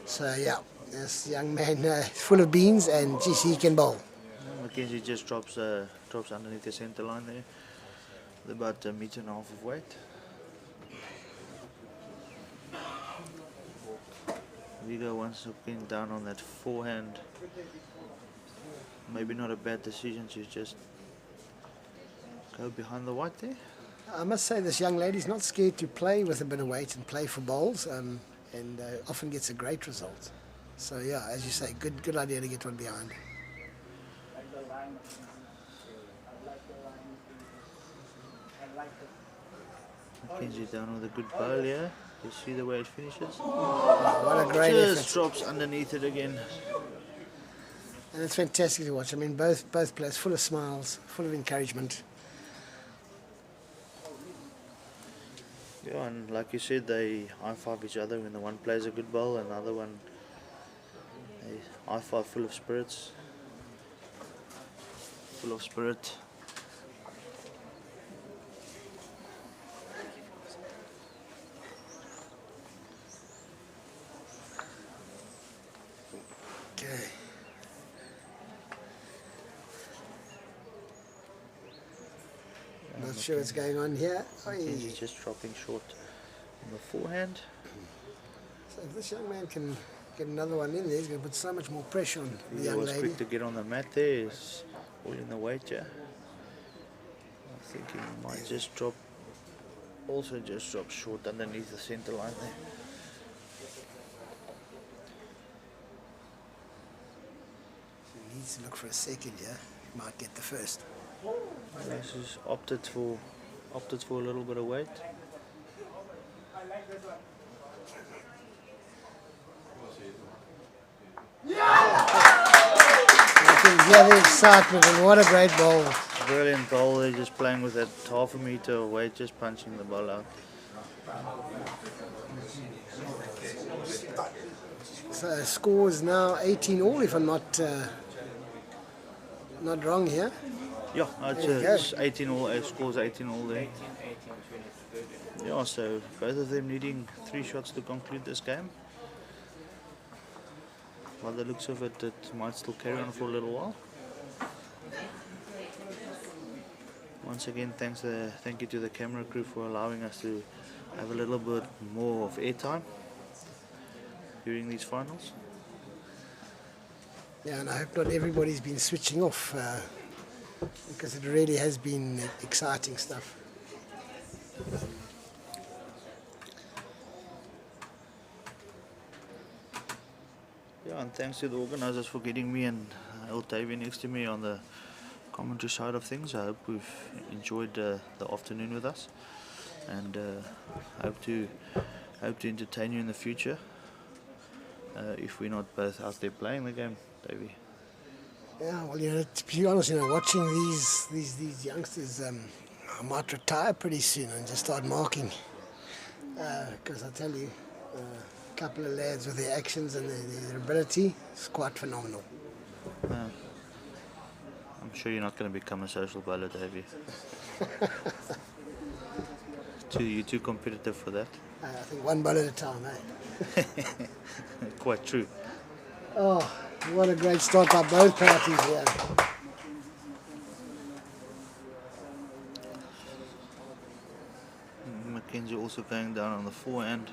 Speaker 2: So yeah, this young man is full of beans, and geez, he can bowl.
Speaker 3: Mackenzie just drops underneath the centre line there, with about 1.5 meters of weight. Viga once again down on that forehand. Maybe not a bad decision to just go behind the white there.
Speaker 2: I must say this young lady's not scared to play with a bit of weight and play for bowls, and often gets a great result. So yeah, as you say, good idea to get one behind.
Speaker 3: Mackenzie down with a good bowl here. You see the way it finishes?
Speaker 2: What a great
Speaker 3: Just
Speaker 2: effort.
Speaker 3: drops underneath it again.
Speaker 2: And it's fantastic to watch. I mean, both players full of smiles, full of encouragement.
Speaker 3: Yeah, and like you said, they high-five each other when the one plays a good bowl and the other one they high-five full of spirits. Full of spirit.
Speaker 2: Okay. Not sure what's going on here.
Speaker 3: Mackenzie's just dropping short on the forehand.
Speaker 2: So if this young man can get another one in there, he's going to put so much more pressure on the
Speaker 3: He
Speaker 2: young
Speaker 3: was
Speaker 2: lady.
Speaker 3: quick to get on the mat there. He's all in the weight, yeah. I think he might just drop short underneath the centre line there.
Speaker 2: He needs to look for a second here. He might get the first.
Speaker 3: This is opted for a little bit of weight.
Speaker 2: I can hear the excitement, and what a great ball.
Speaker 3: Brilliant ball. They're just playing with that 1/2 meter of weight, just punching the ball out.
Speaker 2: So score is now 18 all, if I'm not wrong here.
Speaker 3: Yeah,
Speaker 2: There you go.
Speaker 3: it's 18 all. Scores 18 all there. Yeah, so both of them needing 3 shots to conclude this game. by the looks of it, it might still carry on for a little while. Once again, thank you to the camera crew for allowing us to have a little bit more of airtime during these finals.
Speaker 2: Yeah, and I hope not everybody's been switching off because it really has been exciting stuff.
Speaker 3: Yeah, and thanks to the organisers for getting me and old Davey next to me on the commentary side of things. I hope we've enjoyed the afternoon with us, and hope to entertain you in the future. If we're not both out there playing the game, Davey.
Speaker 2: Yeah, well, to be honest, watching these youngsters, I might retire pretty soon and just start marking. Because I tell you, a couple of lads with their actions and their ability, it's quite phenomenal.
Speaker 3: I'm sure you're not going to become a social bowler, Davey. You're too competitive for that.
Speaker 2: I think one ball at a time, eh?
Speaker 3: Quite true.
Speaker 2: Oh, what a great start by both parties here.
Speaker 3: Mackenzie also going down on the forehand.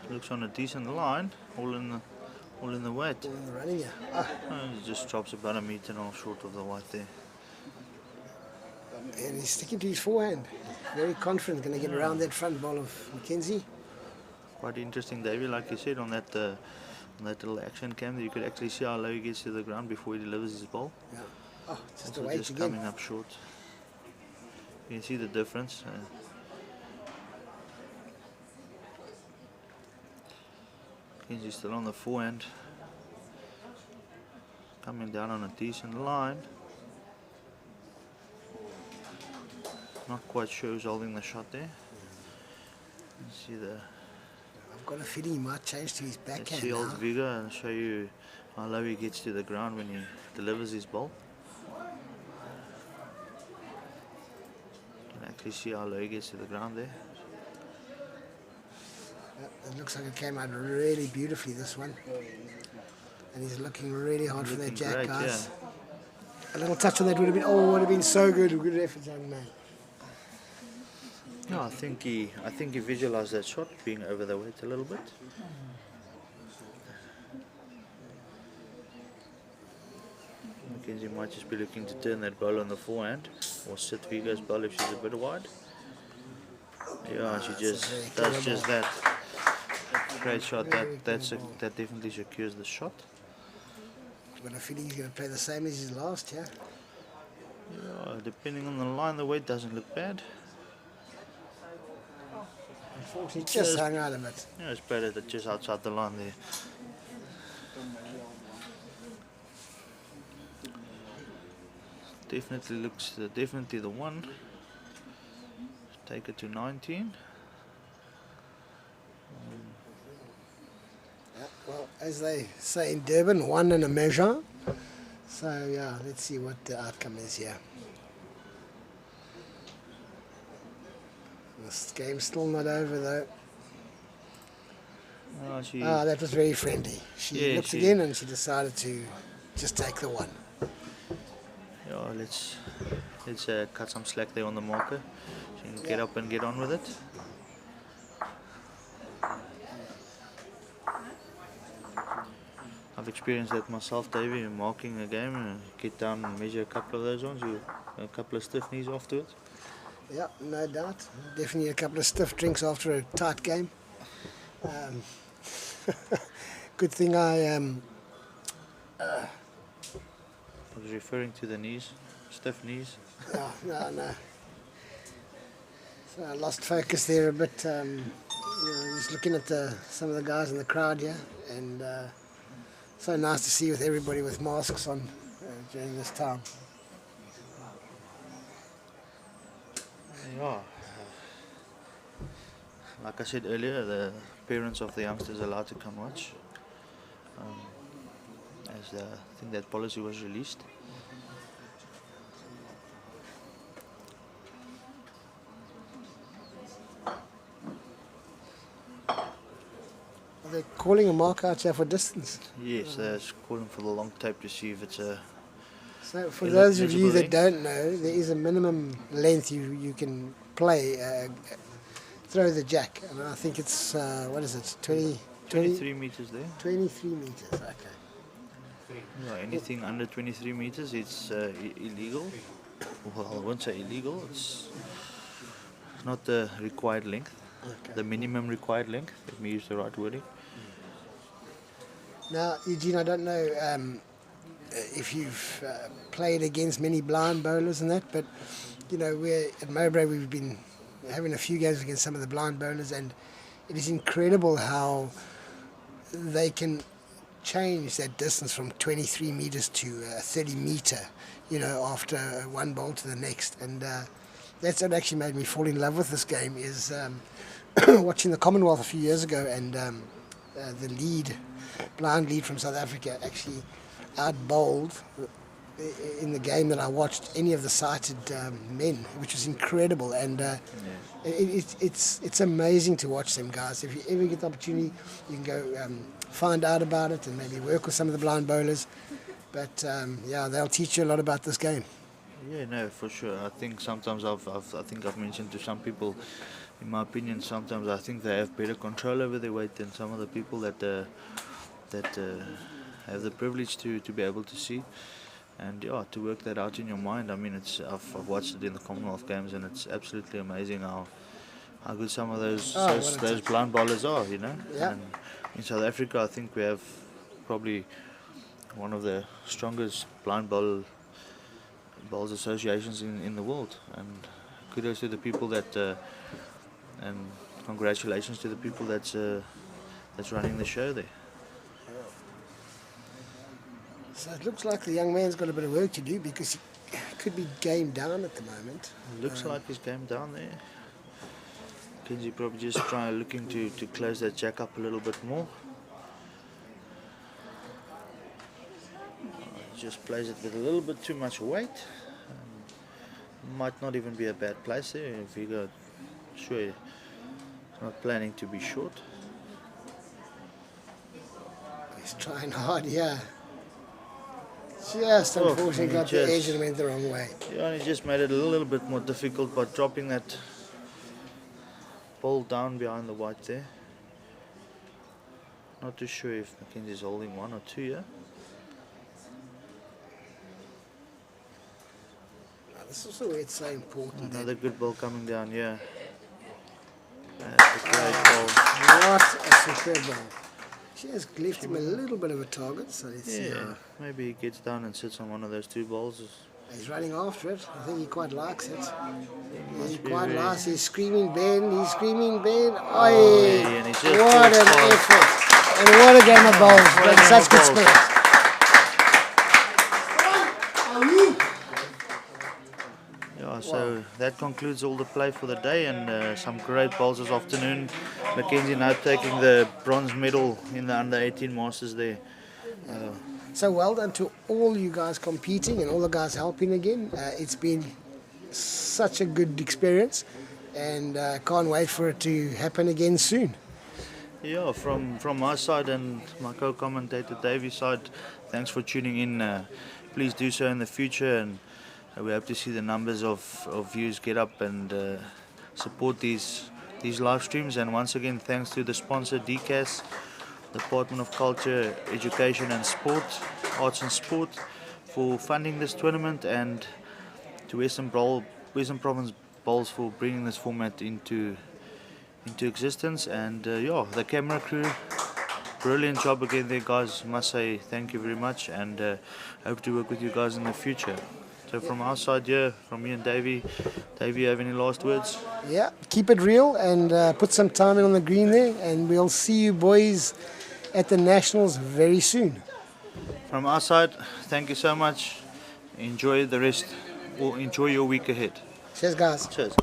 Speaker 3: Looks on a decent line, all in the white.
Speaker 2: All in the running here.
Speaker 3: He just drops about a metre and a half short of the white there.
Speaker 2: And he's sticking to his forehand. Very confident, going to get around that front ball of Mackenzie.
Speaker 3: Quite interesting, Davey. Like you said, on that little action cam, that you could actually see how low he gets to the ground before he delivers his ball.
Speaker 2: Yeah. Oh, just
Speaker 3: Also
Speaker 2: a weight
Speaker 3: just
Speaker 2: again.
Speaker 3: coming up short. You can see the difference. Mackenzie's still on the forehand. Coming down on a decent line. Not quite sure who's holding the shot there. Let's see
Speaker 2: I've got a feeling he might change to his
Speaker 3: let's
Speaker 2: backhand
Speaker 3: see old
Speaker 2: now.
Speaker 3: Vigor and show you how low he gets to the ground when he delivers his ball. You can actually see how low he gets to the ground there.
Speaker 2: It looks like it came out really beautifully, this one. And he's looking really hard for that
Speaker 3: Looking
Speaker 2: jack,
Speaker 3: great,
Speaker 2: guys.
Speaker 3: yeah.
Speaker 2: A little touch on that would have been so good. Good effort, young man.
Speaker 3: No, I think he visualized that shot being over the weight a little bit. Mackenzie might just be looking to turn that ball on the forehand or sit Vigo's ball if she's a bit wide. Yeah, she just does just that. Great shot. That definitely secures the shot.
Speaker 2: I've got a feeling he's going to play the same as his last, yeah?
Speaker 3: Yeah, depending on the line, the weight doesn't look bad.
Speaker 2: Unfortunately, just hung out a bit.
Speaker 3: Yeah, it's better that just outside the line there. Definitely the one. Take it to 19.
Speaker 2: Yeah, well, as they say in Durban, one and a measure. So, yeah, let's see what the outcome is here. This game's still not over, though. That was very friendly. She looked again and she decided to just take the one.
Speaker 3: Yeah, let's cut some slack there on the marker. She can get up and get on with it. I've experienced that myself, Davey, in marking a game and get down and measure a couple of those ones, a couple of stiff knees afterwards.
Speaker 2: Yeah, no doubt. Definitely a couple of stiff drinks after a tight game. Good thing I
Speaker 3: was referring to the knees, stiff knees.
Speaker 2: No. So I lost focus there a bit. Just looking at some of the guys in the crowd here, and so nice to see with everybody with masks on during this time.
Speaker 3: Yeah. Like I said earlier, the parents of the youngsters are allowed to come watch. As I think that policy was released.
Speaker 2: calling a mark out here for distance.
Speaker 3: Yes, it's calling for the long tape to see if it's a...
Speaker 2: So for those of you that
Speaker 3: eligible
Speaker 2: don't know, there is a minimum length you can play, throw the jack. And I think it's, what is it,
Speaker 3: 23 meters there.
Speaker 2: 23 meters, okay.
Speaker 3: Yeah, anything under 23 meters, it's illegal. Well, I won't say illegal, it's not the required length,
Speaker 2: Okay.
Speaker 3: the minimum required length, let me use the right wording.
Speaker 2: Now, Eugene, I don't know if you've played against many blind bowlers and that, but you know, we're at Mowbray, we've been having a few games against some of the blind bowlers, and it is incredible how they can change that distance from 23 meters to 30 meter, you know, after one bowl to the next. And that's what actually made me fall in love with this game, is watching the Commonwealth a few years ago, and the blind lead from South Africa actually out-bowled in the game that I watched any of the sighted men, which was incredible. And it's amazing to watch them guys. If you ever get the opportunity, you can go find out about it and maybe work with some of the blind bowlers. But yeah, they'll teach you a lot about this game.
Speaker 3: Yeah, no, for sure. I think sometimes I think I've mentioned to some people, in my opinion, sometimes I think they have better control over their weight than some of the people that have the privilege to be able to see. And yeah, to work that out in your mind, I mean, I've watched it in the Commonwealth Games, and it's absolutely amazing how good some of those blind bowlers are, you know.
Speaker 2: Yeah.
Speaker 3: And in South Africa, I think we have probably one of the strongest blind bowls associations in the world, and kudos to the people that and congratulations to the people that's running the show there.
Speaker 2: So it looks like the young man's got a bit of work to do, because he could be game down at the moment.
Speaker 3: Looks like he's game down there. Kenzie probably just looking to close that jack up a little bit more. Just plays it with a little bit too much weight. Might not even be a bad place there if you go. Sure, he's not planning to be short.
Speaker 2: He's trying hard, yeah. Just unfortunately got the edge and went the wrong way.
Speaker 3: Yeah, and he just made it a little bit more difficult by dropping that ball down behind the white there. Not too sure if Mackenzie's holding one or two here.
Speaker 2: This is also where it's so important.
Speaker 3: Another good ball coming down, yeah. That's a great ball.
Speaker 2: What a superb ball. She has left him a little bit of a target, so let's see.
Speaker 3: Maybe he gets down and sits on one of those two balls.
Speaker 2: He's running after it. I think he quite likes it. He quite likes it. He's screaming Ben, he's screaming Ben. Oi!
Speaker 3: And he just
Speaker 2: What an effort. And what a game of balls. Like such good spirit.
Speaker 3: So that concludes all the play for the day, and some great bowls this afternoon. Mackenzie now taking the bronze medal in the under-18 Masters there.
Speaker 2: So well done to all you guys competing and all the guys helping again. It's been such a good experience, and can't wait for it to happen again soon.
Speaker 3: Yeah, from my side and my co-commentator Davy's side, thanks for tuning in. Please do so in the future, and we hope to see the numbers of views get up and support these live streams. And once again, thanks to the sponsor DCAS, Department of Culture, Education and Sport, Arts and Sport, for funding this tournament, and to Western Province Bowls for bringing this format into existence. And yeah, the camera crew, brilliant job again there, guys. Must say thank you very much, and hope to work with you guys in the future. So from our side here, from me and Davey, you have any last words?
Speaker 2: Yeah, keep it real and put some time in on the green there, and we'll see you boys at the Nationals very soon.
Speaker 3: From our side, thank you so much. Enjoy the rest, or enjoy your week ahead.
Speaker 2: Cheers, guys.
Speaker 3: Cheers.